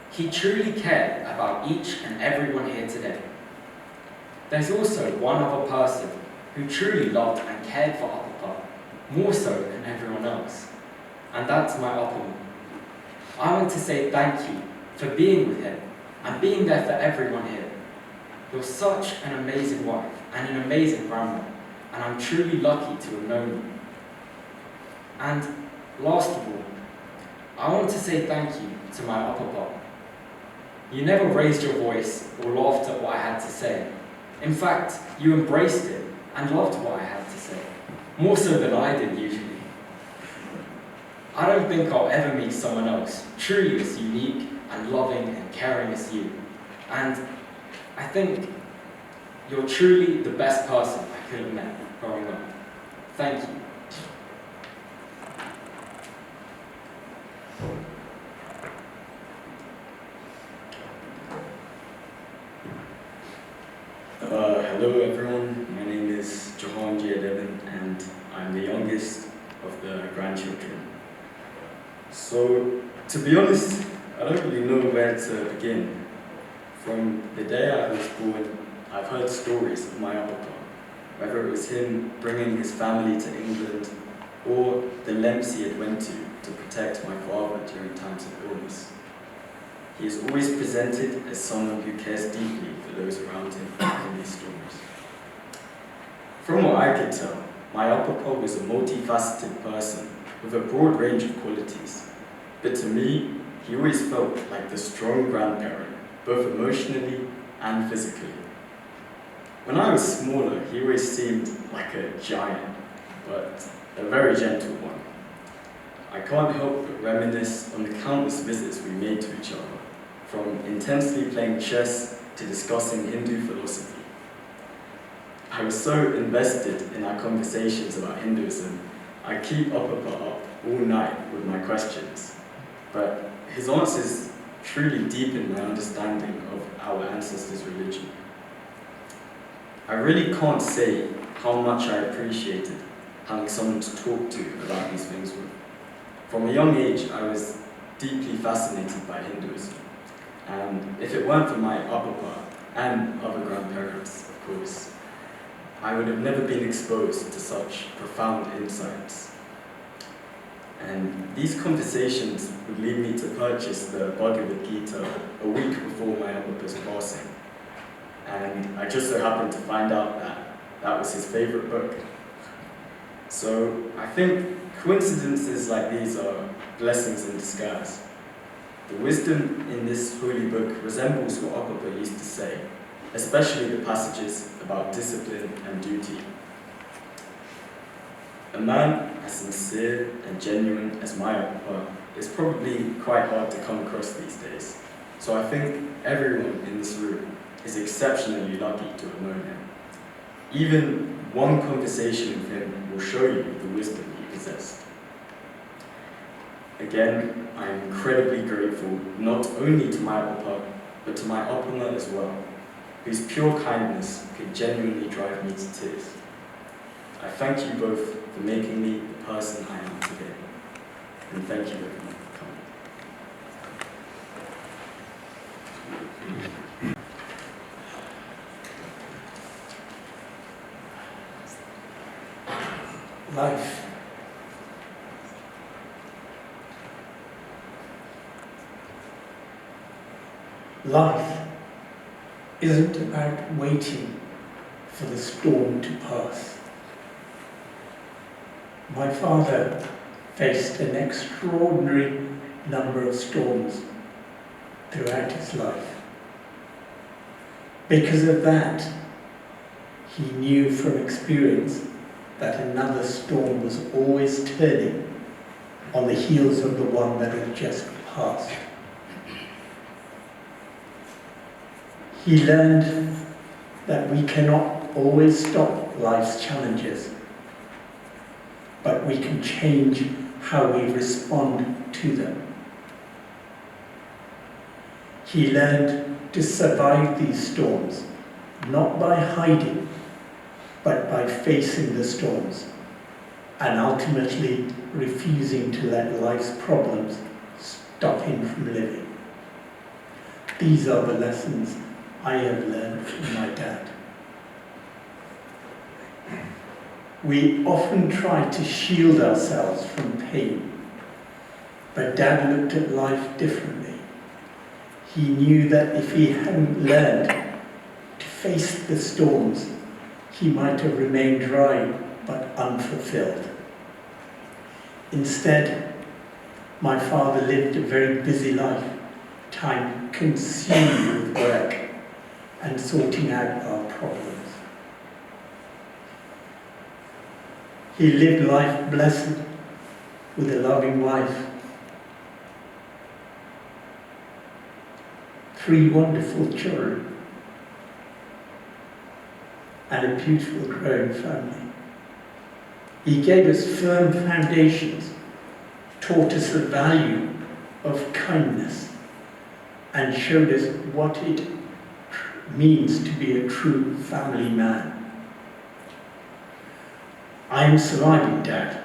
He truly cared about each and everyone here today. There's also one other person who truly loved and cared for Apapa, more so than everyone else, and that's my Apama. I want to say thank you for being with him and being there for everyone here. You're such an amazing wife and an amazing grandma, and I'm truly lucky to have known you. And last of all, I want to say thank you to my Apapa. You never raised your voice or laughed at what I had to say. In fact, you embraced it and loved what I had to say, more so than I did usually. I don't think I'll ever meet someone else truly as unique and loving and caring as you. And I think you're truly the best person I could have met growing up. Thank you. Hello everyone, my name is Johan Devin and I'm the youngest of the grandchildren. So, to be honest, I don't really know where to begin. From the day I was born, I've heard stories of my Apapa, whether it was him bringing his family to England or the lengths he had went to protect my father during times of illness. He is always presented as someone who cares deeply for those around him in these stories. From what I could tell, my Apapa was a multifaceted person with a broad range of qualities. But to me, he always felt like the strong grandparent, both emotionally and physically. When I was smaller, he always seemed like a giant, but a very gentle one. I can't help but reminisce on the countless visits we made to each other, from intensely playing chess to discussing Hindu philosophy. I was so invested in our conversations about Hinduism, I keep Apapa up all night with my questions. But his answers truly deepened my understanding of our ancestors' religion. I really can't say how much I appreciated having someone to talk to about these things with. From a young age, I was deeply fascinated by Hinduism. And if it weren't for my Apapa and other grandparents, of course, I would have never been exposed to such profound insights. And these conversations would lead me to purchase the Bhagavad Gita a week before my Apapa's passing. And I just so happened to find out that that was his favorite book. So I think coincidences like these are blessings in disguise. The wisdom in this holy book resembles what Apapa used to say, especially the passages about discipline and duty. A man as sincere and genuine as my Apapa is probably quite hard to come across these days. So I think everyone in this room is exceptionally lucky to have known him. Even one conversation with him will show you the wisdom he possessed. Again, I am incredibly grateful not only to my Apapa, but to my Apama as well, whose pure kindness could genuinely drive me to tears. I thank you both for making me the person I am today. And thank you everyone for coming. Life. Life isn't about waiting for the storm to pass. My father faced an extraordinary number of storms throughout his life. Because of that, he knew from experience that another storm was always turning on the heels of the one that had just passed. He learned that we cannot always stop life's challenges, but we can change how we respond to them. He learned to survive these storms, not by hiding, but by facing the storms, and ultimately refusing to let life's problems stop him from living. These are the lessons I have learned from my dad. We often try to shield ourselves from pain, but Dad looked at life differently. He knew that if he hadn't learned to face the storms, he might have remained dry but unfulfilled. Instead, my father lived a very busy life, time consumed with work and sorting out our problems. He lived life blessed with a loving wife, 3 wonderful children, and a beautiful growing family. He gave us firm foundations, taught us the value of kindness, and showed us what it means to be a true family man. I am surviving, Dad.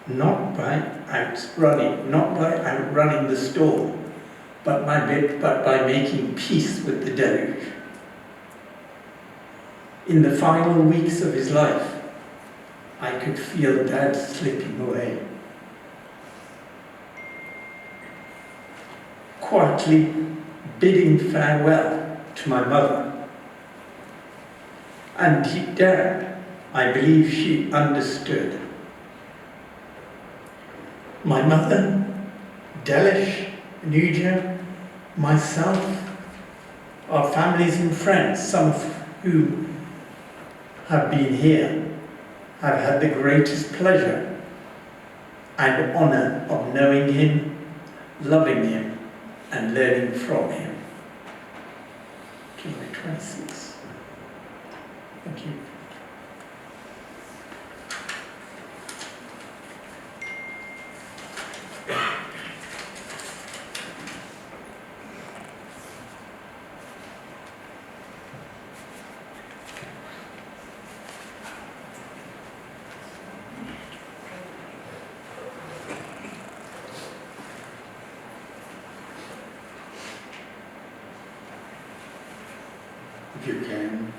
Not by outrunning the storm, but by making peace with the deluge. In the final weeks of his life, I could feel Dad slipping away. Quietly bidding farewell to my mother. And deep down, I believe she understood. My mother, Delish, Nuja, myself, our families and friends, some of whom have been here, have had the greatest pleasure and honour of knowing him, loving him, and learning from him. July 26. Thank you. If you can,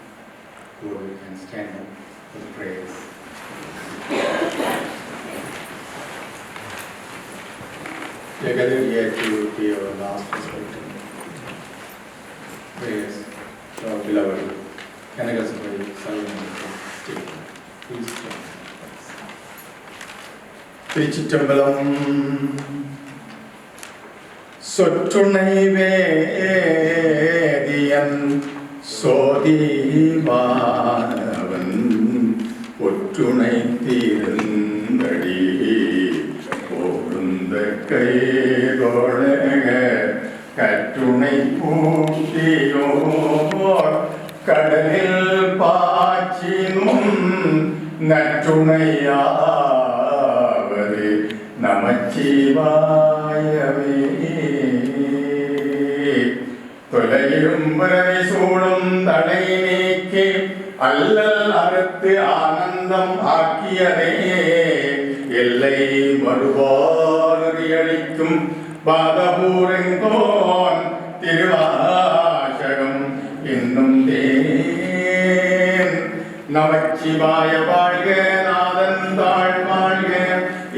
go and stand up for the prayers. We are gathered here to pay our last respect prayers to our beloved Kanagasabari Salman. Please join us. திருச்சிற்றம்பலம். சொற்றுணை வேதியன் சோதிவானவன் ஒற்றுணை தீர்ந்தடி பொருந்த கைகொள கற்றுணை பூட்டியோர் கடலில் பாய்ச்சினும் நற்றுணையாவது நமச்சிவாயவே. தொலையும் பிறவி சூழும் தடை நீக்கி அல்லல் அறுத்து ஆனந்தம் ஆக்கியதே எல்லை மறுபாலறியளிக்கும் பாதபூரங்கோன் திருவாசகம் என்னும் தேன். நமச்சிவாய வாழ்க நாதன் தாழ் வாழ்க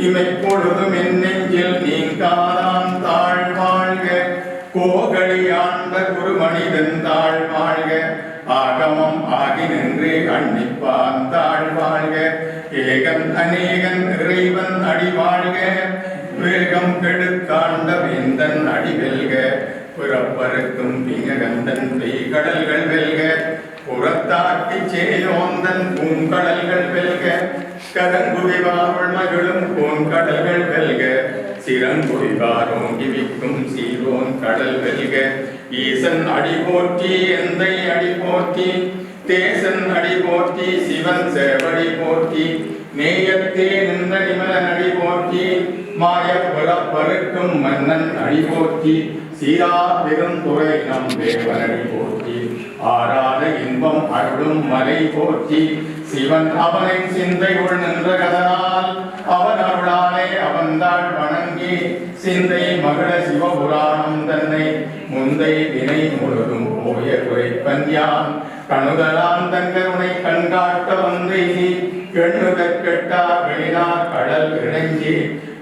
இமைப்பொழுதும் என் நெஞ்சில் நீங்காதான் தாழ் வாழ்க. கோகலி ஆண்ட குரு மனிதன் தாழ் வாழ்க ஆகமம் ஆகி நின்று அன்னிப்பான் தாழ் வாழ்க. ஏகன் அநேகன் இறைவன் அடி வாழ்க வேகம் கெடுத்தாண்ட வேந்தன் அடி வெல்க. புறப்பருக்கும் பிங்ககந்தன் பெய்கடல்கள் வெல்க புறத்தாக்கி சேயோந்தன் பூங்கடல்கள் வெல்க. கரங்குடிவாள் மகளும் பூங்கடல்கள் வெல்க சிறங்குடிவாரோங்கி விக்கும் சீரோன் கடல் வெல்க. ஈசன் அடி போற்றி எந்தை அடி போற்றி தேசன் அடி போற்றி சிவன் சேவடி போற்றி நேயத்தே நின்ற நிமலன் அடி போற்றி மாய புறப்பருக்கும் மன்னன் அடி போற்றி சீரா பெருந்துறை நம் தேவனடி போற்றி ஆராத இன்பம் அருளும் மலை போற்றி. சிவன் அவனின் சிந்தையுள் நின்ற கதனால் அவன் அருளாலே அவன்தாள் வணங்கி சிந்தை மகள சிவபுராணம் தன்னை முந்தை வினை முழுதும் போய குறைப்பன் யான் கணுதலான் தங்கருணை கண்காட்ட வந்தை எண்ணுதற்கெட்டா வெளினார் கடல் இணைஞ்சி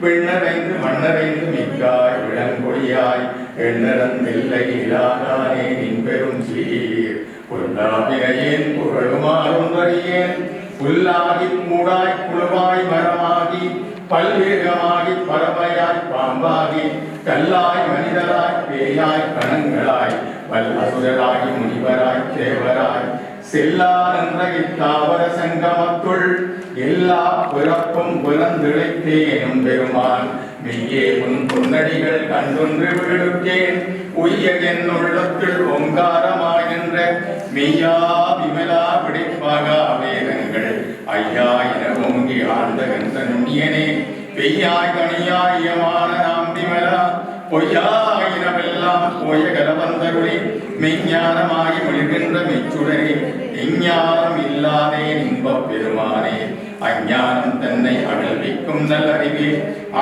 விண்ணறைந்து மண்ணறைந்து மிக்காய் விளங்கொழியாய் எண்ணறந்தில்லை இலாதானே நின் பெரும் சீர். புல்லாவினையேன் புகழுமாறும் வரியேன் புல்லாகி மூடாய் புழுவாய் மரமாகி பல்வேகமாகி பறவையாய் பாம்பாகி கல்லாய் மனிதராய் பேயாய் கணங்களாய் வல்லசுரராகி முனிவராய் தேவராய் செல்லா என்ற இத்தாவர சங்கமத்துள் எல்லா பிறப்பும் பிறந்திழைத்தேனும் பெருமான் மெய்யே உன் பொன்னடிகள் கண்டொன்று விழுக்கேன் உய்ய என் உள்ளத்தில் ஓங்காரமாகின்ற மெய்யா விமலா பிடிப்பாகா வேதங்கள் ஐயா என ஓங்கி ஆழ்ந்த நுண்ணியனே பெய்யாய் கனியாயமான நாம் விமலா பொய்யாயினமெல்லாம் போய கலவந்தருளே மெய்ஞானமாகி மொழிகின்ற மெச்சுடரே எஞ்ஞானம் இல்லாதே இன்பப் பெருமானே. அஞ்ஞானம் தன்னை அகழ்விக்கும் நல்லறிவே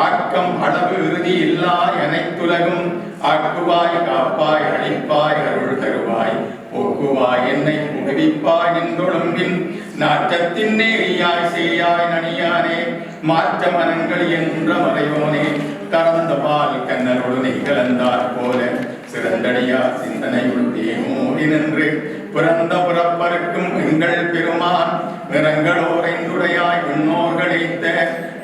ஆக்கம் அளவு இறுதி இல்லா அனைத்துலகும் ஆக்குவாய் காப்பாய் அழிப்பாய் அருள் தருவாய் போக்குவாய் என்னை புகுவிப்பாய் என்றொழும்பின் நாட்டத்தின் நேரியாய் செய்யாய் நனியானே மாற்ற மனங்கள் என்ற மறைவோனே. கறந்த பால் கண்ணரோடு நெய் கலந்தார் போல சிறந்தடியா சிந்தனையுள் தேமோடி நின்று பிறந்த புறப்பருக்கும் எங்கள் பெருமான் நிறங்களோரைந்துடையாய் விண்ணோர்களைத்த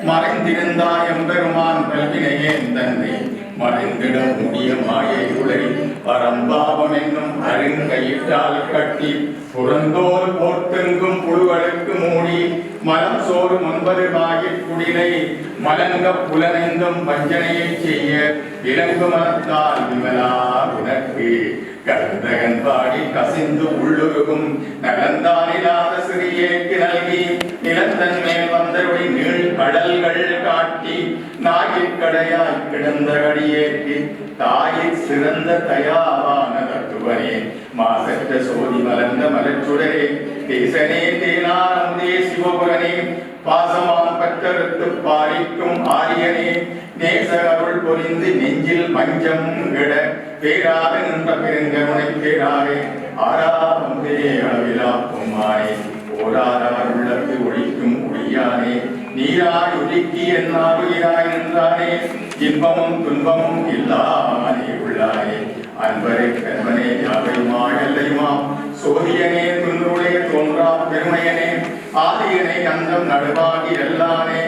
மறைந்திருந்தாய் எம்பெருமான் கல்வினையேன் தன்னை மறைந்திட முடிய மாயை உலை பரம்பாவம் என்னும் அருங்கையிட்டால் கட்டி புறந்தோல் போர்த்தெங்கும் புழுகளுக்கு மூடி மலம் சோறு முன்பது வாயிற் குடிலை மலங்க புலனைந்தும் வஞ்சனையை செய்ய இலங்கு மனத்தால் விமலா உனக்கு கந்தகன் பாடி கசிந்து உள்ளுருகும் நலந்தானில்லாத சிறியேக்கு நல்கி நிலந்தன் மேல் வந்தருளி நீள் கடல்கள் காட்டி நாயிற்கடையாய் கிடந்த கடியேற்றி தாயிற் சிறந்த தயாவான தத்துவனே மாசற்ற சோதி மலர்ந்த மலச்சுடரே தேசனே தேனாரந்தே சிவபுரனே பாசமாம் பற்றறுத்து பாரிக்கும் ஆரியனே நேச அருள் பொறிந்து நெஞ்சில் மஞ்சம் விட பேராத நின்ற பெருங்கருணை பேராரே ஆறாவந்தே அளவிலா பொம்மானே ஓராதார் உள்ளத்து ஒழிக்கும் ஒழியானே நீராய் ஒழுக்கி என்னாருயிராய் நின்றானே இன்பமும் துன்பமும் இல்லாமனே உள்ளானே அன்பரே கண்மனே யாவையுமா எல்லையுமாம் சோதியனே துன்றுடைய தோன்றா பெருமையனே ஆதியனை அந்தம் நடுவாகி எல்லானே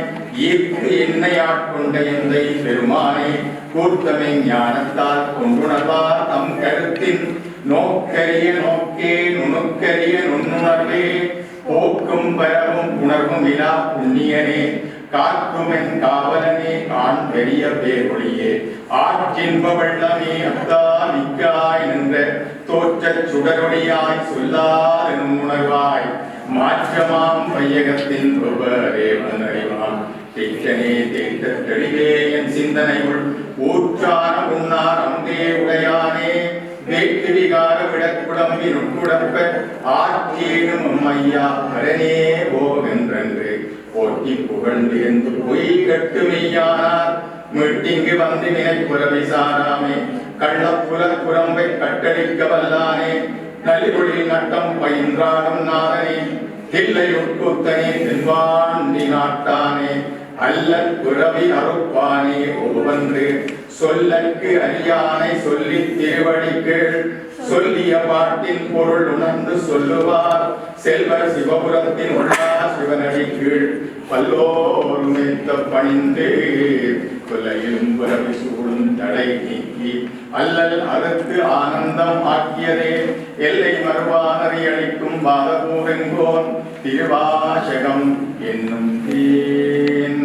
ஈர்த்து என்னை ஆட்கொண்ட எந்தை பெருமானே கூர்த்தமை ஞானத்தால் கொண்டுணர்வார் தம் கருத்தின் நோக்கரிய நோக்கே நுணுக்கரிய நுண்ணுணர்வே போக்கும் பரவும் உணர்வும் இலா புண்ணியனே காக்குமென் காவலனே காண் பெரிய பேரொழியே ஆற்றின்ப வெள்ளமே அத்தா மிக்காய் நின்ற தோற்றச் சுடரொழியாய் சொல்லாதெனும் உணர்வாய் மாற்றமாம் பையகத்தின் ரூபரேவனறிவான் தேற்றனே தேற்ற தெளிவே என் சிந்தனையுள் ஊற்றான உன்னார் அங்கே உடையானே வேட்டு விகார விடக்குடம்பி நுட்குடப்ப ஆற்றேனும் அம்மையா அரணே போகென்றென்று போட்டி புகழ்ந்திருந்து பொய் கட்டு மெய்யானார் மீட்டிங்கு வந்து நினைப்புறவை சாராமே கள்ளப்புல குரம்பை கட்டளிக்க வல்லானே நலிபொழில் நட்டம் பயின்றாடும் நாதனே தில்லை உட்கூத்தனே தென்வாண்டி நாட்டானே அல்ல குறவி அறுப்பானே ஒவ்வொன்று சொல்லற்கு அறியானை சொல்லி திருவடிக்கு சொல்லிய பாட்டின் பொருள் உணர்ந்து சொல்லுவார் செல்வர் சிவபுரத்தின் உள்ளார் சிவனடி கீழ் பல்லோரும் பணிந்து கொலையிலும் புறவி சூழும் தடை நீக்கி அல்லல் அறுத்து ஆனந்தம் ஆக்கியதே எல்லை மறுவானரை அளிக்கும் பாதபூரெங்கோன் திருவாசகம் என்னும் தேன்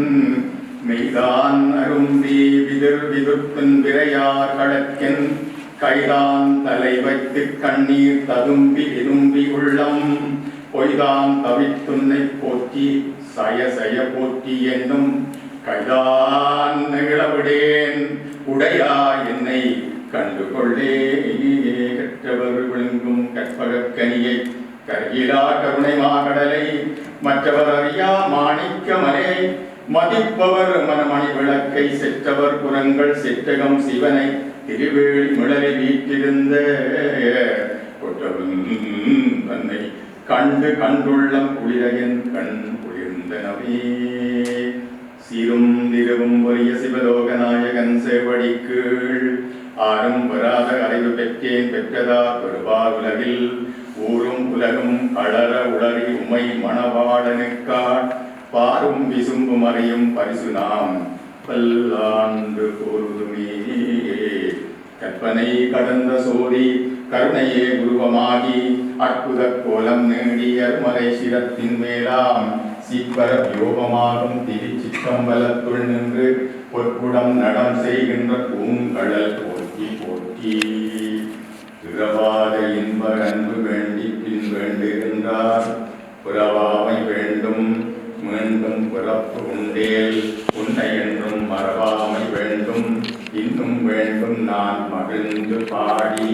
மெய்தான் அரும்பி விதிர் விதுப்பின் விரையார் கடற்கென் கைதான் தலை வைத்து கண்ணீர் ததும்பி விரும்பி உள்ளம் பொய்தான் தவித்துன்னை போற்றி சய சய போற்றி என்னும் கைதான் நிகழவிடேன் உடையா என்னை கண்டுகொள்ளே கற்றவர் விழுங்கும் கற்பகக்கனியை கருகிலா கருணை மாகடலை மற்றவர் அறியா மாணிக்க மலையை மதிப்பவர் மனமணி விளக்கை செற்றவர் புறங்கள் செற்றகம் சிவனை திருவேழி மிளலை வீட்டிருந்த கொற்றவன் தன்னை கண்டு கண்டுள்ளம் குளிரையன் கண் குளிர்ந்தனவே சீரும் திருவும் ஒரிய சிவலோகநாயகன் சேவடி கீழ் ஆறும் வராத அறிவு பெற்றேன் பெற்றதா பெறுவார் உலகில் ஊரும் உலகும் அழற உளறி உமை மணவாளனுக்காட் பாரும் விசும்பும் அறியும் பரிசு நாம் பல்லாண்டு கூறுதுமே கற்பனை கடந்த சோதி கருணையே உருவமாகி அற்புத கோலம் நேடிய மலை சிரத்தின் மேலாம் சீப்பர வியோகமாகும் திருச்சிற்றம்பலத்துள் நின்று பொற்குடம் நடம் செய்கின்ற பூங்கடல் போற்றி போற்றி பிறவாத இன்ப அன்பு வேண்டி பின் வேண்டுகின்றார் புறவாமை வேண்டும் மீண்டும் பிறப்பு உண்டேல் உன்னை என்றும் மறவாமை வேண்டும் இன்னும் வேண்டும் நான் மகிழ்ந்து பாடி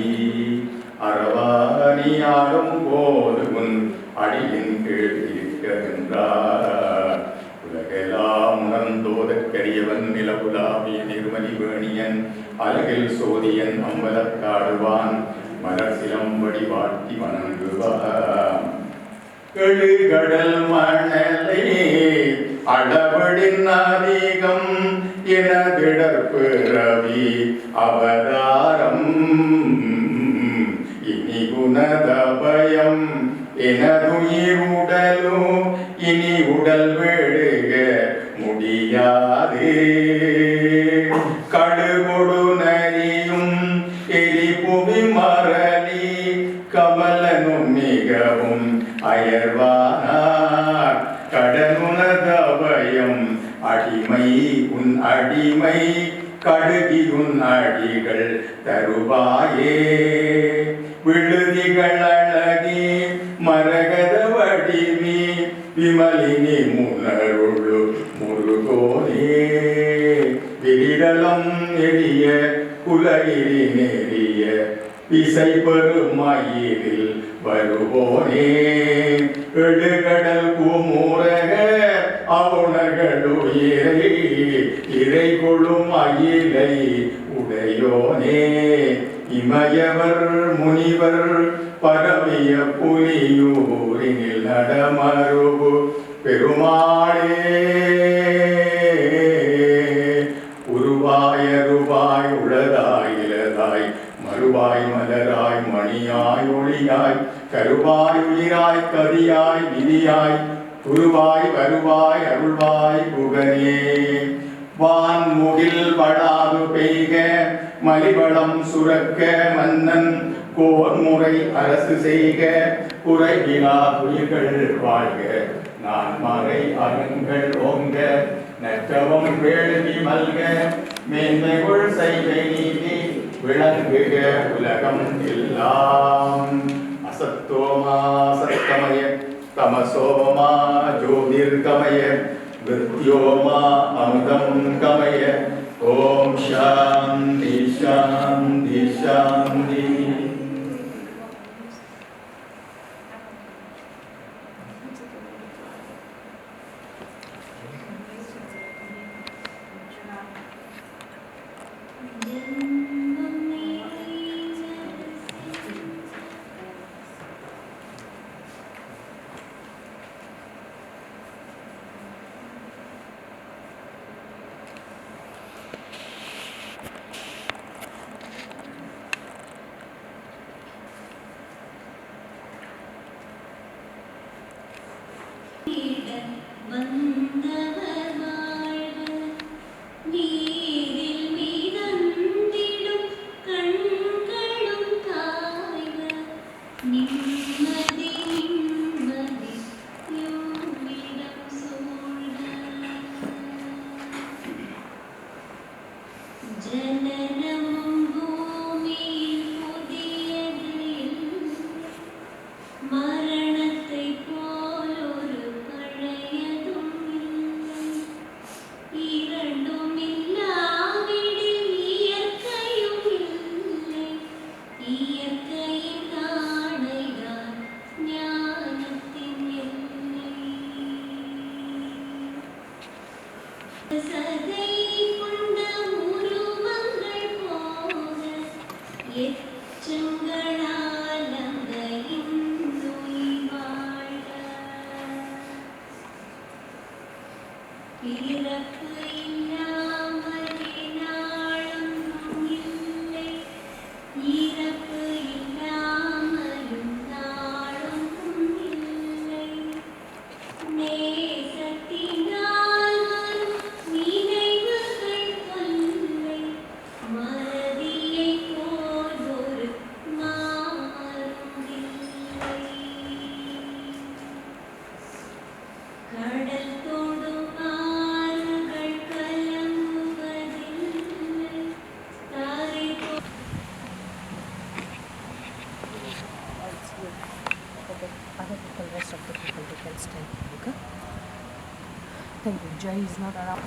அறவாணியாடும் போது உன் அடியின் கீழ் இருக்கின்றார் உலகெல்லாம் உணர்ந்தோதற்கரியவன் நிலவுலாவிய நிர்மலி வேணியன் அழகில் சோதியன் அம்பலத்தாடுவான் மலர் சிலம்படி வாழ்த்தி வணங்குவான் கெழுகடல் மணலை அளவடின் அதிகம் எனதிடற்பிறவி அவதாரம் இனி குணதபயம் எனதுயிருடலோ இனி உடல் வேடுக முடியாது கடுகொடு நரியும் எரிபுவி மரளி கமலனும் மிகவும் அயர்வானார் கடனுனதபயம் அடிமை உன் அடிமை கடுகி உன் அடிகள் தருவாயே விழுதிகள் அழகி மரகத வடிவி விமலினி முனருளு முருகோனே விரிடலம் எரிய குலகிரி நெறிய இசை பெருமயிலில் வருவோனே எழுகடல் குமுறக அவுணர்களுயிரை இறை கொள்ளும் அயிலை உடையோனே இமயவர் முனிவர் பரவிய புலியூரினில் நடமருவு பெருமாளே உருவாய ரூபாய் உளதாய் இலதாய் மறுவாய் மலராய் மணியாய் ஒளியாய் கருவாய் உயிராய் கதியாய் விதியாய் உருவாய் வருவாய் அருள்வாய் குகனே வான்முகில் படாது பெய்க மலிவளம் சுரக்க மன்னன் கோன்முறை அரசு செய்க குறைவிலா உயிர்கள் வாழ்க நான் மறை அருங்கள் ஓங்க நற்றவம் வேள்வி மல்க மேன்மைகுள் செய்வை நீதி விளங்குக உலகம் எல்லாம் அசத்தோமா சத்தமய தமசோமா ஜோதிர்கமய மிருத்யோமா அமுதம் கமய ஓம் சாந்தி சாந்தி சாந்தி. Thank you. Jay is not around.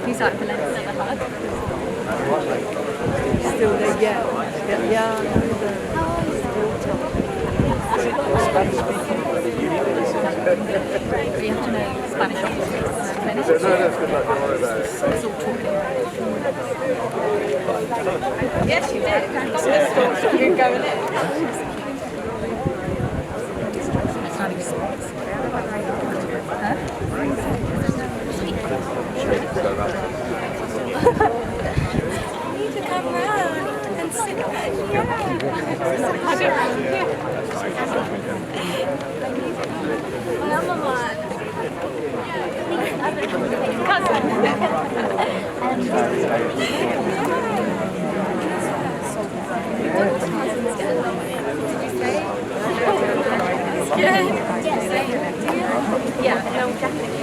He's out for Leinster, the hard. Still there, yeah. We have to know Spanish obviously. It's all talking. Yes, you did. You can go in it. It's not even You need to come round and sit. Cousin. Yeah, no, definitely.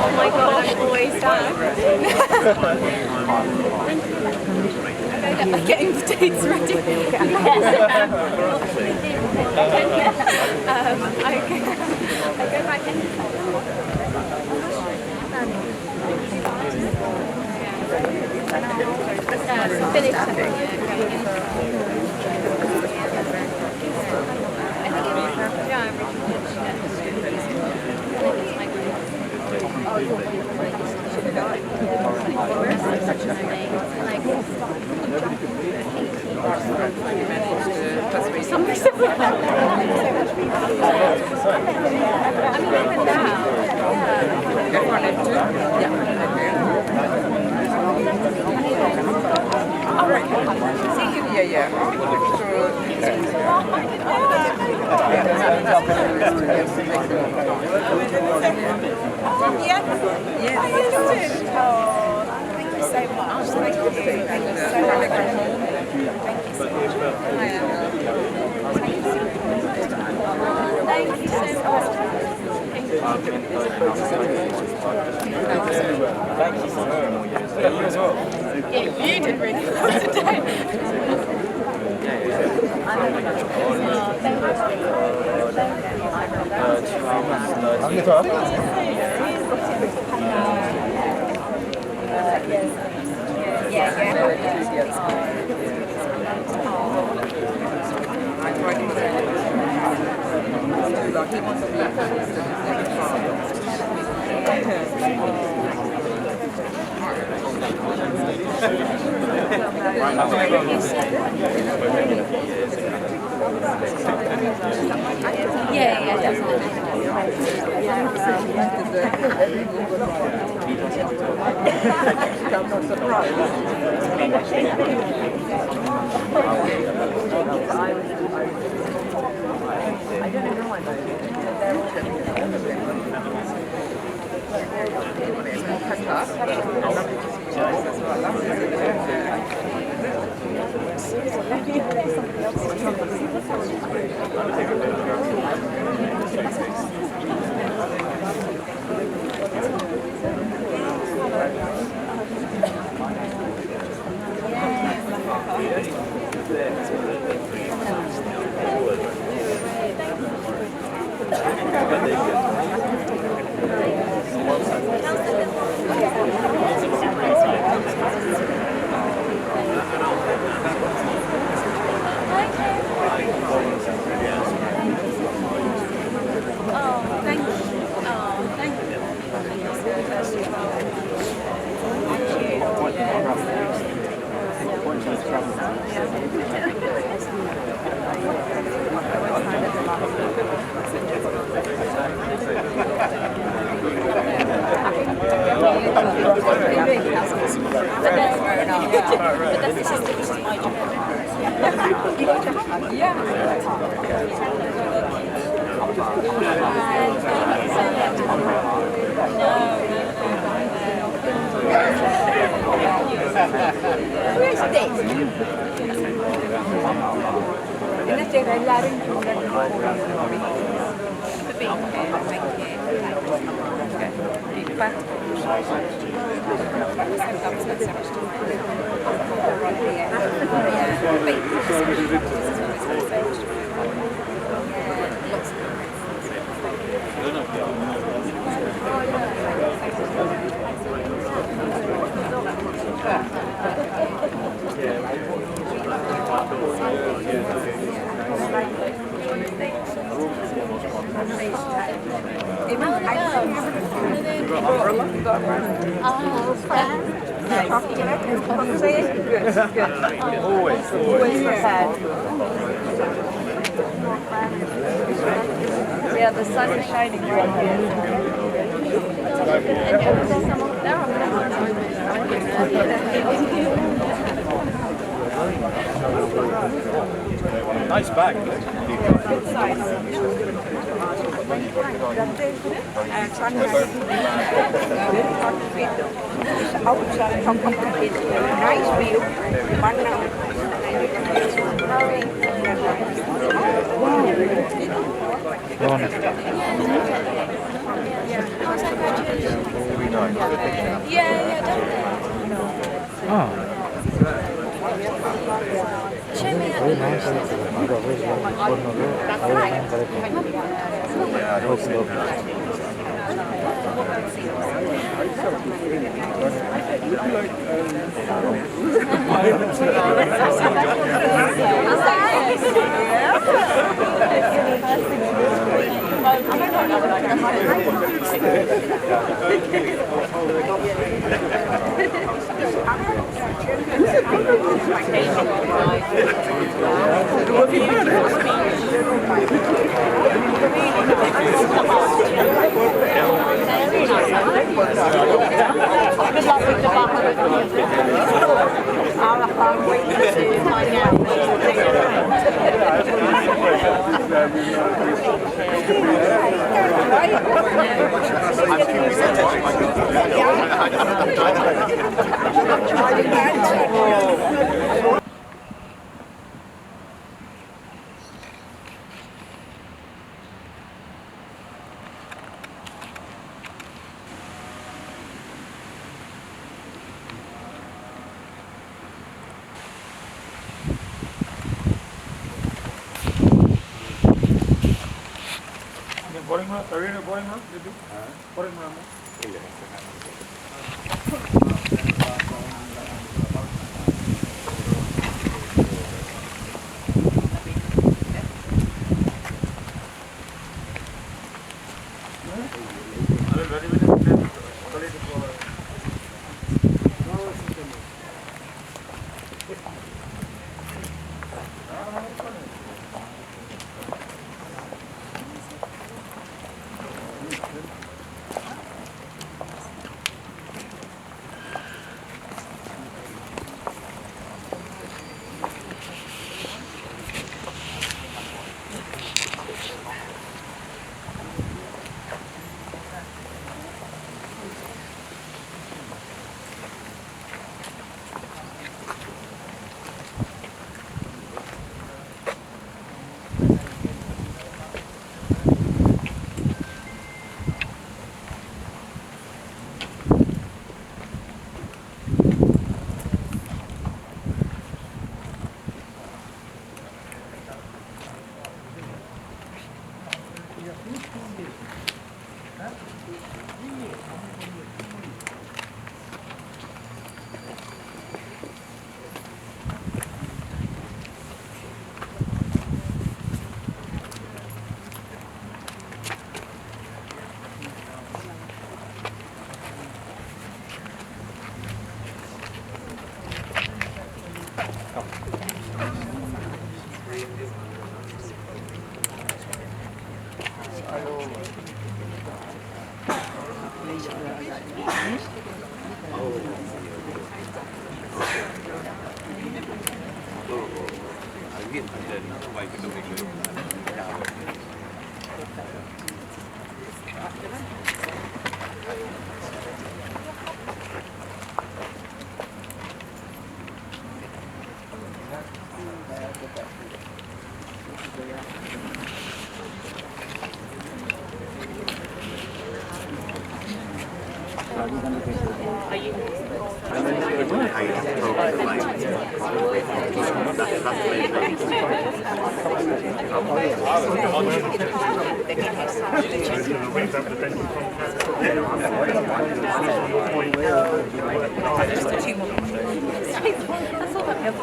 Oh my gosh, always down. I'm getting the dates ready. I go back anytime. Finish Yeah, you did really well today. Yeah, Always prepared. Yeah, the sun is shining right here. Nice bag. Good size. Nice view.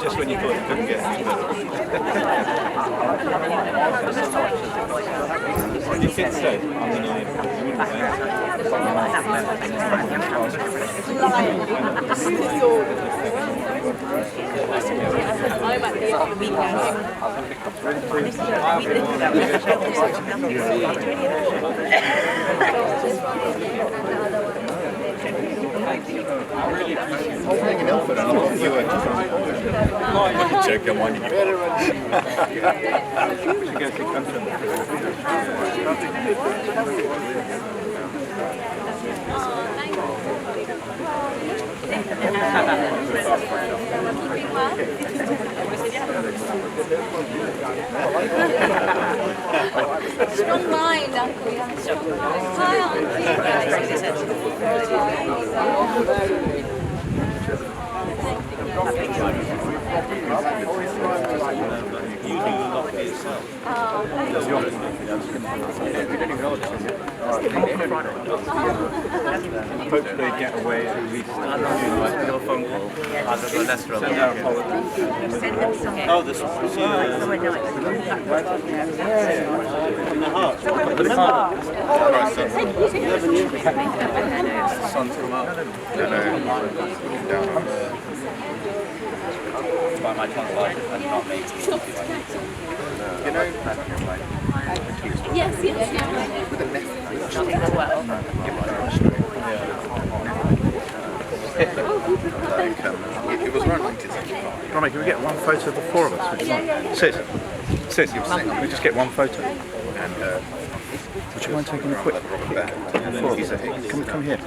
Just when you thought you couldn't get what did your kids say on the night? I'm at the other Check them on you. Strong mind, Uncle. You have a strong mind. Hi, Hopefully get away at least. Your phone call. I'll go less Send out apologies. Oh, this one. In the heart. The sun's come up. Down on By my tonsillitis, I can't make it. You know, yes. with a left it was around 1975. Romy, can we get one photo of the four of us? Would you mind? Sis, can we just get one photo? And would you mind taking a quick pic? Can we come here?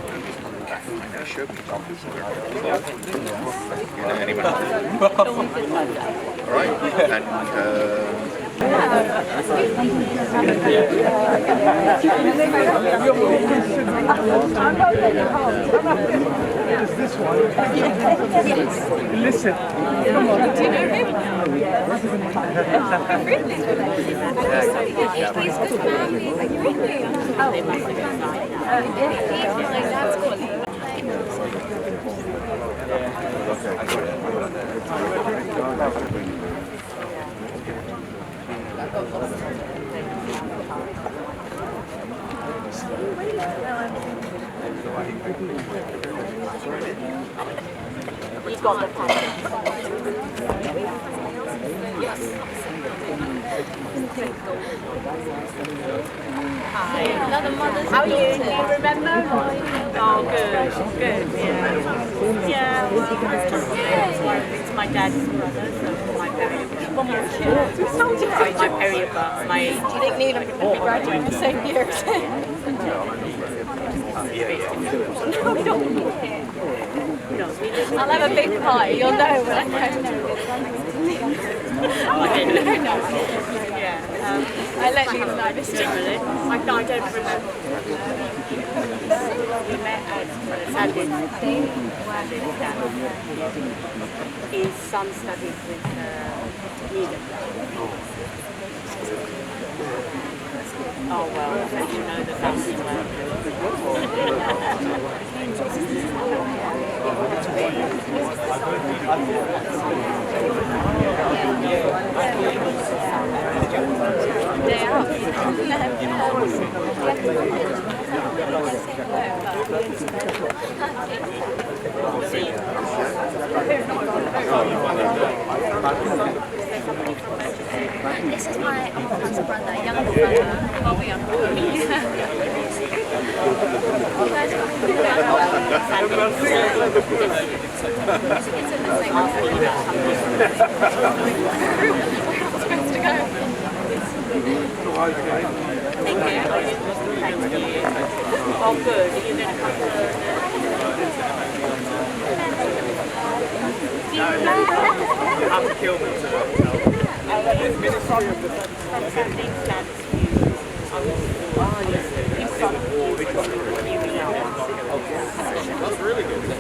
Anyone? Alright, and This one. Listen. Come on. Do you know him? Really? He's good family. Really? Oh, he's my dad's colleague. He's got the pattern. Yes. Hi. Another mother's How are you? daughter. Do you remember? Oh, good. Good, yeah. Yeah, well, it's my dad's brother, so my period. My period, my... Do you think Neil and Pippa graduate the same year as him? No, we don't. I'll have a big party, you'll know when I know. Yeah. I let you know this Generally. I don't remember. We met at Sadin. His son studied with Needham. Oh well, so you know the family well. Day out. This is my uncle's brother, younger brother. Oh, we are. It's in the same supposed to go. Thank you. Oh, good. Are you going to come to do you remember? You have to kill them to From Saturday plans in front of you. That's really good. Is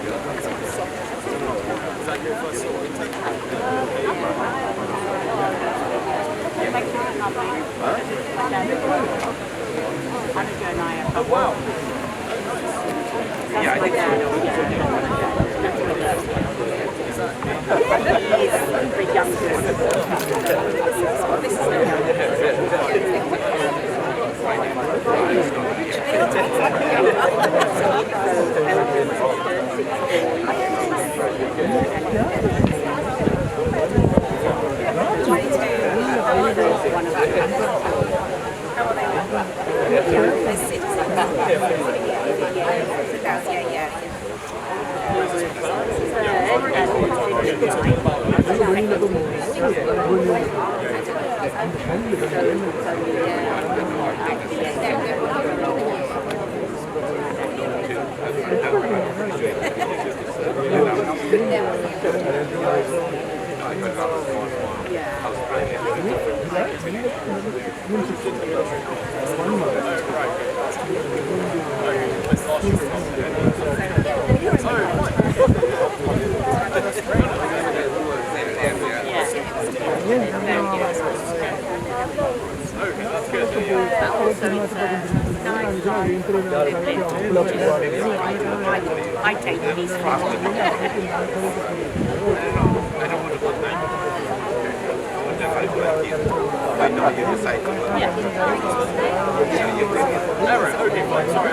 that your first sort of intake? Oh, wow. Yeah, I think so. He's the youngest. I take the least from I know you decide. Okay, fine. Sorry,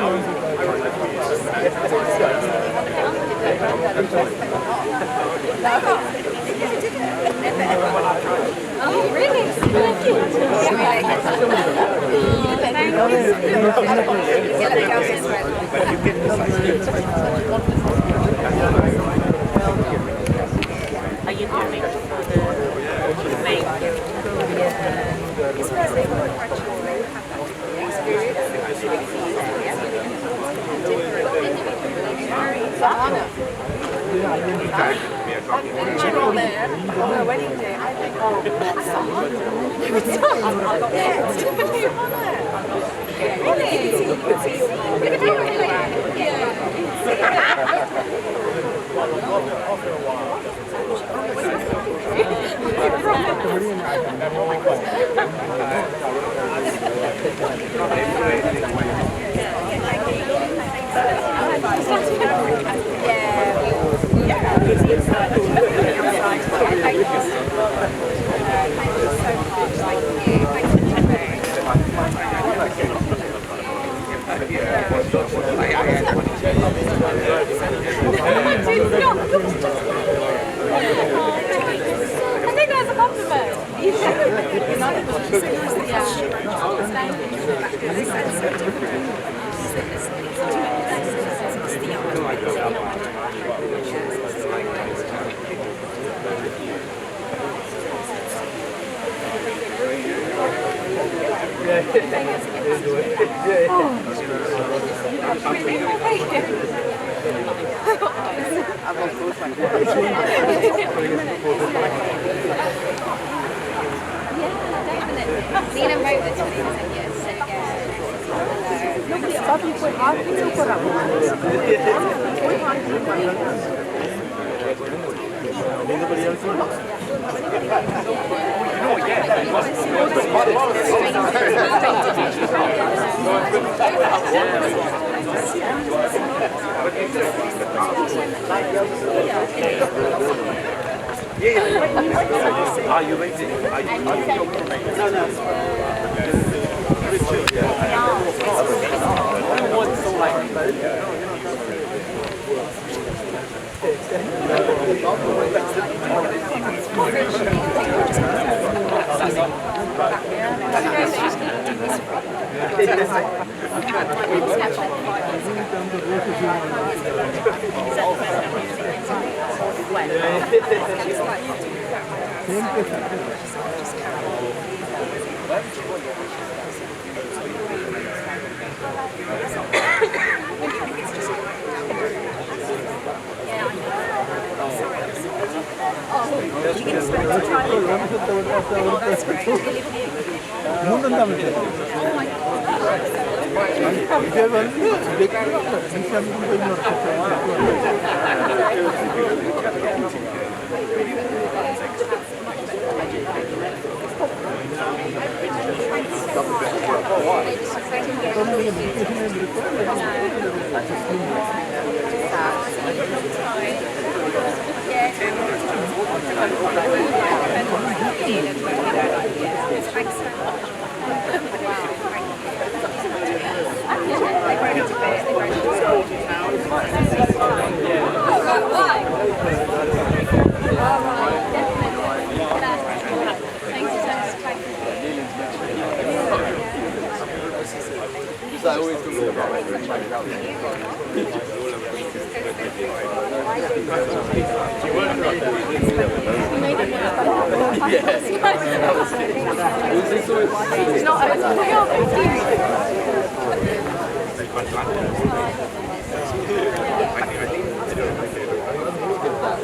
Oh, really? Thank you. Are you coming for the main? You're all there. The wedding day. I think, oh, that's yeah, it's definitely on there. Really? You could see I think that's a compliment. Nina wrote the 27 years, so Are you waiting? Are you no, no.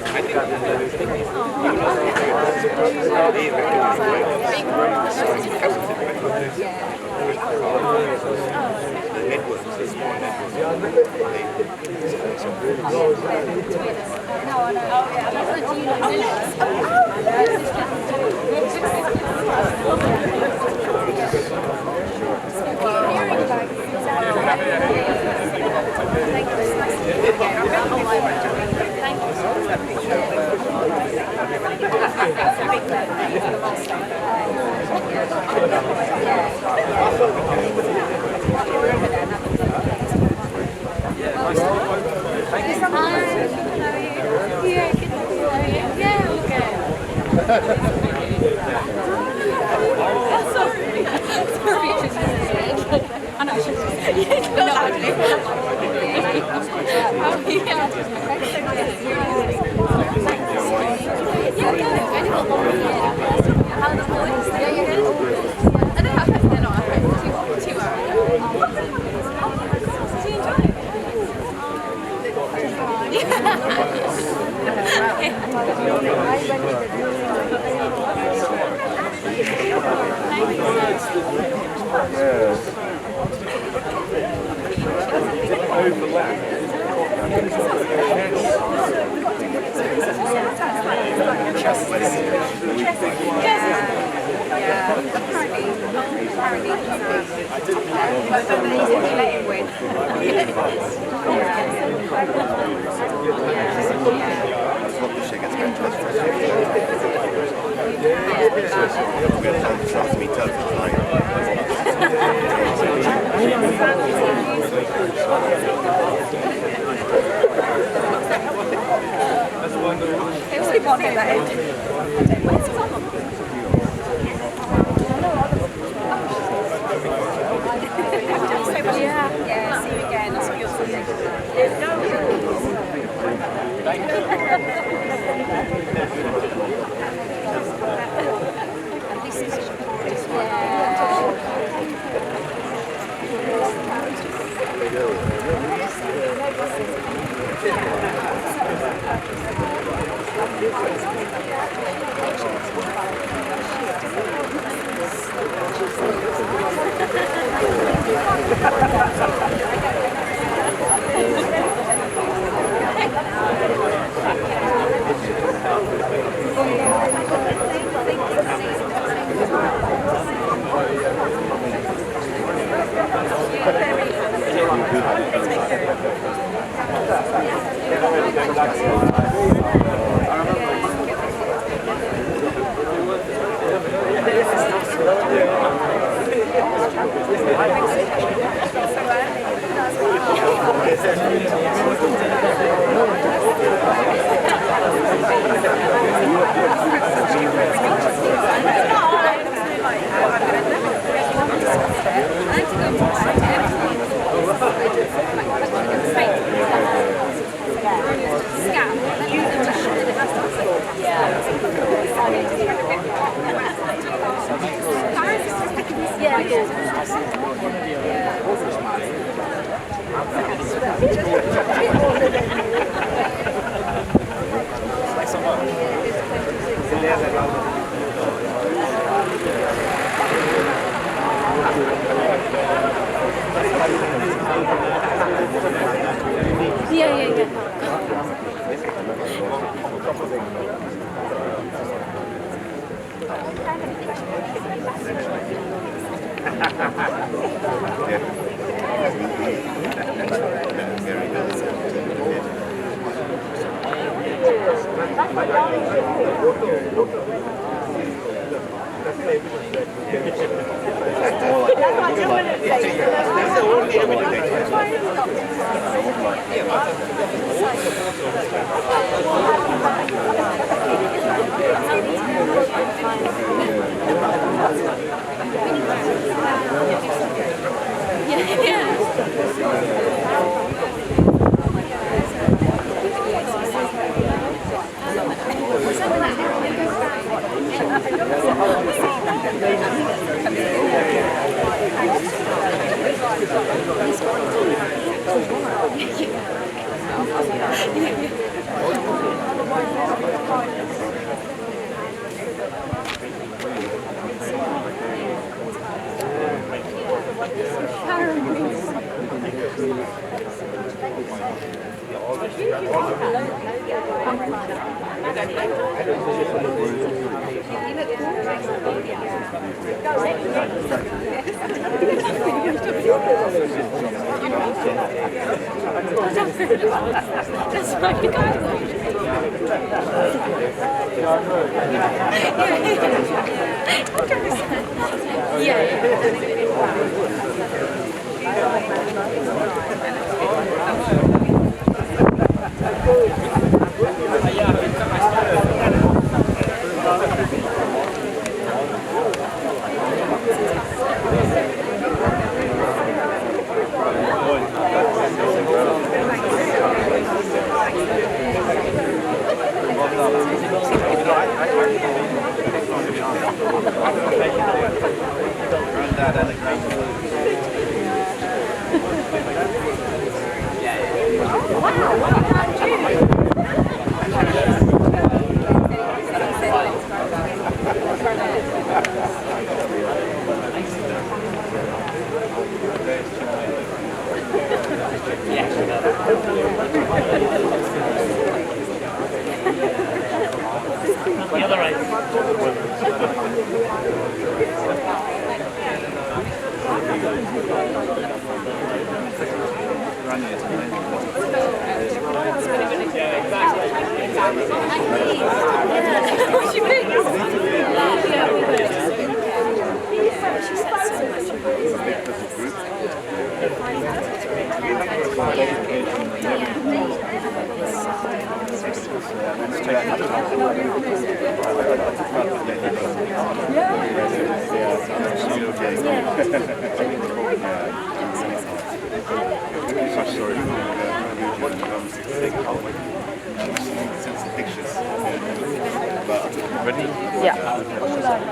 I think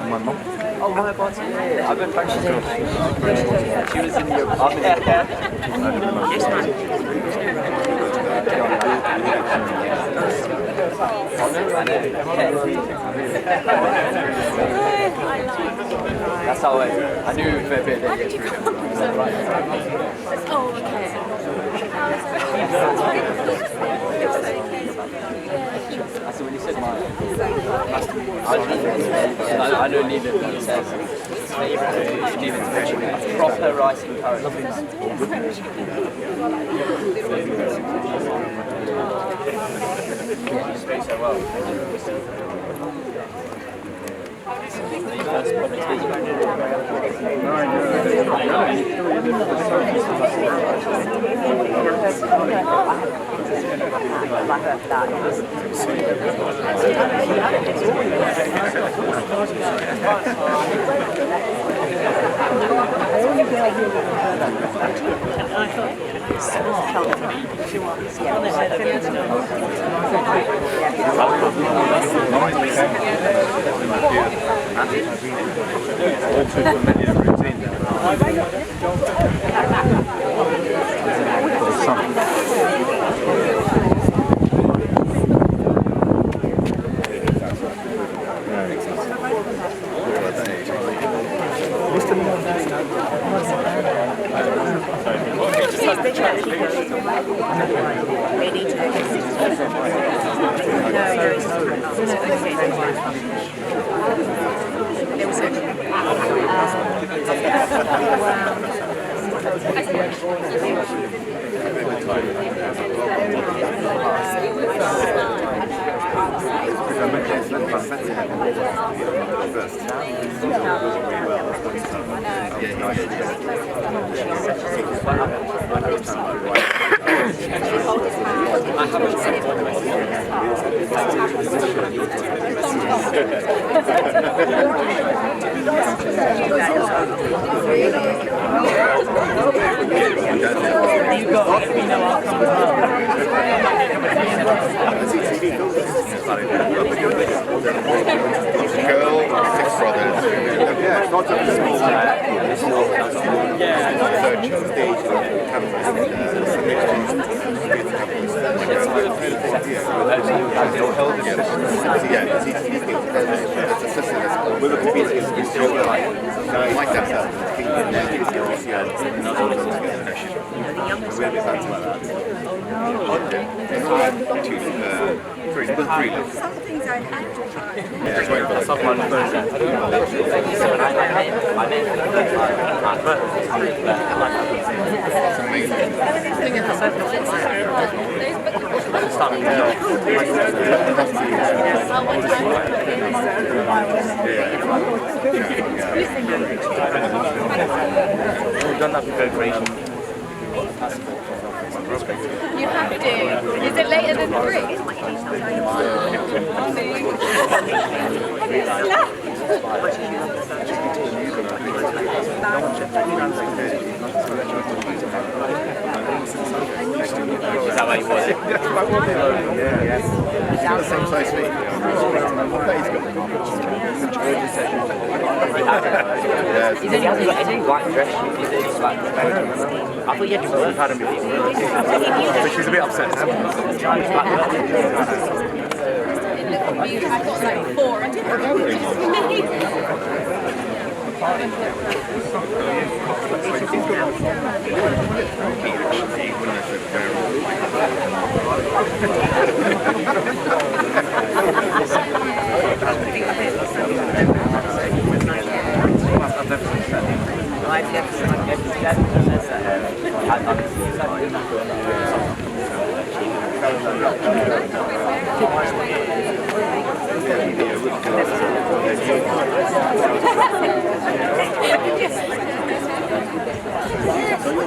My mom? Oh my god, yeah. I've been practicing. She was in your office. Yes, that's how I knew for a bit. How did you come? Oh, okay. So when you said mine, I don't need it. It says you need it proper rice and curry. You speak so well. With a Some things I had to try. We've done that with co-creation. You have to. Is it later than 'Is that where you was? The same size feet. He said he hasn't got any black dress. He said he's black. I thought you had to work hard and So she's a bit upset now. I've got like 4. I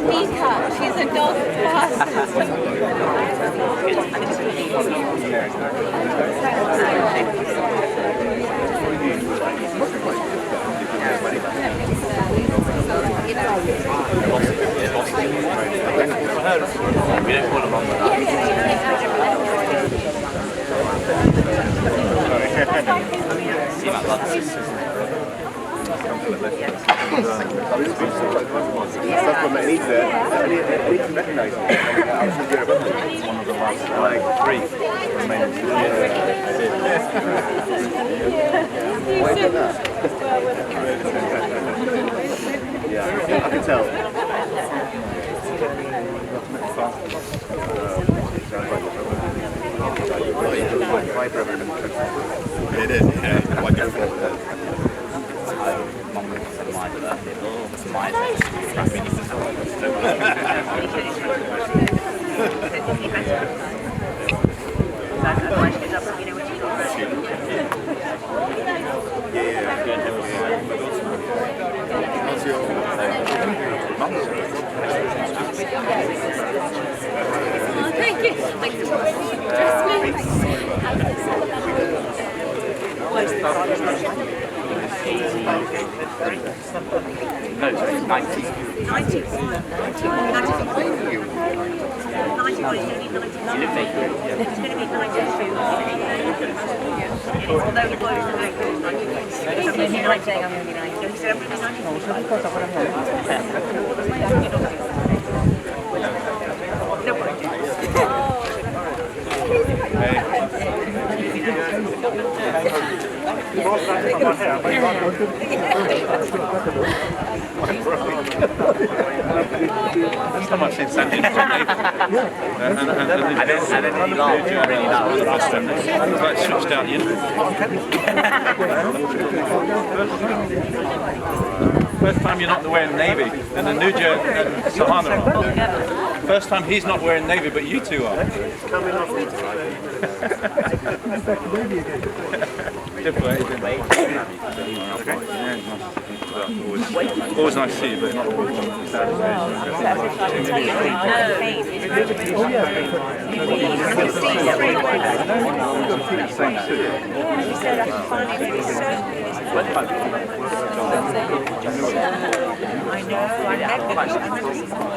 Mika, she's a dog We don't call them on Supplement needs it. It needs to recognise it. One of the last like 3 remaining. Yeah, I can tell. It is, yeah. Wonderful. Thank you. Thank you. No, it's 90. That's how much incentive. And then he laughed really loud. Let's switch down the internet. First time you're not wearing navy, and the Nuja and Sahana are. First time he's not wearing navy, but you two are. Coming off Always nice to see you, but not always. I know.